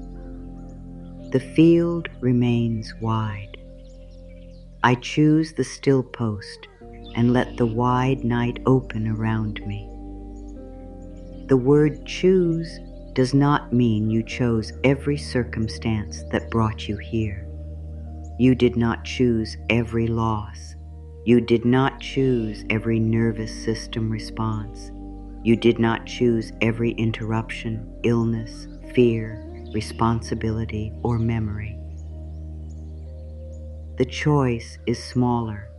The field remains wide. I choose the still post and let the wide night open around me. The word choose does not mean you chose every circumstance that brought you here. You did not choose every loss. You did not choose every nervous system response. You did not choose every interruption, illness, fear, responsibility, or memory. The choice is smaller.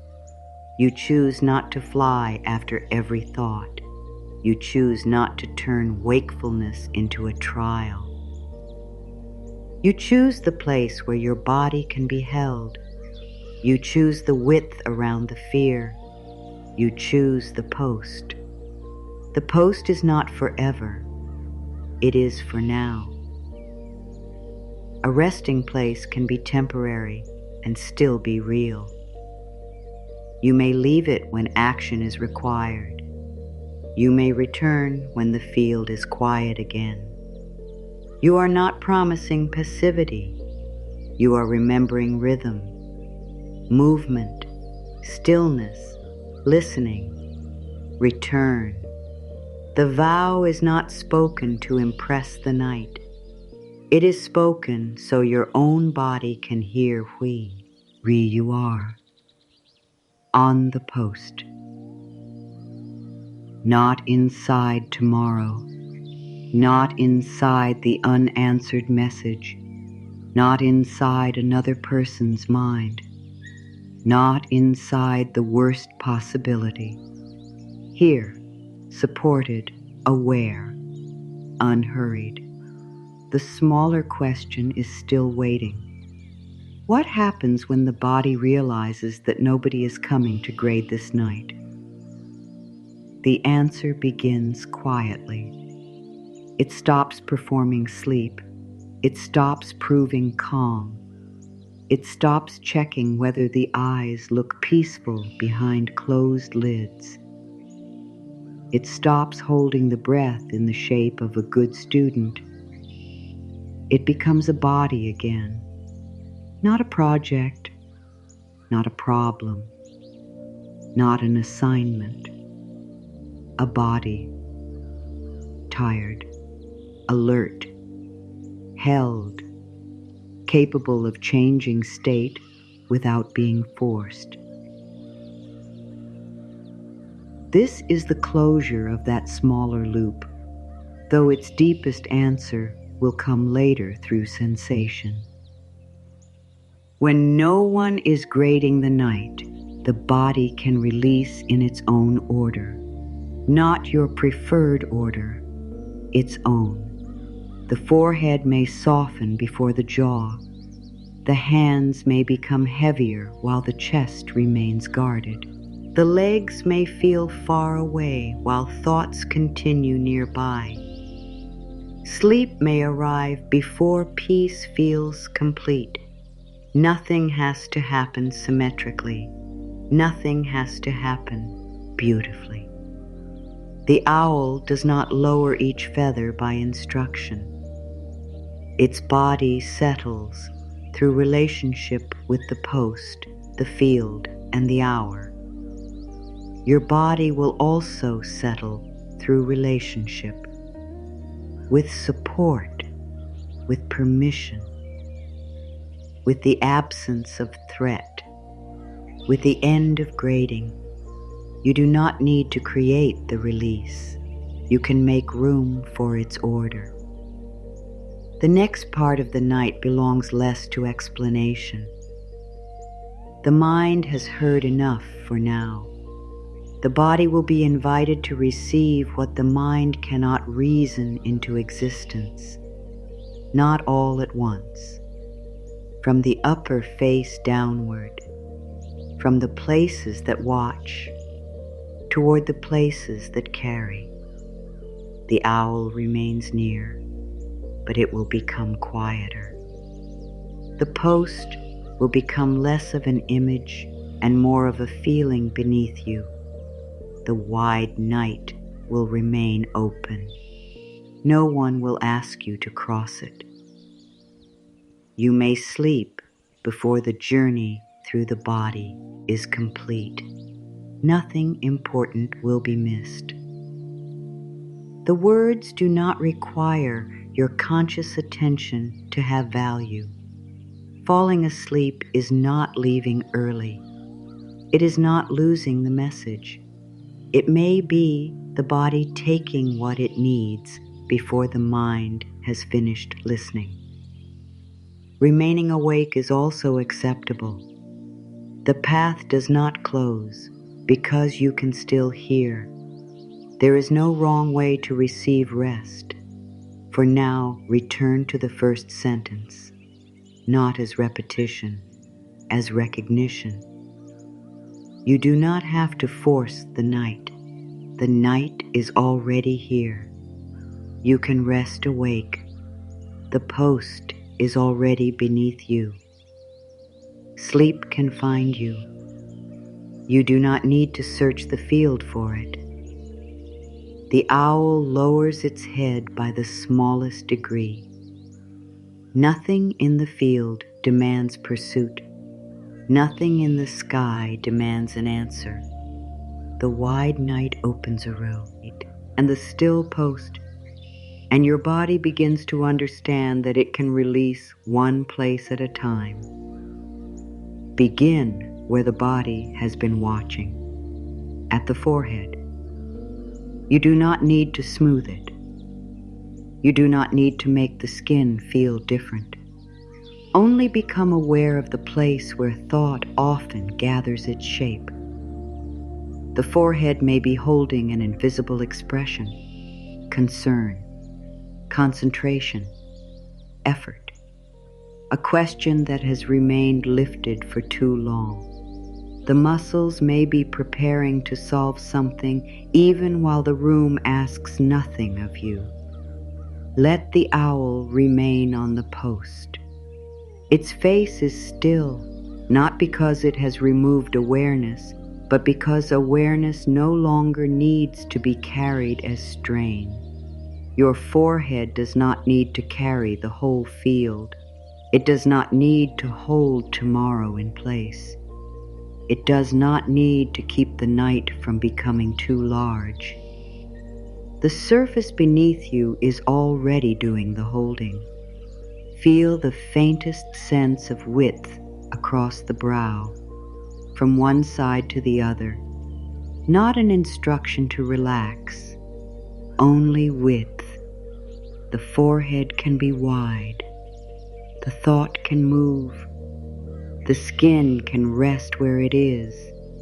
You choose not to fly after every thought. You choose not to turn wakefulness into a trial. You choose the place where your body can be held. You choose the width around the fear. You choose the post. The post is not forever. It is for now. A resting place can be temporary and still be real. You may leave it when action is required. You may return when the field is quiet again. You are not promising passivity. You are remembering rhythm, movement, stillness, listening, return. The vow is not spoken to impress the night. It is spoken so your own body can hear you are. On the post. Not inside tomorrow. Not inside the unanswered message. Not inside another person's mind. Not inside the worst possibility. Here, supported, aware, unhurried. The smaller question is still waiting. What happens when the body realizes that nobody is coming to grade this night? The answer begins quietly. It stops performing sleep. It stops proving calm. It stops checking whether the eyes look peaceful behind closed lids. It stops holding the breath in the shape of a good student. It becomes a body again, not a project, not a problem, not an assignment, a body. tired, alert, held, capable of changing state without being forced. This is the closure of that smaller loop, though its deepest answer will come later through sensation. When no one is grading the night, the body can release in its own order, not your preferred order, its own. The forehead may soften before the jaw. The hands may become heavier while the chest remains guarded. The legs may feel far away while thoughts continue nearby. Sleep may arrive before peace feels complete. Nothing has to happen symmetrically. Nothing has to happen beautifully. The owl does not lower each feather by instruction. Its body settles through relationship with the post, the field, and the hour. Your body will also settle through relationship, with support, with permission, with the absence of threat, with the end of grading. You do not need to create the release. You can make room for its order. The next part of the night belongs less to explanation. The mind has heard enough for now. The body will be invited to receive what the mind cannot reason into existence, not all at once. From the upper face downward, from the places that watch, toward the places that carry. The owl remains near, but it will become quieter. The post will become less of an image and more of a feeling beneath you. The wide night will remain open. No one will ask you to cross it. You may sleep before the journey through the body is complete. Nothing important will be missed. The words do not require your conscious attention to have value. Falling asleep is not leaving early. It is not losing the message. It may be the body taking what it needs before the mind has finished listening. Remaining awake is also acceptable. The path does not close because you can still hear. There is no wrong way to receive rest. For now, return to the first sentence, not as repetition, as recognition. You do not have to force the night. The night is already here. You can rest awake. The post is already beneath you. Sleep can find you. You do not need to search the field for it. The owl lowers its head by the smallest degree. Nothing in the field demands pursuit. Nothing in the sky demands an answer. The wide night opens a road, and the still post, and your body begins to understand that it can release one place at a time. Begin where the body has been watching, at the forehead. You do not need to smooth it. You do not need to make the skin feel different. Only become aware of the place where thought often gathers its shape. The forehead may be holding an invisible expression, concern, concentration, effort, a question that has remained lifted for too long. The muscles may be preparing to solve something even while the room asks nothing of you. Let the owl remain on the post. Its face is still, not because it has removed awareness, but because awareness no longer needs to be carried as strain. Your forehead does not need to carry the whole field. It does not need to hold tomorrow in place. It does not need to keep the night from becoming too large. The surface beneath you is already doing the holding. Feel the faintest sense of width across the brow, from one side to the other. Not an instruction to relax, only width. The forehead can be wide. The thought can move. The skin can rest where it is.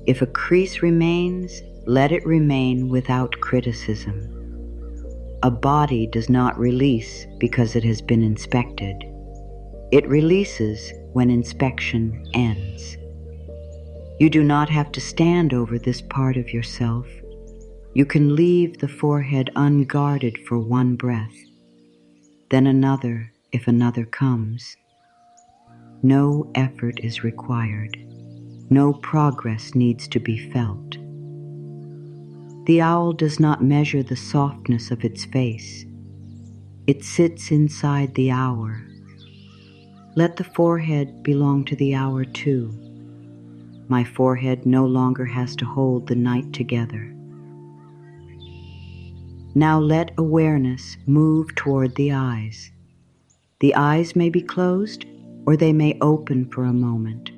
If a crease remains, let it remain without criticism. A body does not release because it has been inspected. It releases when inspection ends. You do not have to stand over this part of yourself. You can leave the forehead unguarded for one breath, then another if another comes. No effort is required. No progress needs to be felt. The owl does not measure the softness of its face. It sits inside the hour. Let the forehead belong to the hour too. My forehead no longer has to hold the night together. Now let awareness move toward the eyes. The eyes may be closed or they may open for a moment.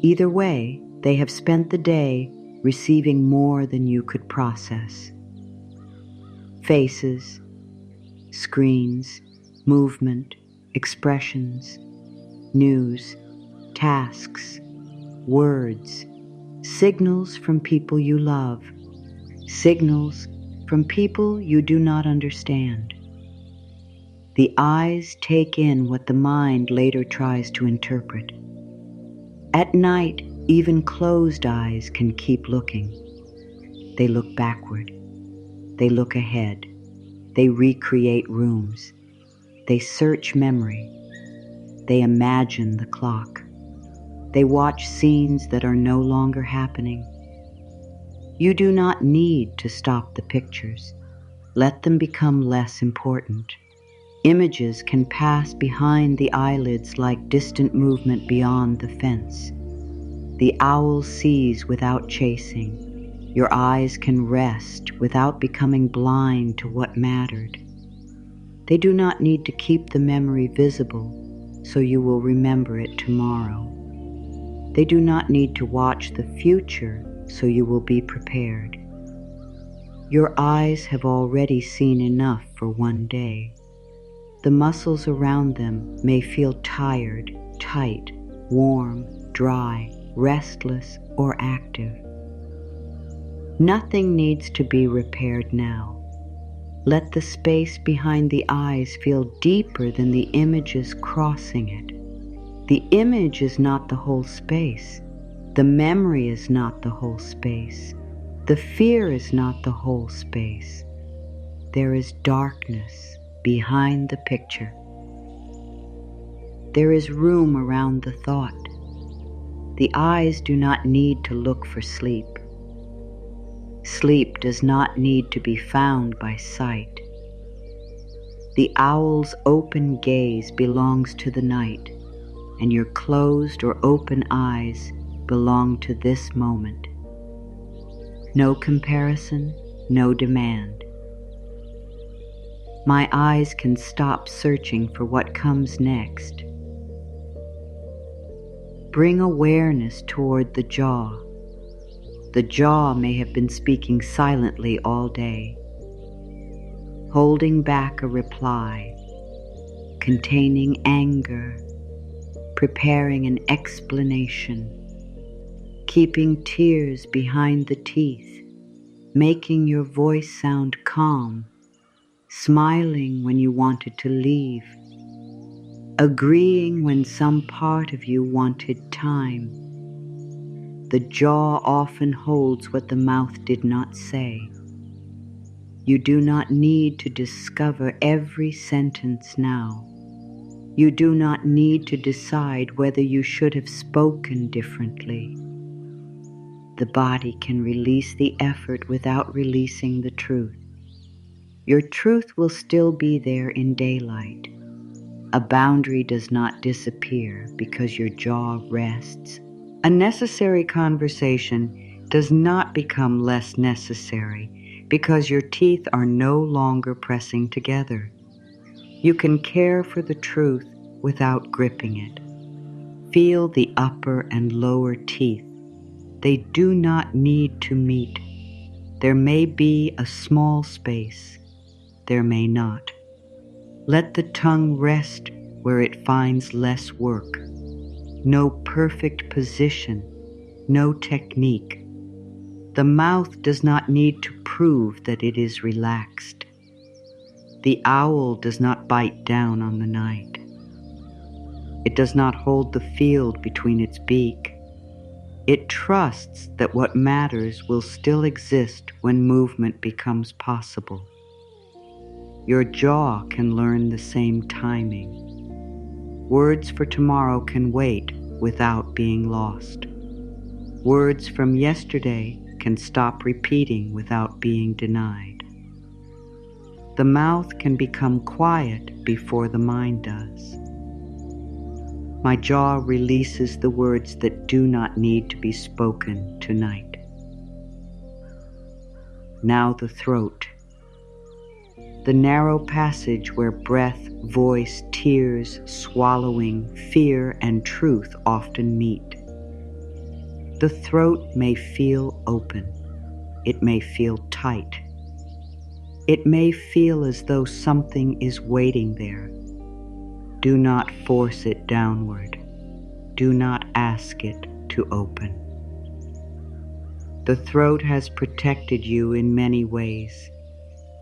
Either way, they have spent the day receiving more than you could process. Faces, screens, movement, expressions, news, tasks, words, signals from people you love, signals from people you do not understand. The eyes take in what the mind later tries to interpret. At night, even closed eyes can keep looking. They look backward. They look ahead. They recreate rooms. They search memory. They imagine the clock. They watch scenes that are no longer happening. You do not need to stop the pictures. Let them become less important. Images can pass behind the eyelids like distant movement beyond the fence. The owl sees without chasing. Your eyes can rest without becoming blind to what mattered. They do not need to keep the memory visible so you will remember it tomorrow. They do not need to watch the future so you will be prepared. Your eyes have already seen enough for one day. The muscles around them may feel tired, tight, warm, dry, restless, or active. Nothing needs to be repaired now. Let the space behind the eyes feel deeper than the images crossing it. The image is not the whole space. The memory is not the whole space. The fear is not the whole space. There is darkness behind the picture. There is room around the thought. The eyes do not need to look for sleep. Sleep does not need to be found by sight. The owl's open gaze belongs to the night, and your closed or open eyes belong to this moment. No comparison, no demand. My eyes can stop searching for what comes next. Bring awareness toward the jaw. The jaw may have been speaking silently all day, holding back a reply, containing anger, preparing an explanation, keeping tears behind the teeth, making your voice sound calm, smiling when you wanted to leave, agreeing when some part of you wanted time. The jaw often holds what the mouth did not say. You do not need to discover every sentence now. You do not need to decide whether you should have spoken differently. The body can release the effort without releasing the truth. Your truth will still be there in daylight. A boundary does not disappear because your jaw rests. A necessary conversation does not become less necessary because your teeth are no longer pressing together. You can care for the truth without gripping it. Feel the upper and lower teeth. They do not need to meet. There may be a small space. There may not. Let the tongue rest where it finds less work. No perfect position, no technique. The mouth does not need to prove that it is relaxed. The owl does not bite down on the night. It does not hold the field between its beak. It trusts that what matters will still exist when movement becomes possible. Your jaw can learn the same timing. Words for tomorrow can wait without being lost. Words from yesterday can stop repeating without being denied. The mouth can become quiet before the mind does. My jaw releases the words that do not need to be spoken tonight. Now the throat. The narrow passage where breath, voice, tears, swallowing, fear, and truth often meet. The throat may feel open. It may feel tight. It may feel as though something is waiting there. Do not force it downward. Do not ask it to open. The throat has protected you in many ways.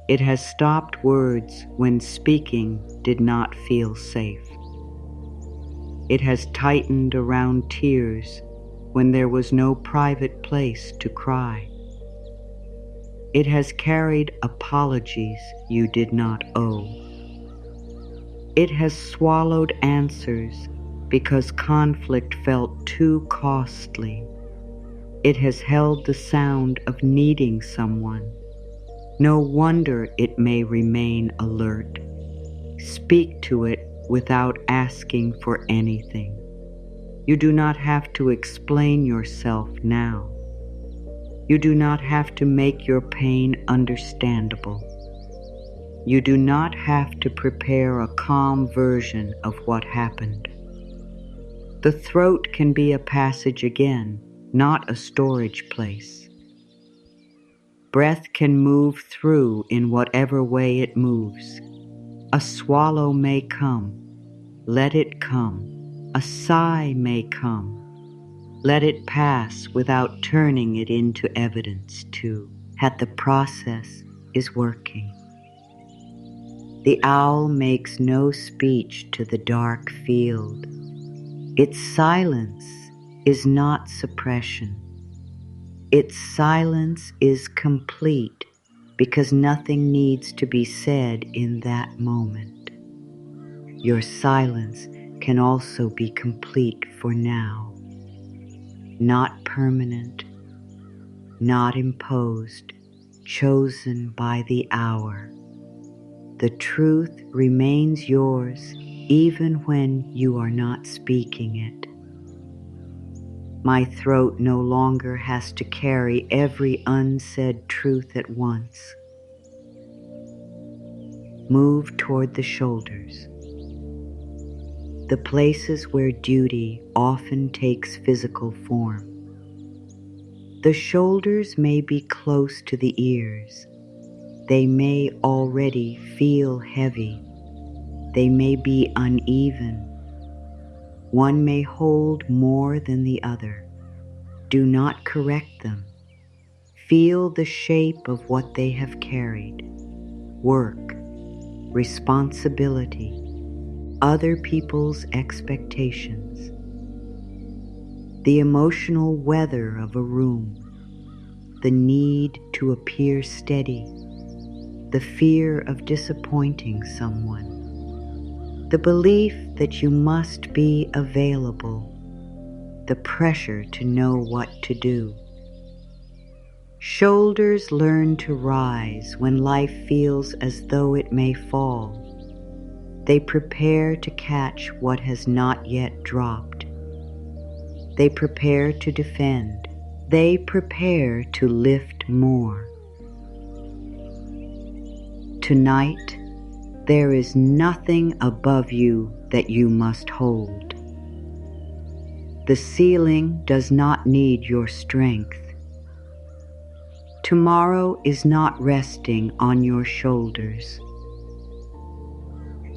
It has stopped words when speaking did not feel safe. It has tightened around tears when there was no private place to cry. It has carried apologies you did not owe. It has swallowed answers because conflict felt too costly. It has held the sound of needing someone. No wonder it may remain alert. Speak to it without asking for anything. You do not have to explain yourself now. You do not have to make your pain understandable. You do not have to prepare a calm version of what happened. The throat can be a passage again, not a storage place. Breath can move through in whatever way it moves. A swallow may come. Let it come. A sigh may come. Let it pass without turning it into evidence too, that the process is working. The owl makes no speech to the dark field. Its silence is not suppression. Its silence is complete because nothing needs to be said in that moment. Your silence can also be complete for now. Not permanent, not imposed, chosen by the hour. The truth remains yours even when you are not speaking it. My throat no longer has to carry every unsaid truth at once. Move toward the shoulders. The places where duty often takes physical form. The shoulders may be close to the ears. They may already feel heavy. They may be uneven. One may hold more than the other. Do not correct them. Feel the shape of what they have carried. Work, responsibility, other people's expectations, the emotional weather of a room, the need to appear steady, the fear of disappointing someone, the belief that you must be available, the pressure to know what to do. Shoulders learn to rise when life feels as though it may fall. They prepare to catch what has not yet dropped. They prepare to defend. They prepare to lift more. Tonight, there is nothing above you that you must hold. The ceiling does not need your strength. Tomorrow is not resting on your shoulders.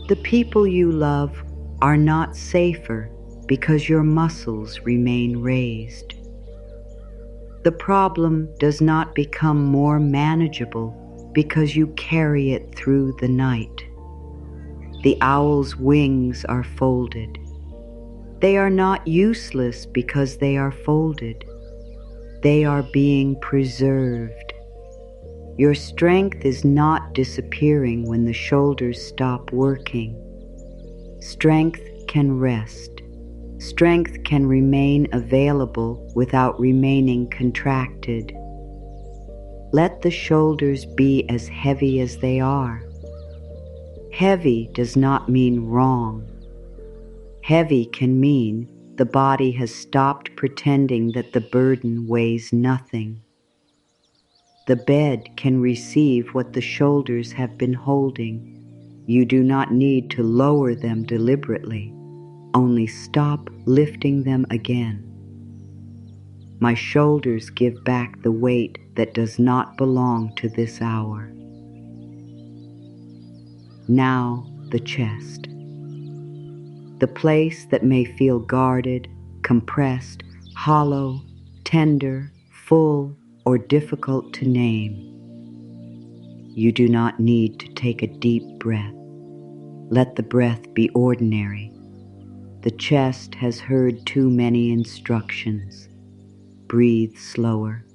The people you love are not safer because your muscles remain raised. The problem does not become more manageable because you carry it through the night. The owl's wings are folded. They are not useless because they are folded. They are being preserved. Your strength is not disappearing when the shoulders stop working. Strength can rest. Strength can remain available without remaining contracted. Let the shoulders be as heavy as they are. Heavy does not mean wrong. Heavy can mean the body has stopped pretending that the burden weighs nothing. The bed can receive what the shoulders have been holding. You do not need to lower them deliberately, only stop lifting them again. My shoulders give back the weight that does not belong to this hour. Now the chest. The place that may feel guarded, compressed, hollow, tender, full, or difficult to name. You do not need to take a deep breath. Let the breath be ordinary. The chest has heard too many instructions. Breathe slower.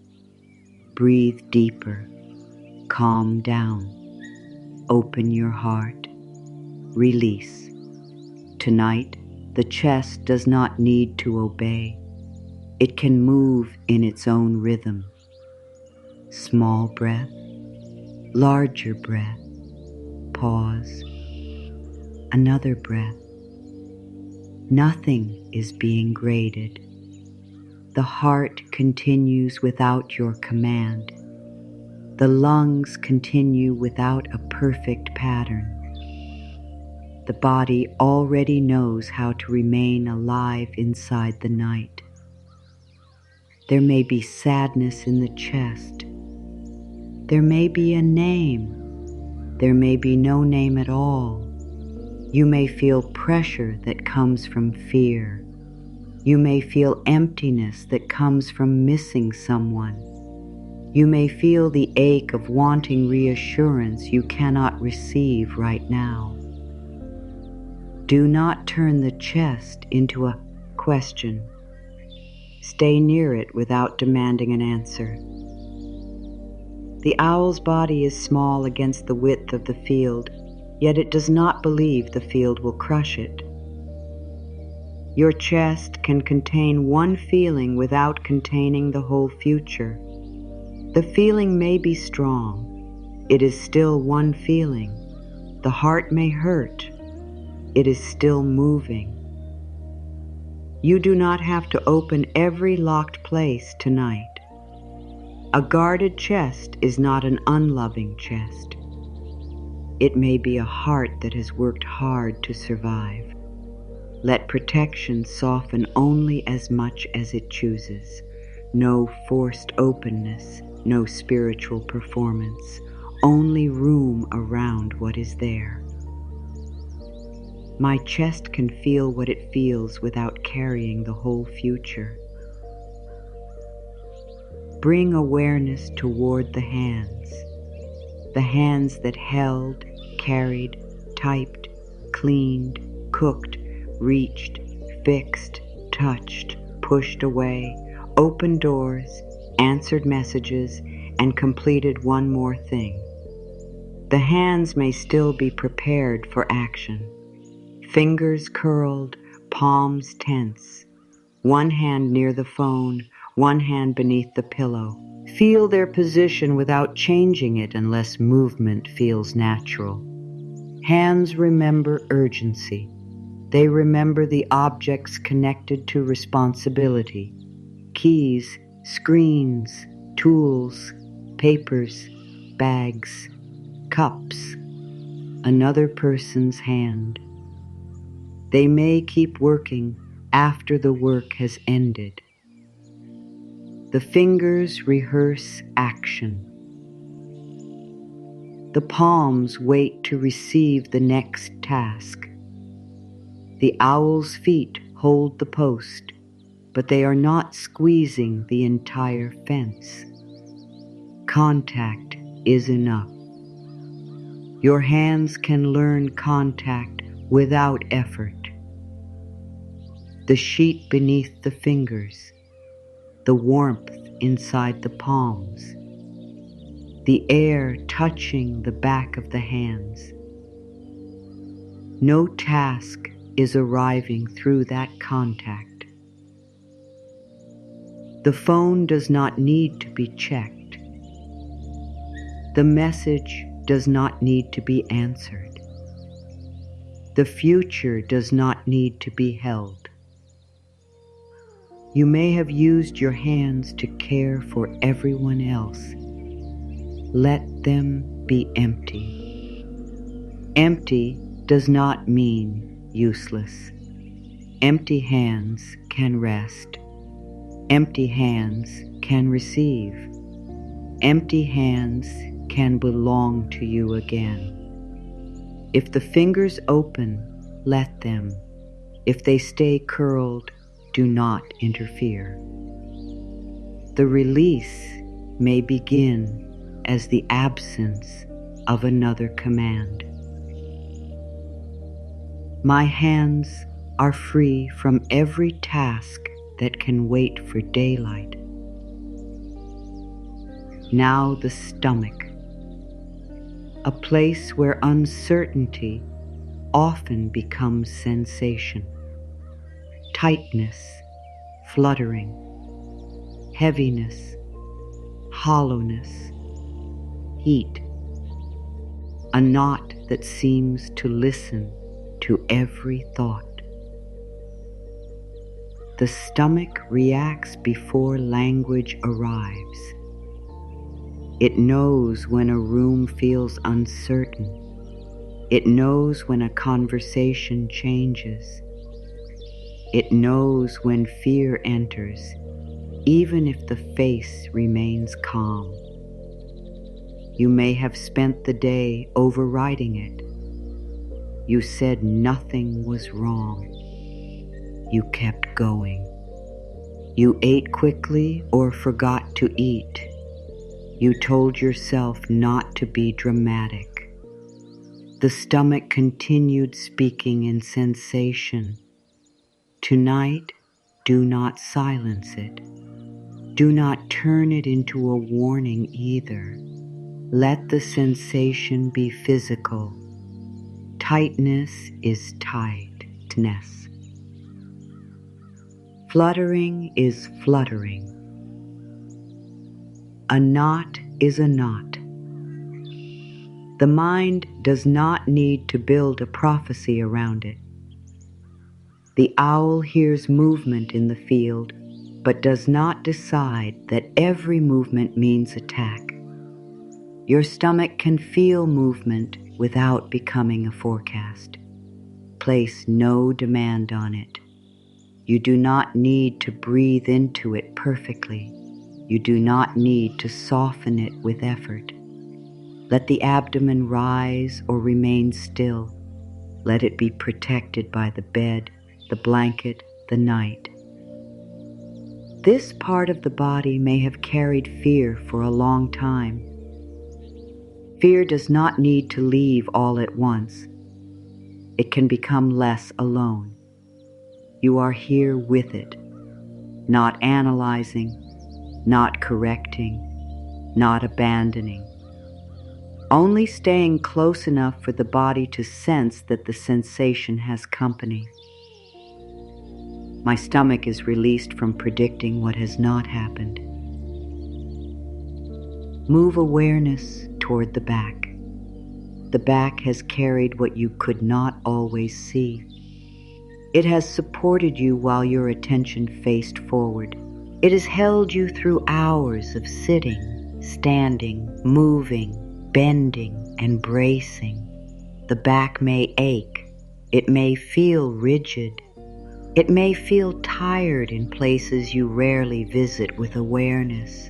Breathe deeper. Calm down. Open your heart. Release. Tonight, the chest does not need to obey. It can move in its own rhythm. Small breath, larger breath, pause, another breath. Nothing is being graded. The heart continues without your command. The lungs continue without a perfect pattern. The body already knows how to remain alive inside the night. There may be sadness in the chest. There may be a name. There may be no name at all. You may feel pressure that comes from fear. You may feel emptiness that comes from missing someone. You may feel the ache of wanting reassurance you cannot receive right now. Do not turn the chest into a question. Stay near it without demanding an answer. The owl's body is small against the width of the field, yet it does not believe the field will crush it. Your chest can contain one feeling without containing the whole future. The feeling may be strong. It is still one feeling. The heart may hurt. It is still moving. You do not have to open every locked place tonight. A guarded chest is not an unloving chest. It may be a heart that has worked hard to survive. Let protection soften only as much as it chooses. No forced openness, no spiritual performance, only room around what is there. My chest can feel what it feels without carrying the whole future. Bring awareness toward the hands that held, carried, typed, cleaned, cooked, reached, fixed, touched, pushed away, opened doors, answered messages, and completed one more thing. The hands may still be prepared for action. Fingers curled, palms tense. One hand near the phone, one hand beneath the pillow. Feel their position without changing it unless movement feels natural. Hands remember urgency. They remember the objects connected to responsibility. Keys, screens, tools, papers, bags, cups, another person's hand. They may keep working after the work has ended. The fingers rehearse action. The palms wait to receive the next task. The owl's feet hold the post, but they are not squeezing the entire fence. Contact is enough. Your hands can learn contact without effort. The sheet beneath the fingers, the warmth inside the palms, the air touching the back of the hands. No task is arriving through that contact. The phone does not need to be checked. The message does not need to be answered. The future does not need to be held. You may have used your hands to care for everyone else. Let them be empty. Empty does not mean useless. Empty hands can rest. Empty hands can receive. Empty hands can belong to you again. If the fingers open, let them. If they stay curled, do not interfere. The release may begin as the absence of another command. My hands are free from every task that can wait for daylight. Now the stomach, a place where uncertainty often becomes sensation. Tightness, fluttering, heaviness, hollowness, heat, a knot that seems to listen to every thought. The stomach reacts before language arrives. It knows when a room feels uncertain. It knows when a conversation changes. It knows when fear enters, even if the face remains calm. You may have spent the day overriding it. You said nothing was wrong. You kept going. You ate quickly or forgot to eat. You told yourself not to be dramatic. The stomach continued speaking in sensation. Tonight, do not silence it. Do not turn it into a warning either. Let the sensation be physical. Tightness is tightness. Fluttering is fluttering. A knot is a knot. The mind does not need to build a prophecy around it. The owl hears movement in the field, but does not decide that every movement means attack. Your stomach can feel movement without becoming a forecast. Place no demand on it. You do not need to breathe into it perfectly. You do not need to soften it with effort. Let the abdomen rise or remain still. Let it be protected by the bed, the blanket, the night. This part of the body may have carried fear for a long time. Fear does not need to leave all at once. It can become less alone. You are here with it, not analyzing, not correcting, not abandoning. Only staying close enough for the body to sense that the sensation has company. My stomach is released from predicting what has not happened. Move awareness toward the back. The back has carried what you could not always see. It has supported you while your attention faced forward. It has held you through hours of sitting, standing, moving, bending, and bracing. The back may ache. It may feel rigid. It may feel tired in places you rarely visit with awareness.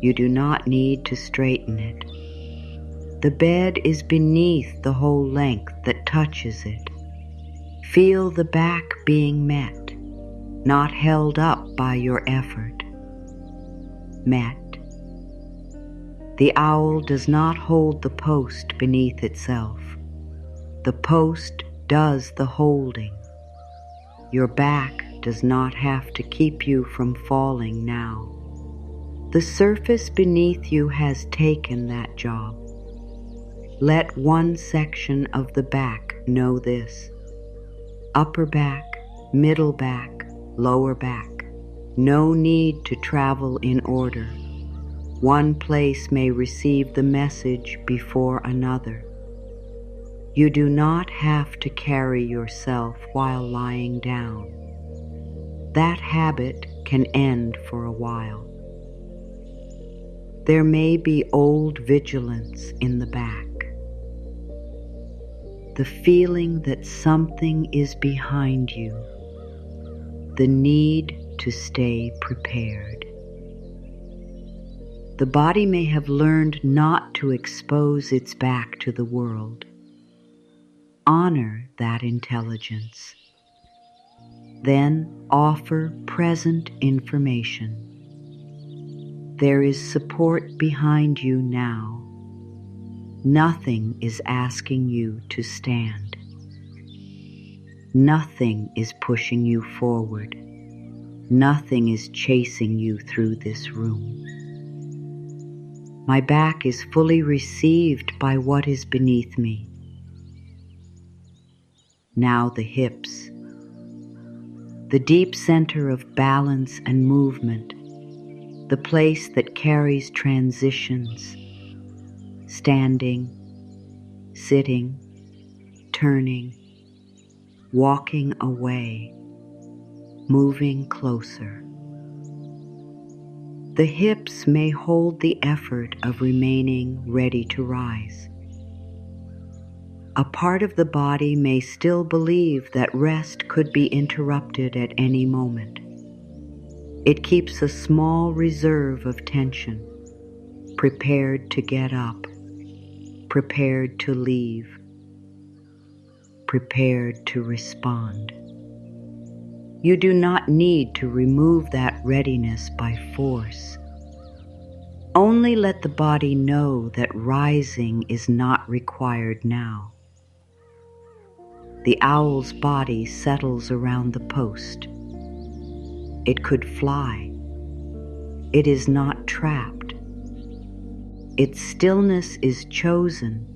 You do not need to straighten it. The bed is beneath the whole length that touches it. Feel the back being met, not held up by your effort. Met. The owl does not hold the post beneath itself. The post does the holding. Your back does not have to keep you from falling now. The surface beneath you has taken that job. Let one section of the back know this. Upper back, middle back, lower back. No need to travel in order. One place may receive the message before another. You do not have to carry yourself while lying down. That habit can end for a while. There may be old vigilance in the back. The feeling that something is behind you. The need to stay prepared. The body may have learned not to expose its back to the world. Honor that intelligence. Then offer present information. There is support behind you now. Nothing is asking you to stand. Nothing is pushing you forward. Nothing is chasing you through this room. My back is fully received by what is beneath me. Now the hips, the deep center of balance and movement, the place that carries transitions, standing, sitting, turning, walking away, moving closer. The hips may hold the effort of remaining ready to rise. A part of the body may still believe that rest could be interrupted at any moment. It keeps a small reserve of tension, prepared to get up, prepared to leave, prepared to respond. You do not need to remove that readiness by force. Only let the body know that rising is not required now. The owl's body settles around the post. It could fly. It is not trapped. Its stillness is chosen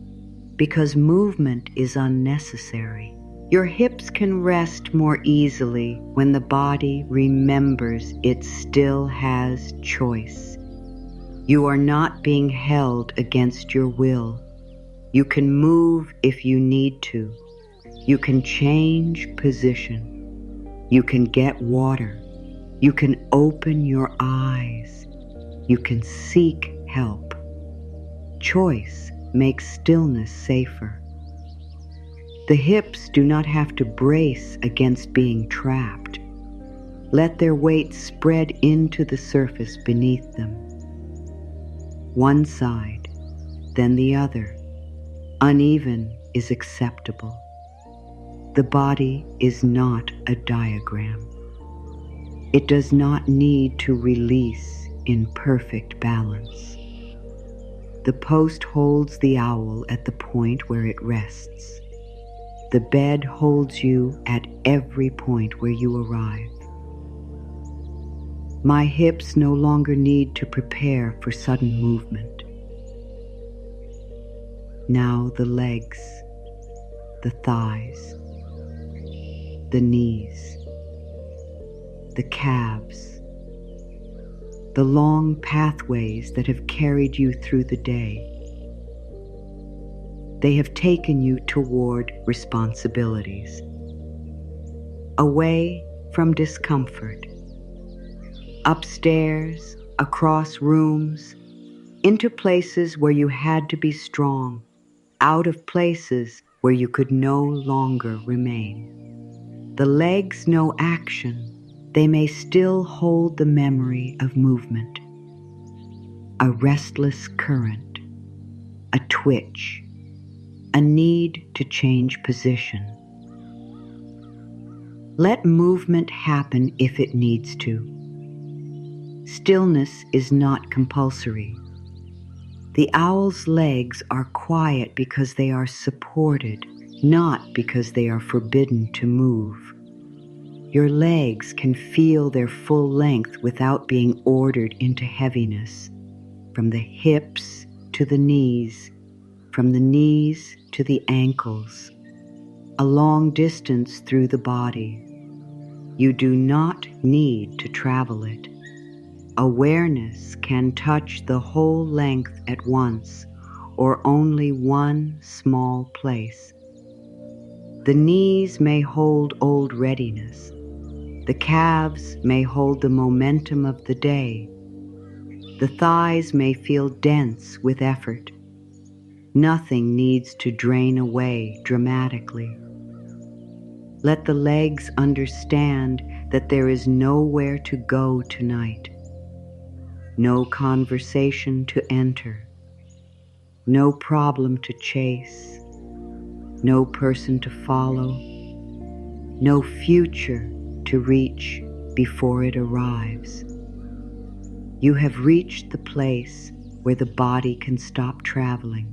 because movement is unnecessary. Your hips can rest more easily when the body remembers it still has choice. You are not being held against your will. You can move if you need to. You can change position. You can get water. You can open your eyes. You can seek help. Choice makes stillness safer. The hips do not have to brace against being trapped. Let their weight spread into the surface beneath them. One side, then the other. Uneven is acceptable. The body is not a diagram. It does not need to release in perfect balance. The post holds the owl at the point where it rests. The bed holds you at every point where you arrive. My hips no longer need to prepare for sudden movement. Now the legs, the thighs, the knees, the calves, the long pathways that have carried you through the day. They have taken you toward responsibilities, away from discomfort, upstairs, across rooms, into places where you had to be strong, out of places where you could no longer remain. The legs know action. They may still hold the memory of movement. A restless current, a twitch, a need to change position. Let movement happen if it needs to. Stillness is not compulsory. The owl's legs are quiet because they are supported, not because they are forbidden to move. Your legs can feel their full length without being ordered into heaviness, from the hips to the knees, from the knees to the ankles, a long distance through the body. You do not need to travel it. Awareness can touch the whole length at once, or only one small place. The knees may hold old readiness. The calves may hold the momentum of the day. The thighs may feel dense with effort. Nothing needs to drain away dramatically. Let the legs understand that there is nowhere to go tonight. No conversation to enter. No problem to chase. No person to follow. No future to reach before it arrives. You have reached the place where the body can stop traveling.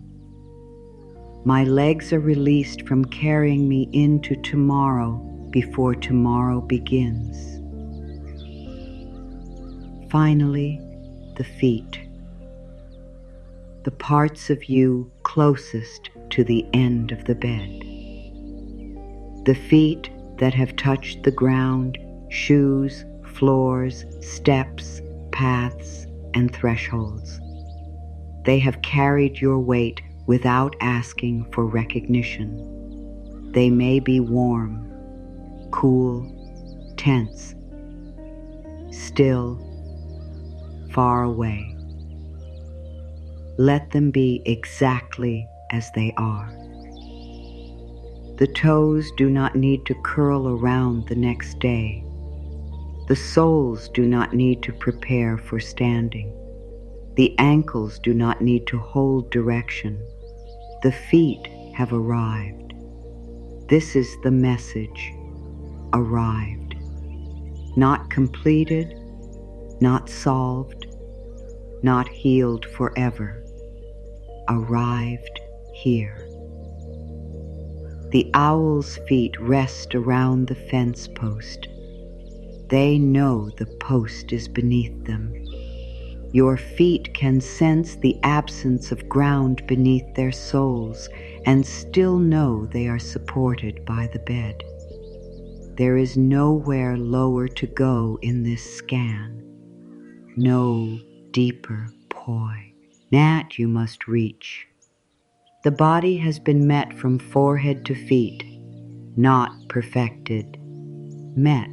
My legs are released from carrying me into tomorrow before tomorrow begins. Finally, the feet. The parts of you closest to the end of the bed. The feet that have touched the ground, shoes, floors, steps, paths, and thresholds. They have carried your weight without asking for recognition. They may be warm, cool, tense, still, far away. Let them be exactly as they are. The toes do not need to curl around the next day. The soles do not need to prepare for standing. The ankles do not need to hold direction. The feet have arrived. This is the message. Arrived. Not completed, not solved, not healed forever. Arrived here. The owl's feet rest around the fence post. They know the post is beneath them. Your feet can sense the absence of ground beneath their soles and still know they are supported by the bed. There is nowhere lower to go in this scan. No deeper poi. That you must reach. The body has been met from forehead to feet, not perfected, met.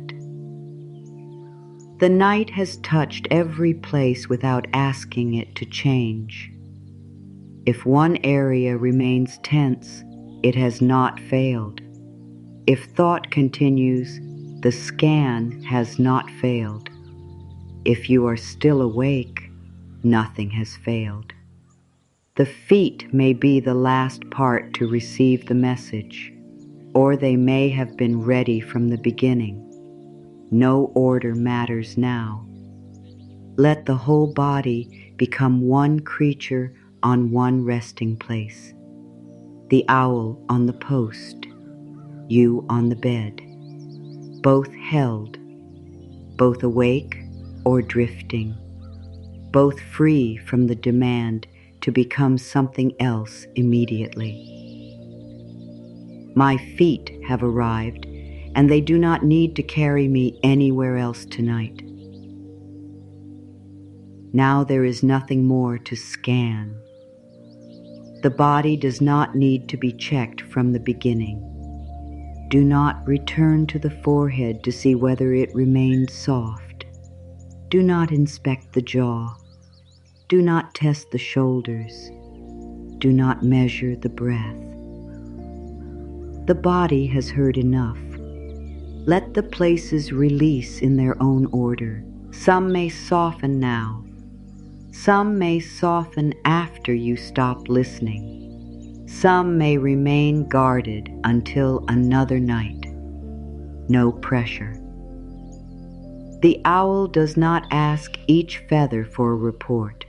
The night has touched every place without asking it to change. If one area remains tense, it has not failed. If thought continues, the scan has not failed. If you are still awake, nothing has failed. The feet may be the last part to receive the message, or they may have been ready from the beginning. No order matters now. Let the whole body become one creature on one resting place. The owl on the post, you on the bed, both held, both awake or drifting, both free from the demand to become something else immediately. My feet have arrived, and they do not need to carry me anywhere else tonight. Now there is nothing more to scan. The body does not need to be checked from the beginning. Do not return to the forehead to see whether it remained soft. Do not inspect the jaw. Do not test the shoulders. Do not measure the breath. The body has heard enough. Let the places release in their own order. Some may soften now. Some may soften after you stop listening. Some may remain guarded until another night. No pressure. The owl does not ask each feather for a report.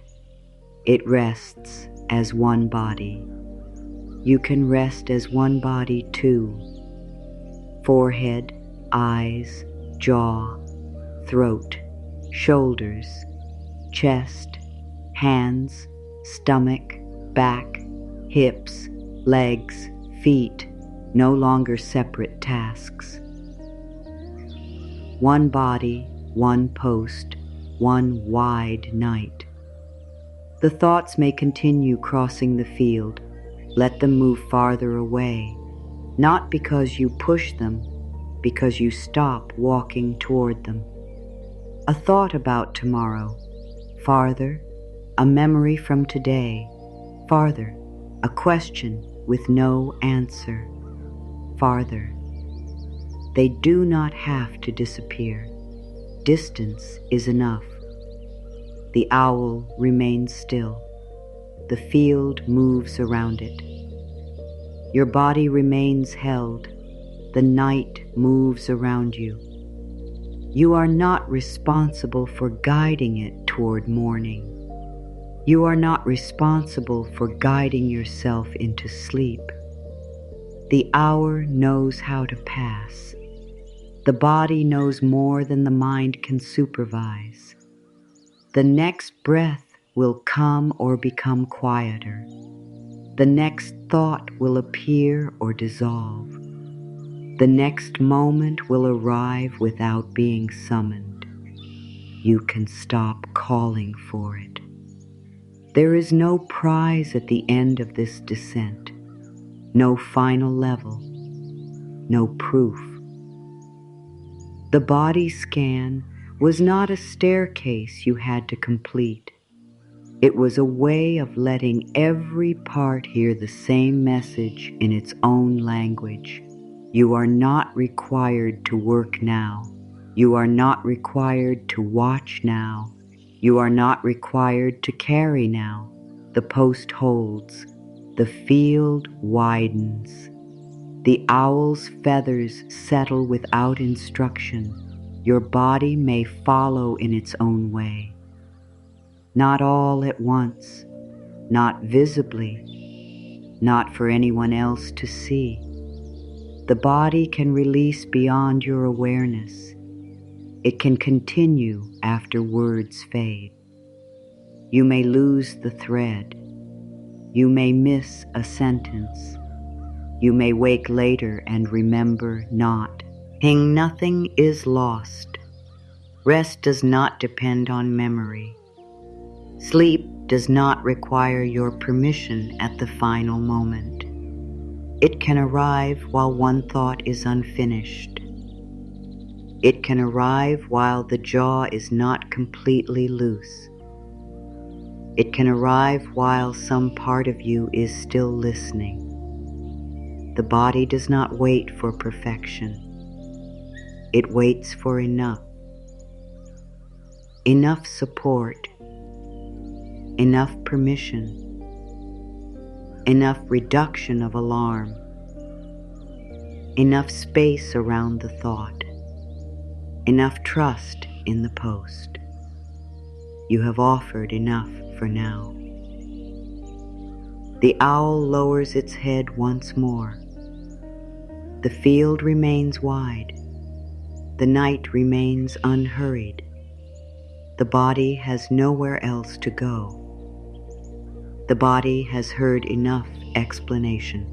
It rests as one body. You can rest as one body too. Forehead, eyes, jaw, throat, shoulders, chest, hands, stomach, back, hips, legs, feet, no longer separate tasks. One body, one post, one wide night. The thoughts may continue crossing the field. Let them move farther away, not because you push them, because you stop walking toward them. A thought about tomorrow, farther, a memory from today, farther, a question with no answer, farther. They do not have to disappear. Distance is enough. The owl remains still. The field moves around it. Your body remains held. The night moves around you. You are not responsible for guiding it toward morning. You are not responsible for guiding yourself into sleep. The hour knows how to pass. The body knows more than the mind can supervise. The next breath will come or become quieter. The next thought will appear or dissolve. The next moment will arrive without being summoned. You can stop calling for it. There is no prize at the end of this descent, no final level, no proof. The body scan was not a staircase you had to complete. It was a way of letting every part hear the same message in its own language. You are not required to work now. You are not required to watch now. You are not required to carry now. The post holds. The field widens. The owl's feathers settle without instruction. Your body may follow in its own way. Not all at once, not visibly, not for anyone else to see. The body can release beyond your awareness. It can continue after words fade. You may lose the thread. You may miss a sentence. You may wake later and remember not. Nothing is lost. Rest does not depend on memory. Sleep does not require your permission at the final moment. It can arrive while one thought is unfinished. It can arrive while the jaw is not completely loose. It can arrive while some part of you is still listening. The body does not wait for perfection. It waits for enough. Enough support. Enough permission. Enough reduction of alarm. Enough space around the thought. Enough trust in the post. You have offered enough for now. The owl lowers its head once more. The field remains wide. The night remains unhurried. The body has nowhere else to go. The body has heard enough explanation.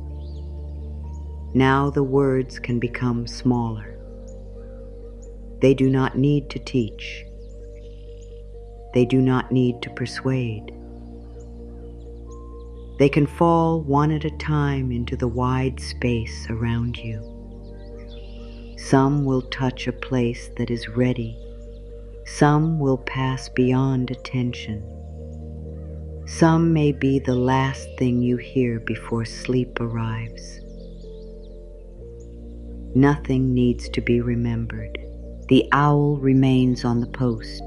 Now the words can become smaller. They do not need to teach. They do not need to persuade. They can fall one at a time into the wide space around you. Some will touch a place that is ready. Some will pass beyond attention. Some may be the last thing you hear before sleep arrives. Nothing needs to be remembered. The owl remains on the post.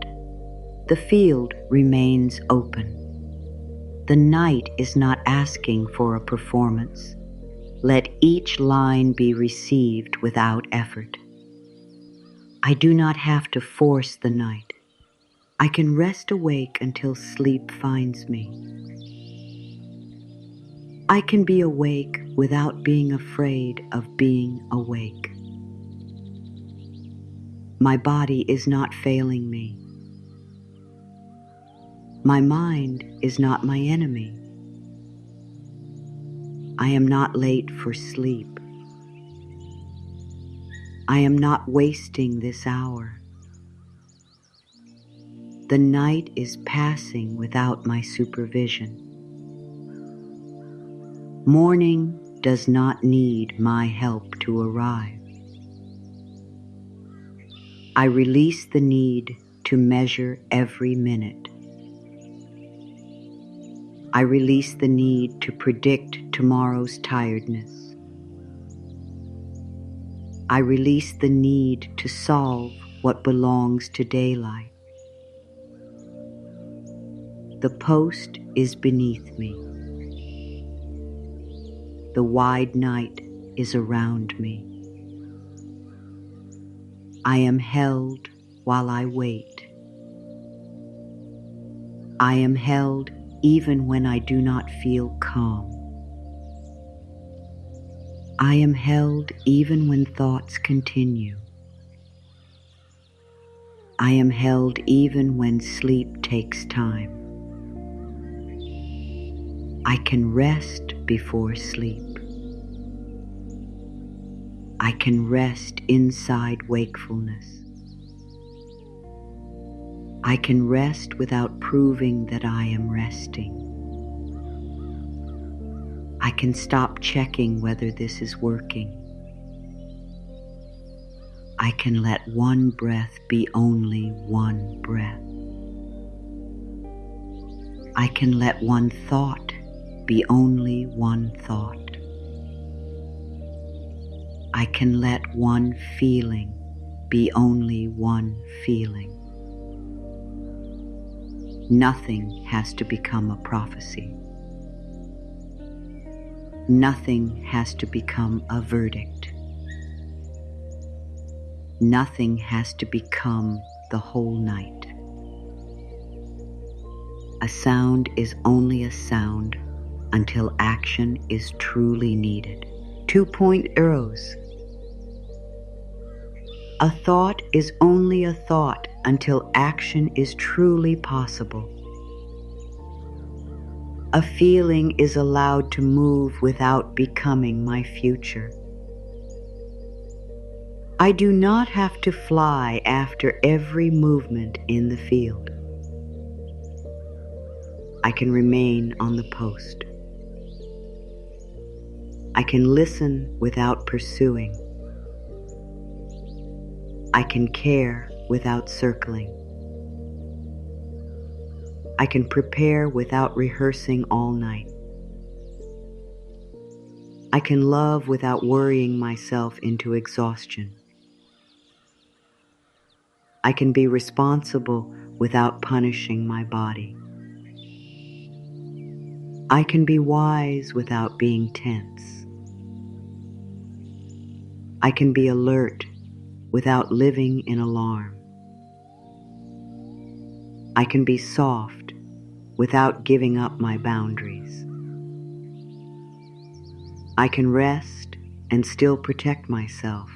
The field remains open. The night is not asking for a performance. Let each line be received without effort. I do not have to force the night. I can rest awake until sleep finds me. I can be awake without being afraid of being awake. My body is not failing me. My mind is not my enemy. I am not late for sleep. I am not wasting this hour. The night is passing without my supervision. Morning does not need my help to arrive. I release the need to measure every minute. I release the need to predict tomorrow's tiredness. I release the need to solve what belongs to daylight. The post is beneath me. The wide night is around me. I am held while I wait. I am held even when I do not feel calm. I am held even when thoughts continue. I am held even when sleep takes time. I can rest before sleep. I can rest inside wakefulness. I can rest without proving that I am resting. I can stop checking whether this is working. I can let one breath be only one breath. I can let one thought be only one thought. I can let one feeling be only one feeling. Nothing has to become a prophecy. Nothing has to become a verdict. Nothing has to become the whole night. A sound is only a sound until action is truly needed. 2-point arrows. A thought is only a thought until action is truly possible. A feeling is allowed to move without becoming my future. I do not have to fly after every movement in the field. I can remain on the post. I can listen without pursuing. I can care without circling. I can prepare without rehearsing all night. I can love without worrying myself into exhaustion. I can be responsible without punishing my body. I can be wise without being tense. I can be alert without living in alarm. I can be soft without giving up my boundaries. I can rest and still protect myself.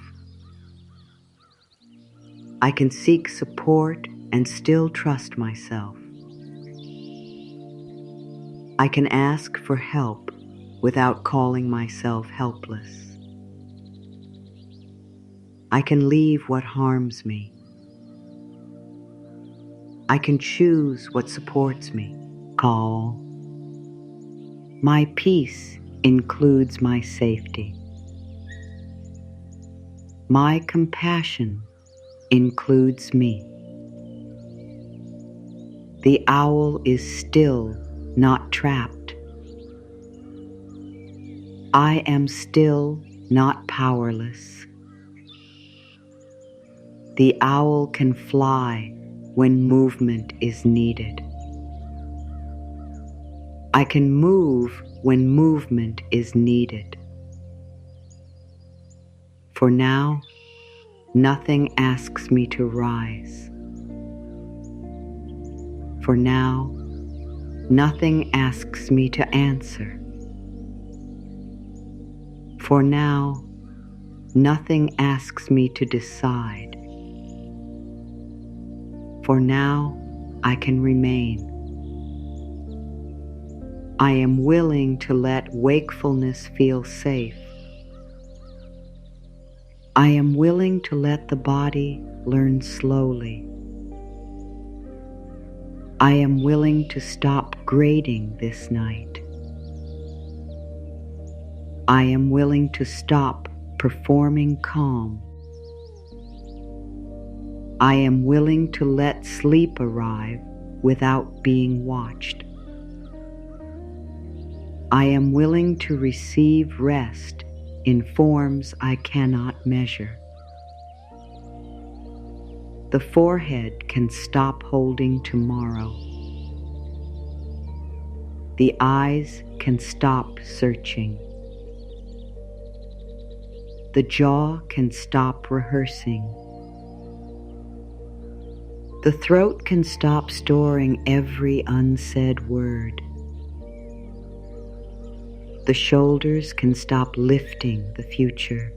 I can seek support and still trust myself. I can ask for help without calling myself helpless. I can leave what harms me. I can choose what supports me. Call. My peace includes my safety. My compassion includes me. The owl is still not trapped. I am still not powerless. The owl can fly when movement is needed. I can move when movement is needed. For now, nothing asks me to rise. For now, nothing asks me to answer. For now, nothing asks me to decide. For now, I can remain. I am willing to let wakefulness feel safe. I am willing to let the body learn slowly. I am willing to stop grading this night. I am willing to stop performing calm. I am willing to let sleep arrive without being watched. I am willing to receive rest in forms I cannot measure. The forehead can stop holding tomorrow. The eyes can stop searching. The jaw can stop rehearsing. The throat can stop storing every unsaid word. The shoulders can stop lifting the future.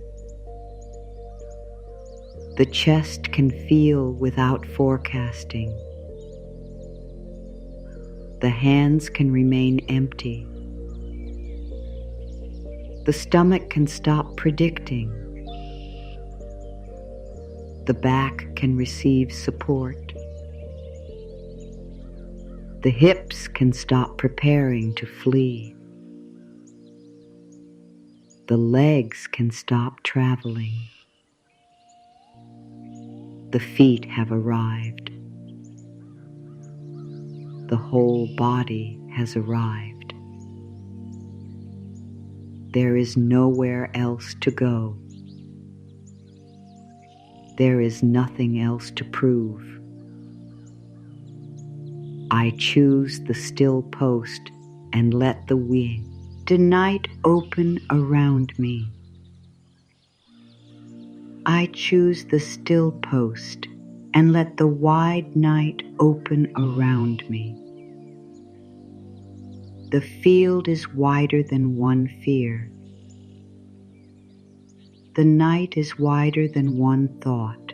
The chest can feel without forecasting. The hands can remain empty. The stomach can stop predicting. The back can receive support. The hips can stop preparing to flee. The legs can stop traveling. The feet have arrived. The whole body has arrived. There is nowhere else to go. There is nothing else to prove. I choose the still post and let the night open around me. I choose the still post and let the wide night open around me. The field is wider than one fear. The night is wider than one thought.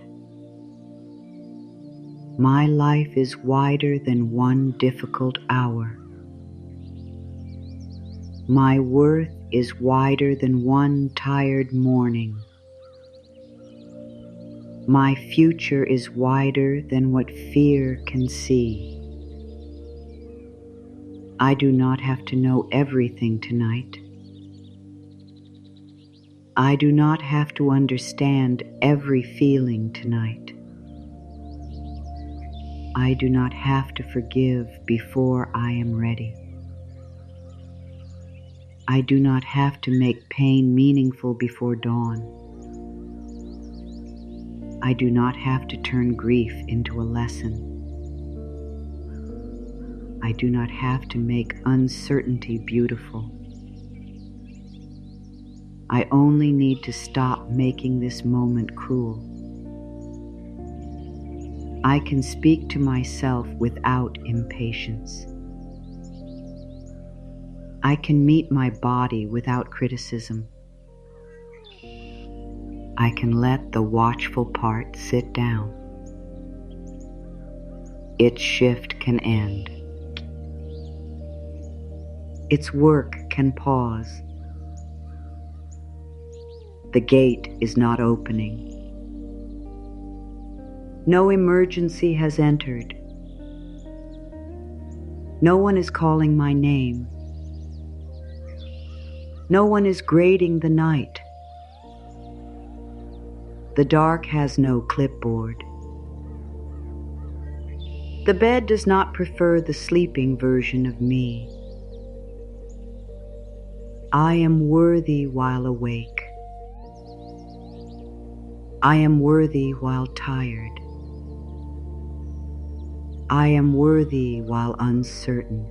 My life is wider than one difficult hour. My worth is wider than one tired morning. My future is wider than what fear can see. I do not have to know everything tonight. I do not have to understand every feeling tonight. I do not have to forgive before I am ready. I do not have to make pain meaningful before dawn. I do not have to turn grief into a lesson. I do not have to make uncertainty beautiful. I only need to stop making this moment cruel. I can speak to myself without impatience. I can meet my body without criticism. I can let the watchful part sit down. Its shift can end. Its work can pause. The gate is not opening. No emergency has entered. No one is calling my name. No one is grading the night. The dark has no clipboard. The bed does not prefer the sleeping version of me. I am worthy while awake. I am worthy while tired. I am worthy while uncertain.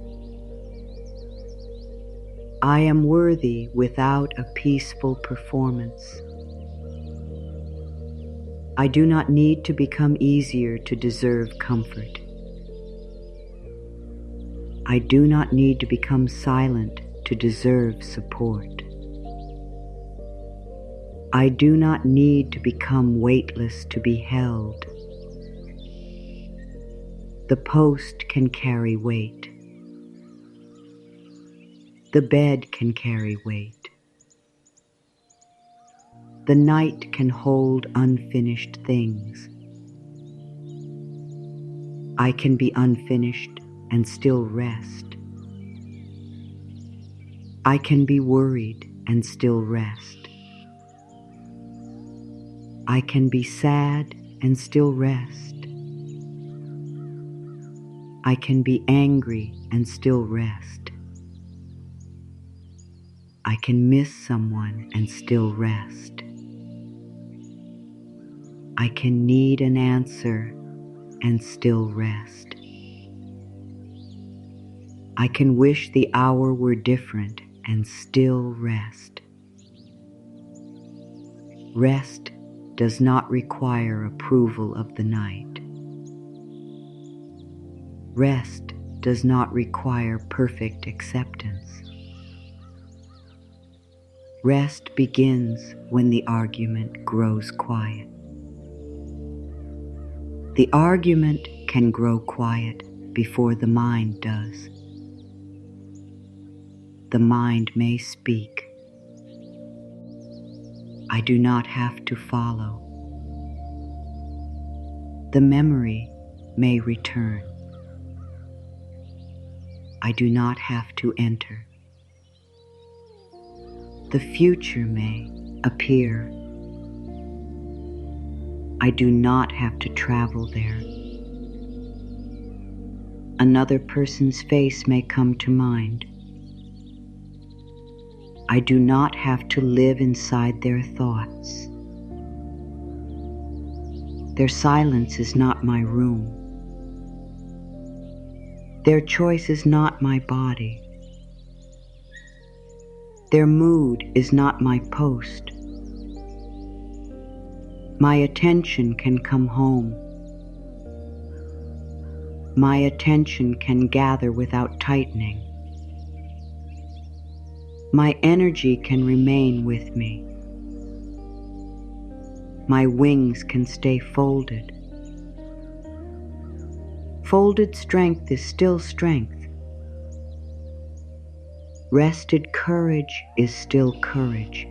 I am worthy without a peaceful performance. I do not need to become easier to deserve comfort. I do not need to become silent to deserve support. I do not need to become weightless to be held. The post can carry weight. The bed can carry weight. The night can hold unfinished things. I can be unfinished and still rest. I can be worried and still rest. I can be sad and still rest. I can be angry and still rest. I can miss someone and still rest. I can need an answer and still rest. I can wish the hour were different and still rest. Rest does not require approval of the night. Rest does not require perfect acceptance. Rest begins when the argument grows quiet. The argument can grow quiet before the mind does. The mind may speak. I do not have to follow. The memory may return. I do not have to enter. The future may appear. I do not have to travel there. Another person's face may come to mind. I do not have to live inside their thoughts. Their silence is not my room. Their choice is not my body. Their mood is not my post. My attention can come home. My attention can gather without tightening. My energy can remain with me. My wings can stay folded. Folded strength is still strength. Rested courage is still courage.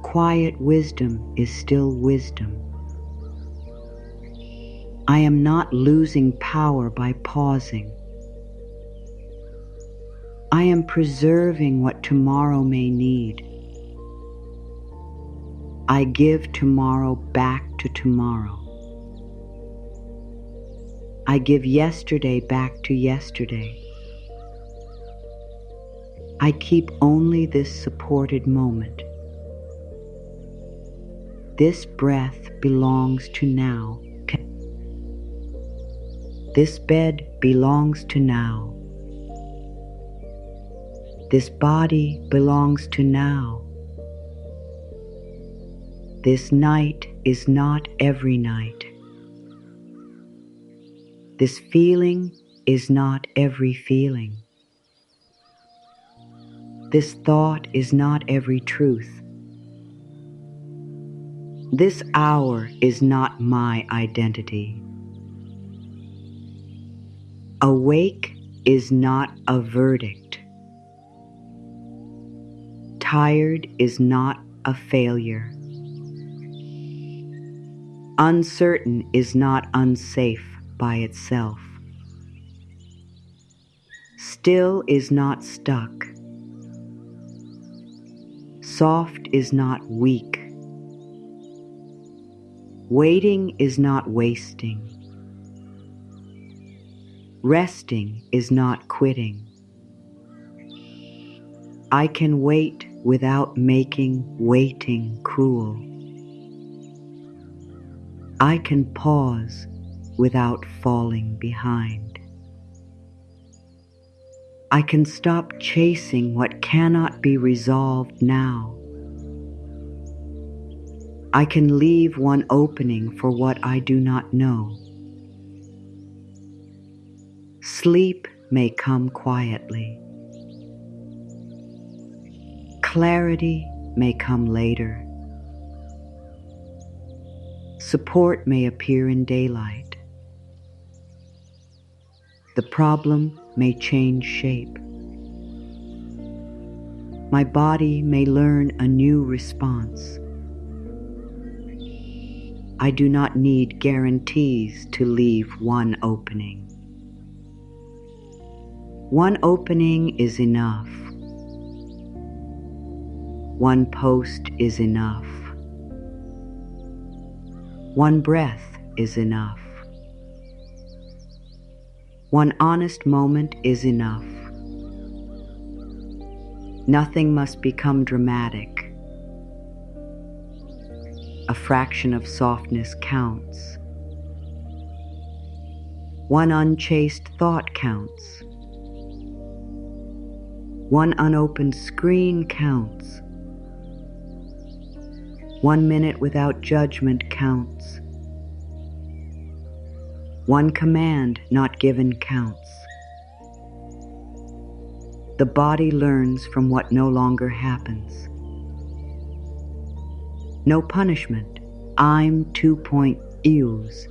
Quiet wisdom is still wisdom. I am not losing power by pausing. I am preserving what tomorrow may need. I give tomorrow back to tomorrow. I give yesterday back to yesterday. I keep only this supported moment. This breath belongs to now. This bed belongs to now. This body belongs to now. This night is not every night. This feeling is not every feeling. This thought is not every truth. This hour is not my identity. Awake is not a verdict. Tired is not a failure. Uncertain is not unsafe by itself. Still is not stuck. Soft is not weak. Waiting is not wasting. Resting is not quitting. I can wait without making waiting cruel. I can pause without falling behind. I can stop chasing what cannot be resolved now. I can leave one opening for what I do not know. Sleep may come quietly. Clarity may come later. Support may appear in daylight. The problem may change shape. My body may learn a new response. I do not need guarantees to leave one opening. One opening is enough. One post is enough. One breath is enough. One honest moment is enough. Nothing must become dramatic. A fraction of softness counts. One unchased thought counts. One unopened screen counts. 1 minute without judgment counts. One command not given counts. The body learns from what no longer happens. No punishment. I'm 2-point use.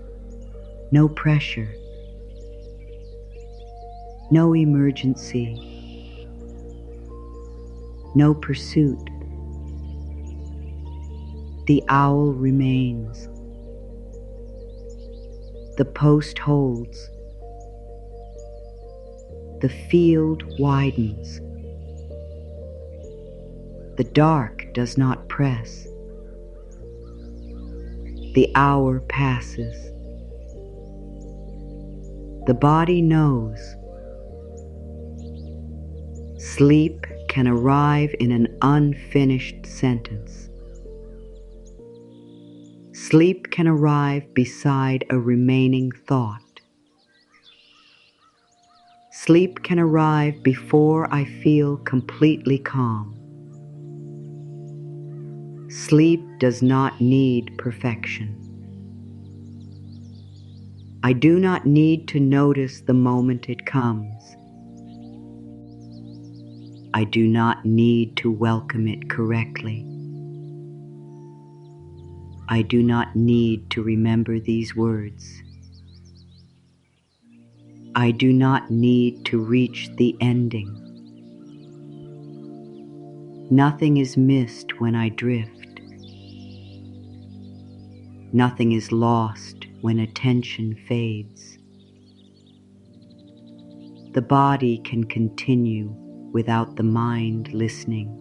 No pressure. No emergency. No pursuit. The owl remains. The post holds. The field widens. The dark does not press. The hour passes. The body knows. Sleep can arrive in an unfinished sentence. Sleep can arrive beside a remaining thought. Sleep can arrive before I feel completely calm. Sleep does not need perfection. I do not need to notice the moment it comes. I do not need to welcome it correctly. I do not need to remember these words. I do not need to reach the ending. Nothing is missed when I drift. Nothing is lost when attention fades. The body can continue without the mind listening.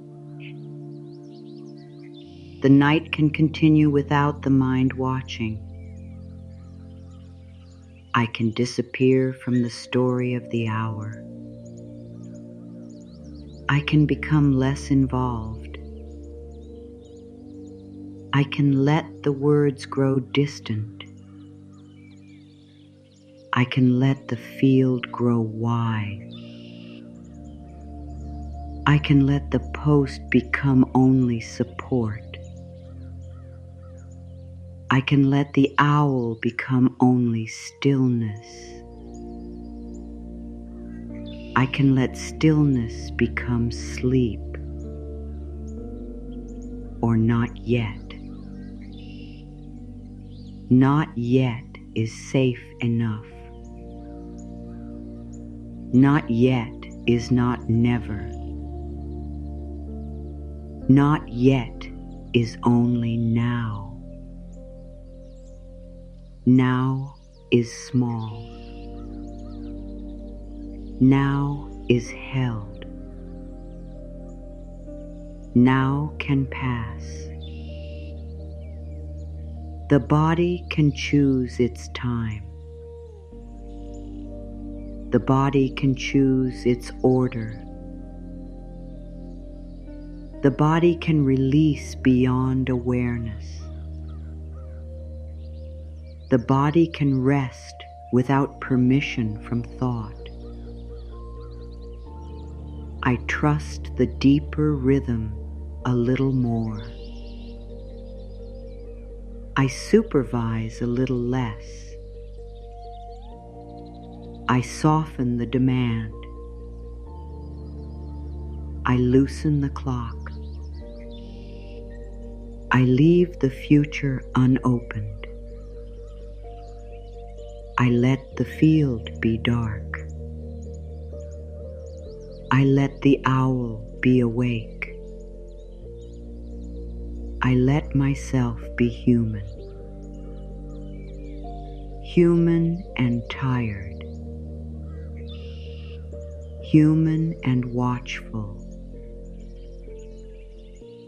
The night can continue without the mind watching. I can disappear from the story of the hour. I can become less involved. I can let the words grow distant. I can let the field grow wide. I can let the post become only support. I can let the owl become only stillness. I can let stillness become sleep, or not yet. Not yet is safe enough. Not yet is not never. Not yet is only now. Now is small. Now is held. Now can pass. The body can choose its time. The body can choose its order. The body can release beyond awareness. The body can rest without permission from thought. I trust the deeper rhythm a little more. I supervise a little less. I soften the demand. I loosen the clock. I leave the future unopened. I let the field be dark. I let the owl be awake. I let myself be human. Human and tired. Human and watchful.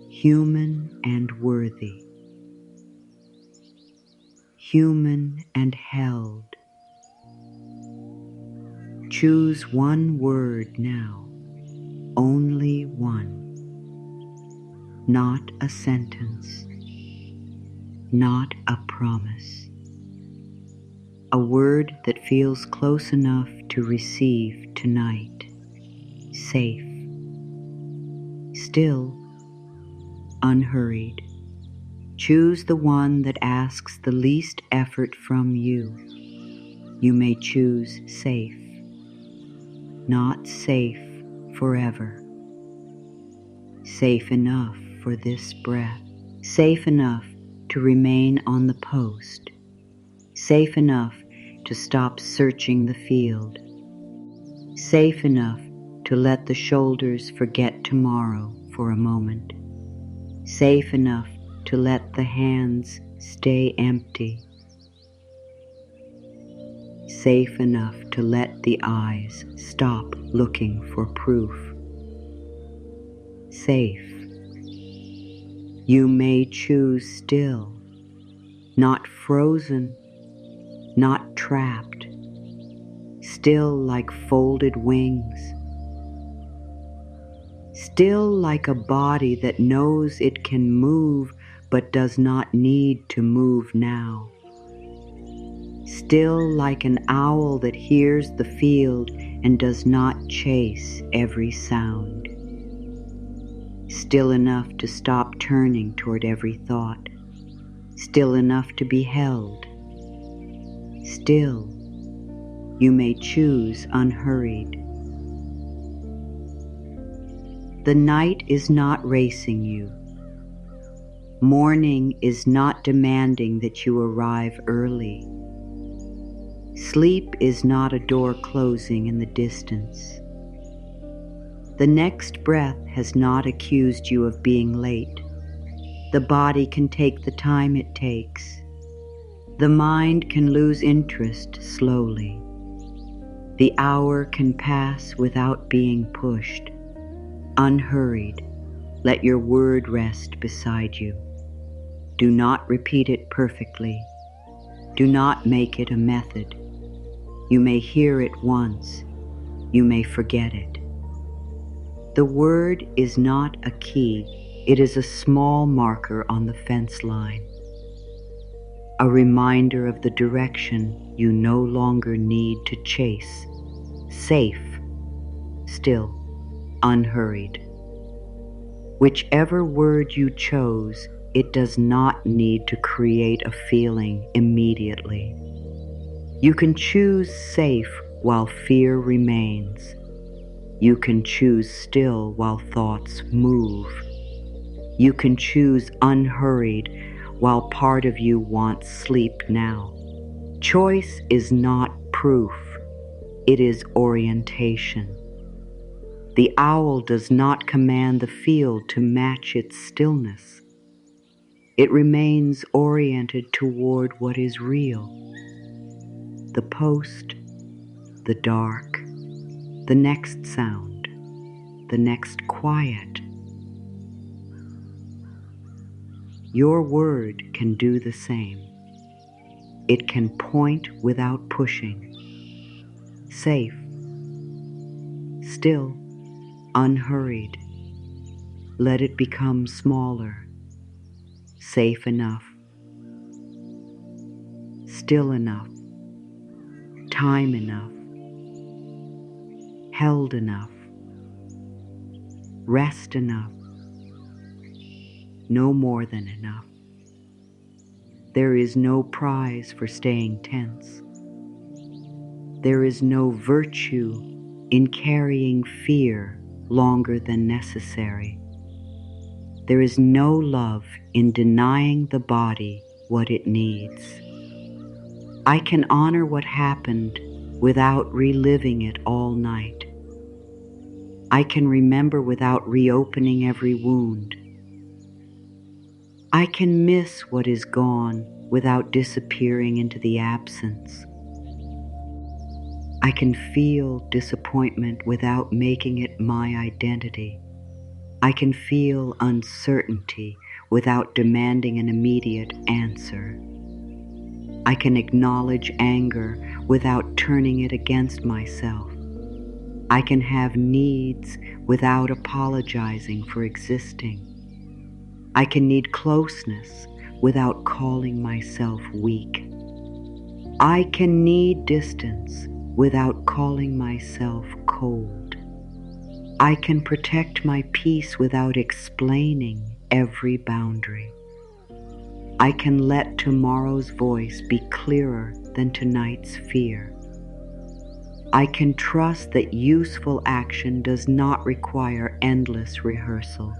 Human and worthy. Human and held. Choose one word now, only one. Not a sentence, not a promise. A word that feels close enough to receive tonight. Safe. Still, unhurried. Choose the one that asks the least effort from you. You may choose safe. Not safe forever. Safe enough for this breath. Safe enough to remain on the post. Safe enough to stop searching the field. Safe enough to let the shoulders forget tomorrow for a moment. Safe enough to let the hands stay empty. Safe enough to let the eyes stop looking for proof. Safe. You may choose still, not frozen, not trapped, still like folded wings, still like a body that knows it can move but does not need to move now. Still like an owl that hears the field and does not chase every sound. Still enough to stop turning toward every thought. Still enough to be held. Still, you may choose unhurried. The night is not racing you. Morning is not demanding that you arrive early. Sleep is not a door closing in the distance. The next breath has not accused you of being late. The body can take the time it takes. The mind can lose interest slowly. The hour can pass without being pushed. Unhurried, let your word rest beside you. Do not repeat it perfectly. Do not make it a method. You may hear it once. You may forget it. The word is not a key. It is a small marker on the fence line. A reminder of the direction you no longer need to chase. Safe, still, unhurried. Whichever word you chose, it does not need to create a feeling immediately. You can choose safe while fear remains. You can choose still while thoughts move. You can choose unhurried while part of you wants sleep now. Choice is not proof. It is orientation. The owl does not command the field to match its stillness. It remains oriented toward what is real. The post, the dark, the next sound, the next quiet. Your word can do the same. It can point without pushing. Safe, still, unhurried. Let it become smaller, safe enough, still enough, time enough, held enough, rest enough, no more than enough. There is no prize for staying tense. There is no virtue in carrying fear longer than necessary. There is no love in denying the body what it needs. I can honor what happened without reliving it all night. I can remember without reopening every wound. I can miss what is gone without disappearing into the absence. I can feel disappointment without making it my identity. I can feel uncertainty without demanding an immediate answer. I can acknowledge anger without turning it against myself. I can have needs without apologizing for existing. I can need closeness without calling myself weak. I can need distance without calling myself cold. I can protect my peace without explaining every boundary. I can let tomorrow's voice be clearer than tonight's fear. I can trust that useful action does not require endless rehearsal.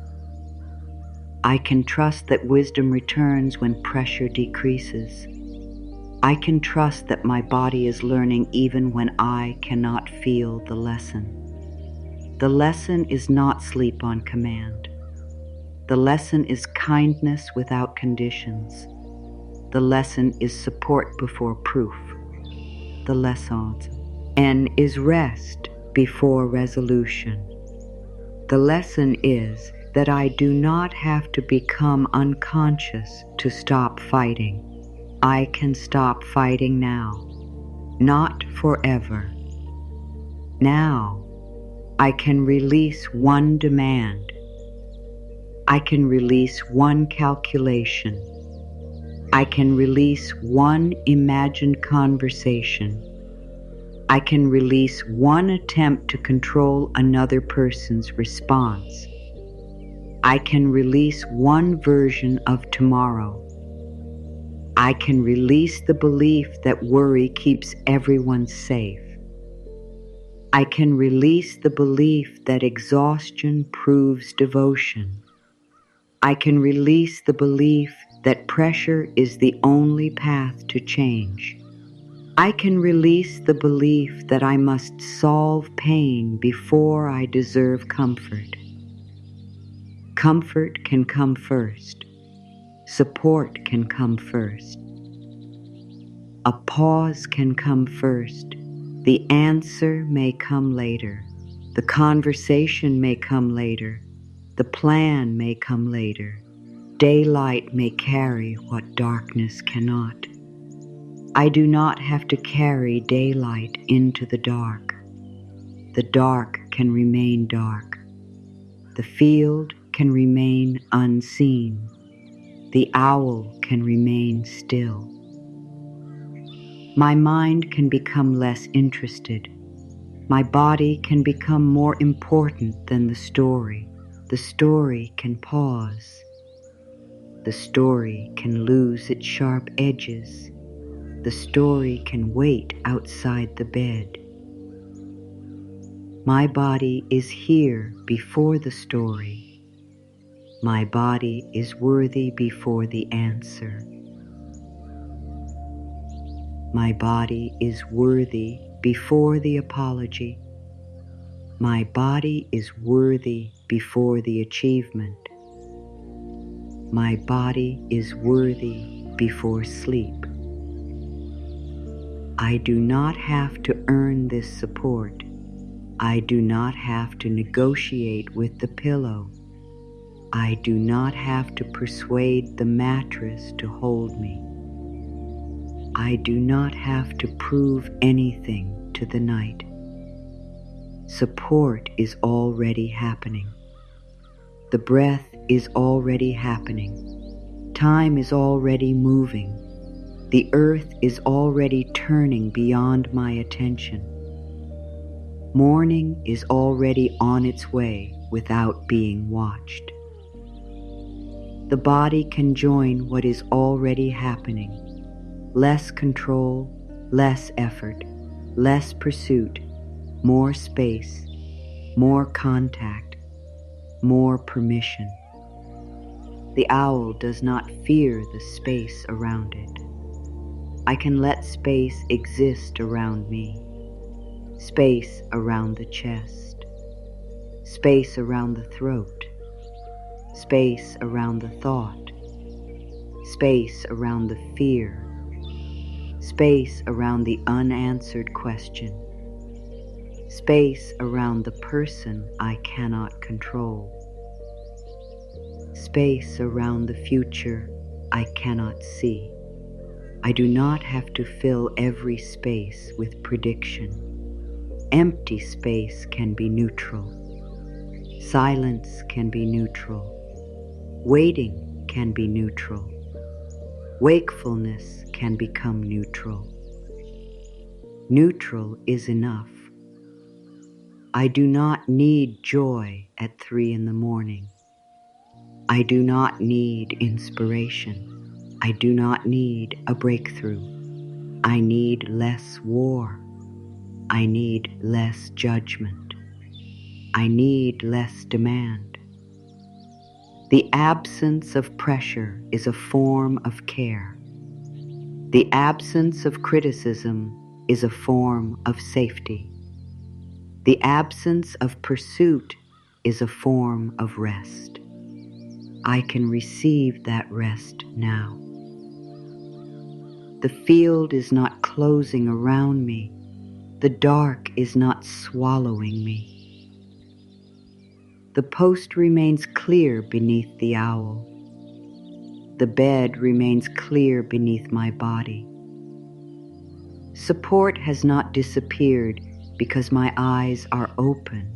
I can trust that wisdom returns when pressure decreases. I can trust that my body is learning even when I cannot feel the lesson. The lesson is not sleep on command. The lesson is kindness without conditions. The lesson is support before proof. The lesson is rest before resolution. The lesson is that I do not have to become unconscious to stop fighting. I can stop fighting now, not forever. Now, I can release one demand. I can release one calculation. I can release one imagined conversation. I can release one attempt to control another person's response. I can release one version of tomorrow. I can release the belief that worry keeps everyone safe. I can release the belief that exhaustion proves devotion. I can release the belief that pressure is the only path to change. I can release the belief that I must solve pain before I deserve comfort. Comfort can come first. Support can come first. A pause can come first. The answer may come later. The conversation may come later. The plan may come later. Daylight may carry what darkness cannot. I do not have to carry daylight into the dark. The dark can remain dark. The field can remain unseen. The owl can remain still. My mind can become less interested. My body can become more important than the story. The story can pause. The story can lose its sharp edges. The story can wait outside the bed. My body is here before the story. My body is worthy before the answer. My body is worthy before the apology. My body is worthy before the achievement. My body is worthy before sleep. I do not have to earn this support. I do not have to negotiate with the pillow. I do not have to persuade the mattress to hold me. I do not have to prove anything to the night. Support is already happening. The breath is already happening. Time is already moving. The earth is already turning beyond my attention. Morning is already on its way without being watched. The body can join what is already happening. Less control, less effort, less pursuit, more space, more contact, more permission. The owl does not fear the space around it. I can let space exist around me. Space around the chest. Space around the throat. Space around the thought. Space around the fear. Space around the unanswered question. Space around the person I cannot control. Space around the future I cannot see. I do not have to fill every space with prediction. Empty space can be neutral. Silence can be neutral. Waiting can be neutral. Wakefulness can become neutral. Neutral is enough. I do not need joy at 3 a.m. I do not need inspiration. I do not need a breakthrough. I need less war. I need less judgment. I need less demand. The absence of pressure is a form of care. The absence of criticism is a form of safety. The absence of pursuit is a form of rest. I can receive that rest now. The field is not closing around me. The dark is not swallowing me. The post remains clear beneath the owl. The bed remains clear beneath my body. Support has not disappeared because my eyes are open.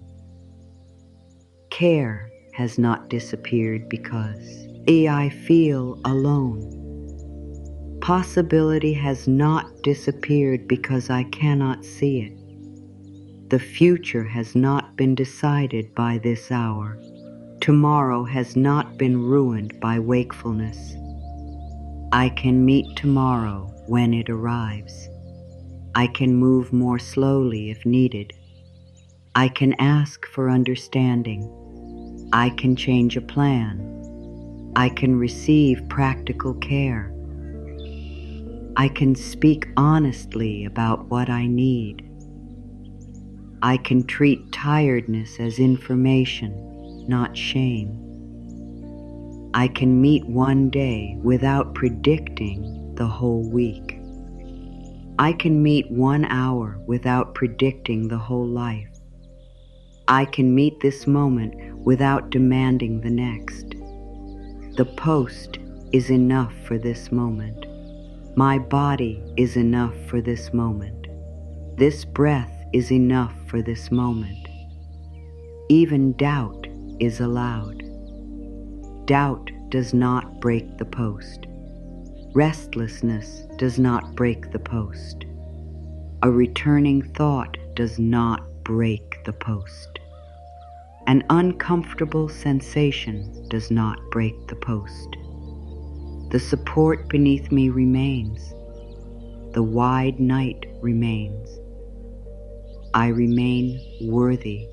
Care has not disappeared because I feel alone. Possibility has not disappeared because I cannot see it. The future has not been decided by this hour. Tomorrow has not been ruined by wakefulness. I can meet tomorrow when it arrives. I can move more slowly if needed. I can ask for understanding. I can change a plan. I can receive practical care. I can speak honestly about what I need. I can treat tiredness as information, not shame. I can meet one day without predicting the whole week. I can meet 1 hour without predicting the whole life. I can meet this moment without demanding the next. The post is enough for this moment. My body is enough for this moment. This breath is enough for this moment. Even doubt is allowed. Doubt does not break the post. Restlessness does not break the post. A returning thought does not break the post. An uncomfortable sensation does not break the post. The support beneath me remains. The wide night remains. I remain worthy.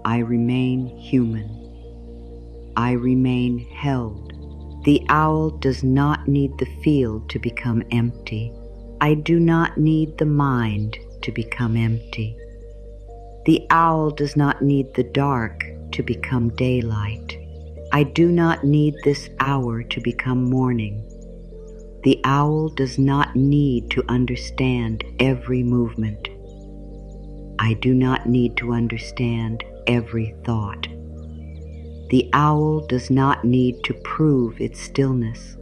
I remain human. I remain held. The owl does not need the field to become empty. I do not need the mind to become empty. The owl does not need the dark to become daylight. I do not need this hour to become morning. The owl does not need to understand every movement. I do not need to understand every thought. The owl does not need to prove its stillness.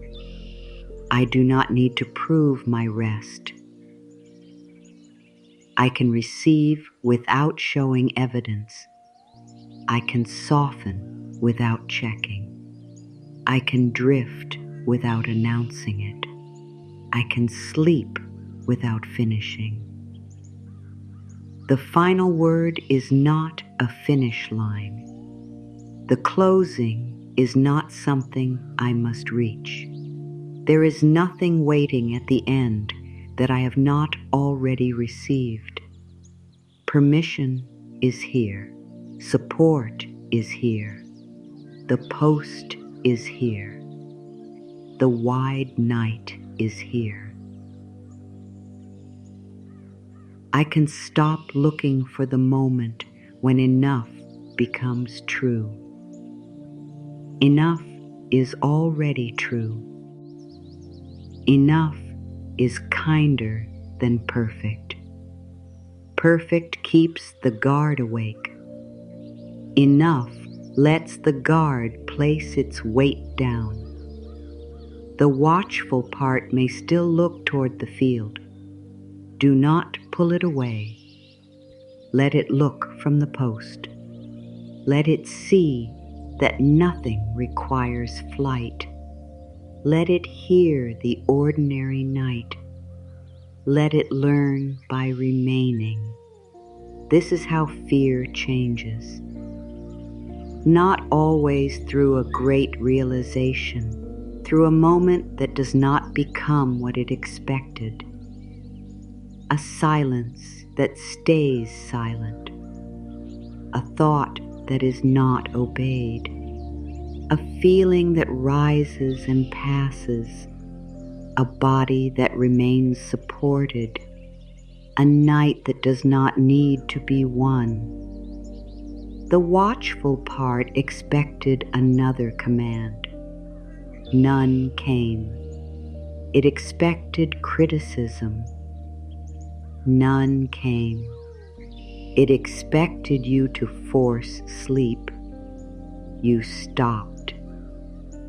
I do not need to prove my rest. I can receive without showing evidence. I can soften without checking. I can drift without announcing it. I can sleep without finishing. The final word is not a finish line. The closing is not something I must reach. There is nothing waiting at the end that I have not already received. Permission is here. Support is here. The post is here. The wide night is here. I can stop looking for the moment when enough becomes true. Enough is already true. Enough is kinder than perfect. Perfect keeps the guard awake. Enough lets the guard place its weight down. The watchful part may still look toward the field. Do not pull it away. Let it look from the post. Let it see that nothing requires flight. Let it hear the ordinary night. Let it learn by remaining. This is how fear changes. Not always through a great realization, through a moment that does not become what it expected. A silence that stays silent. A thought that is not obeyed. A feeling that rises and passes. A body that remains supported. A night that does not need to be won. The watchful part expected another command. None came. It expected criticism. None came. It expected you to force sleep. You stopped.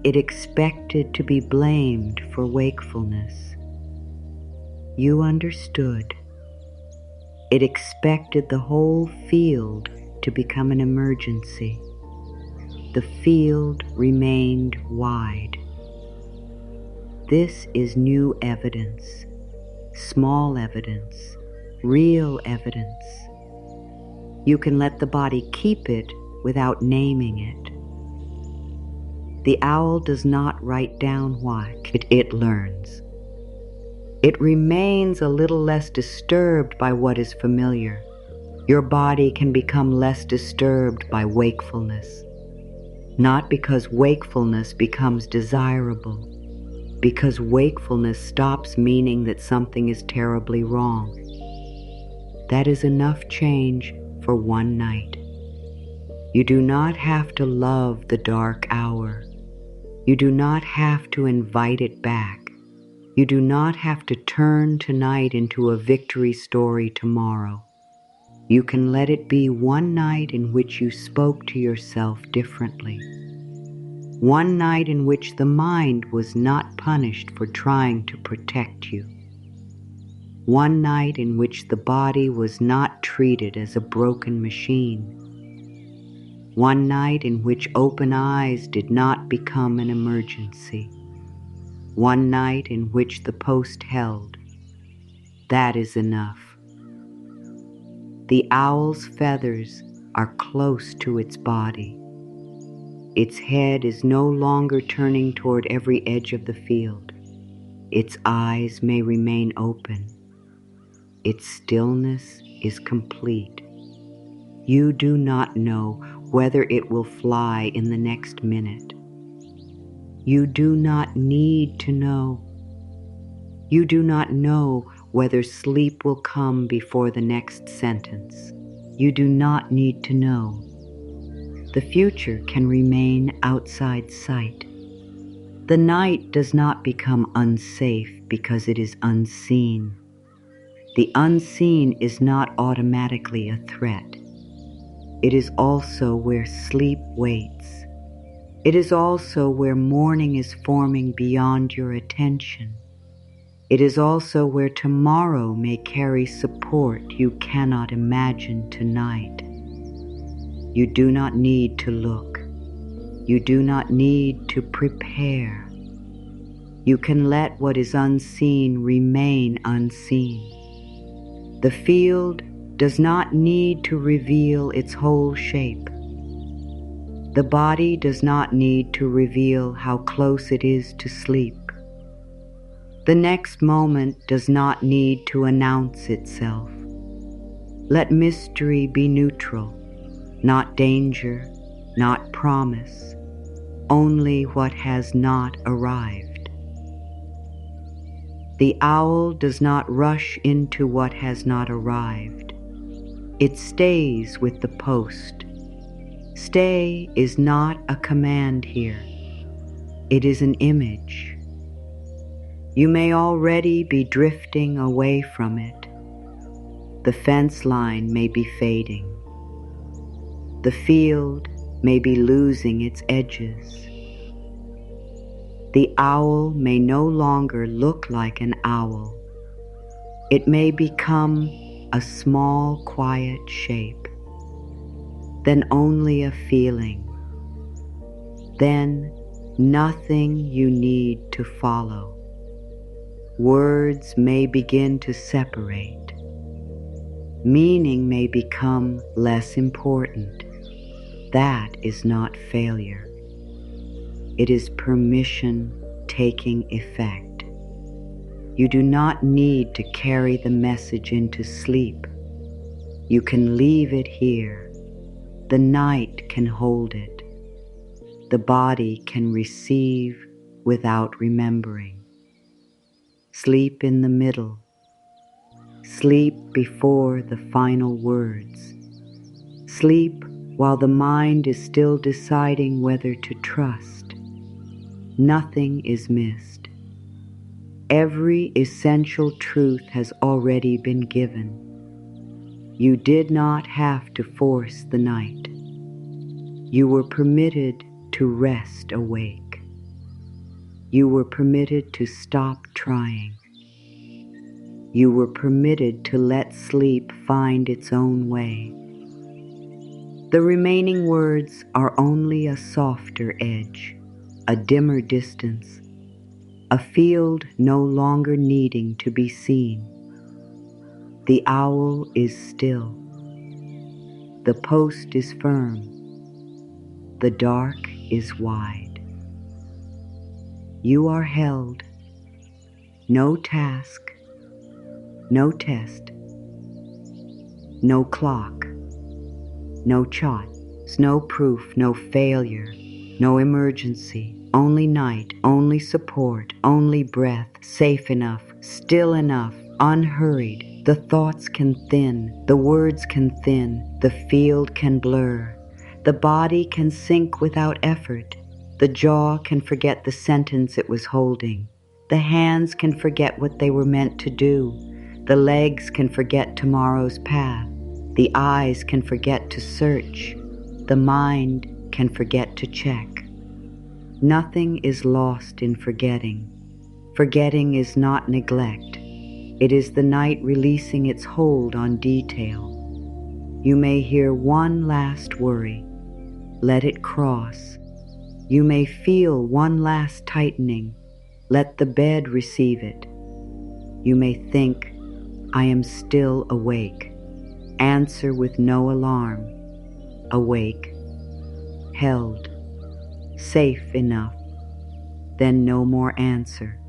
It expected to be blamed for wakefulness. You understood. It expected the whole field to become an emergency. The field remained wide. This is new evidence, small evidence, real evidence. You can let the body keep it without naming it. The owl does not write down what it learns. It remains a little less disturbed by what is familiar. Your body can become less disturbed by wakefulness, not because wakefulness becomes desirable, because wakefulness stops meaning that something is terribly wrong. That is enough change for one night. You do not have to love the dark hour. You do not have to invite it back. You do not have to turn tonight into a victory story tomorrow. You can let it be one night in which you spoke to yourself differently. One night in which the mind was not punished for trying to protect you. One night in which the body was not treated as a broken machine. One night in which open eyes did not become an emergency. One night in which the post held. That is enough. The owl's feathers are close to its body. Its head is no longer turning toward every edge of the field. Its eyes may remain open. Its stillness is complete. You do not know whether it will fly in the next minute. You do not need to know. You do not know whether sleep will come before the next sentence. You do not need to know. The future can remain outside sight. The night does not become unsafe because it is unseen. The unseen is not automatically a threat. It is also where sleep waits. It is also where morning is forming beyond your attention. It is also where tomorrow may carry support you cannot imagine tonight. You do not need to look. You do not need to prepare. You can let what is unseen remain unseen. The field does not need to reveal its whole shape. The body does not need to reveal how close it is to sleep. The next moment does not need to announce itself. Let mystery be neutral, not danger, not promise, only what has not arrived. The owl does not rush into what has not arrived. It stays with the post. Stay is not a command here. It is an image. You may already be drifting away from it. The fence line may be fading. The field may be losing its edges. The owl may no longer look like an owl. It may become a small, quiet shape. Then only a feeling. Then nothing you need to follow. Words may begin to separate. Meaning may become less important. That is not failure. It is permission taking effect. You do not need to carry the message into sleep. You can leave it here. The night can hold it. The body can receive without remembering. Sleep in the middle. Sleep before the final words. Sleep while the mind is still deciding whether to trust. Nothing is missed. Every essential truth has already been given. You did not have to force the night. You were permitted to rest awake. You were permitted to stop trying. You were permitted to let sleep find its own way. The remaining words are only a softer edge, a dimmer distance, a field no longer needing to be seen. The owl is still. The post is firm. The dark is wide. You are held. No task, no test, no clock, no charts, no proof, no failure, no emergency, only night, only support, only breath, safe enough, still enough, unhurried. The thoughts can thin, the words can thin, the field can blur. The body can sink without effort. The jaw can forget the sentence it was holding. The hands can forget what they were meant to do. The legs can forget tomorrow's path. The eyes can forget to search. The mind can forget to check. Nothing is lost in forgetting. Forgetting is not neglect. It is the night releasing its hold on detail. You may hear one last worry. Let it cross. You may feel one last tightening. Let the bed receive it. You may think, I am still awake. Answer with no alarm. Awake. Held. Safe enough. Then no more answer.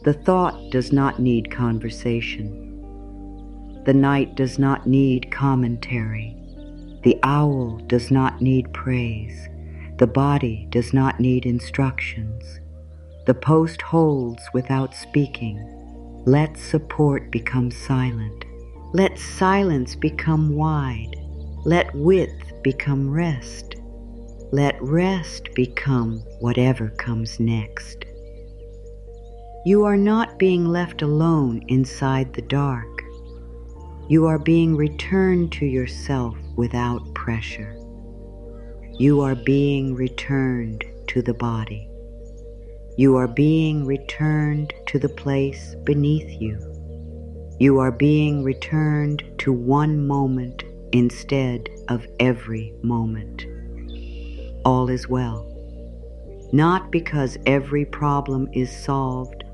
The thought does not need conversation. The night does not need commentary. The owl does not need praise. The body does not need instructions. The post holds without speaking. Let support become silent. Let silence become wide. Let width become rest. Let rest become whatever comes next. You are not being left alone inside the dark. You are being returned to yourself without pressure. You are being returned to the body. You are being returned to the place beneath you. You are being returned to one moment instead of every moment. all is well. Not because every problem is solved,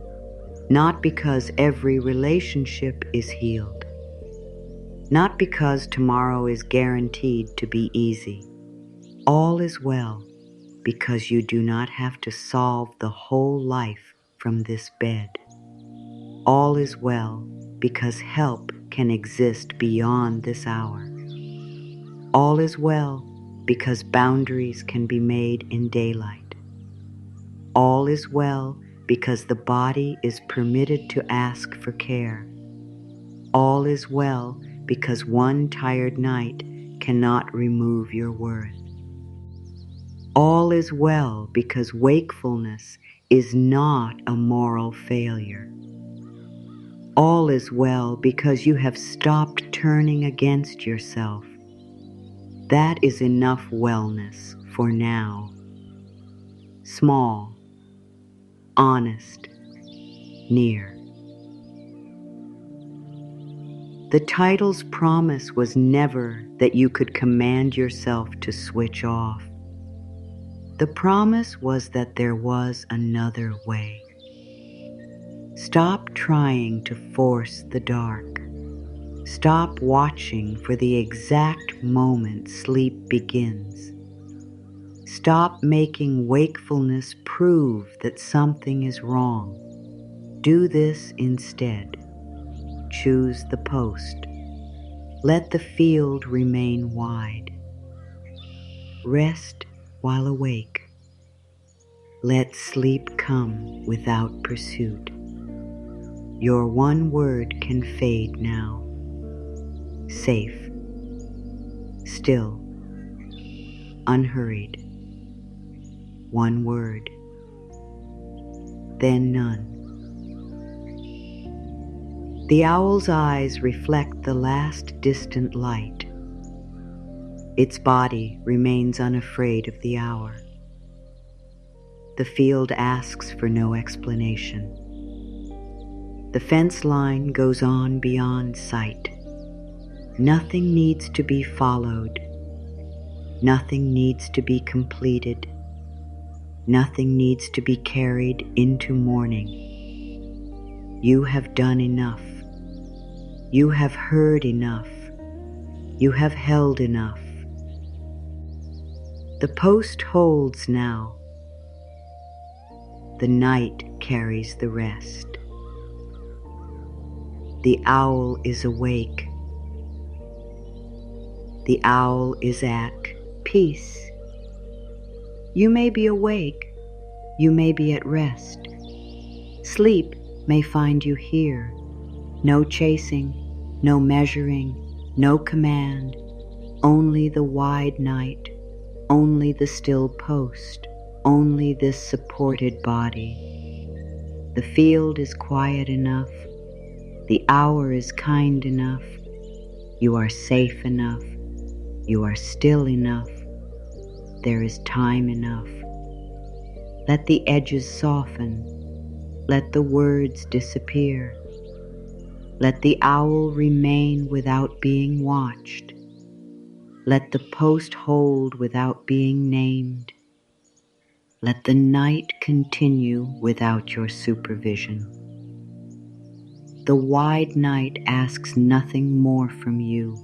not because every relationship is healed, not because tomorrow is guaranteed to be easy. All is well because you do not have to solve the whole life from this bed. All is well because help can exist beyond this hour. All is well because boundaries can be made in daylight. All is well because the body is permitted to ask for care. All is well because one tired night cannot remove your worth. All is well because wakefulness is not a moral failure. All is well because you have stopped turning against yourself. That is enough wellness for now. Small, honest, near. The title's promise was never that you could command yourself to switch off. The promise was that there was another way. Stop trying to force the dark. Stop watching for the exact moment sleep begins. Stop making wakefulness prove that something is wrong. Do this instead. Choose the post. Let the field remain wide. Rest while awake. Let sleep come without pursuit. Your one word can fade now. Safe, still, unhurried. One word, then none. The owl's eyes reflect the last distant light. Its body remains unafraid of the hour. The field asks for no explanation. The fence line goes on beyond sight. Nothing needs to be followed. Nothing needs to be completed. Nothing needs to be carried into morning. You have done enough. You have heard enough. You have held enough. The post holds now. The night carries the rest. The owl is awake. The owl is at peace. You may be awake. You may be at rest. Sleep may find you here. No chasing, no measuring, no command. Only the wide night. Only the still post. Only this supported body. The field is quiet enough. The hour is kind enough. You are safe enough. You are still enough. There is time enough. Let the edges soften. Let the words disappear. Let the owl remain without being watched. Let the post hold without being named. Let the night continue without your supervision. The wide night asks nothing more from you.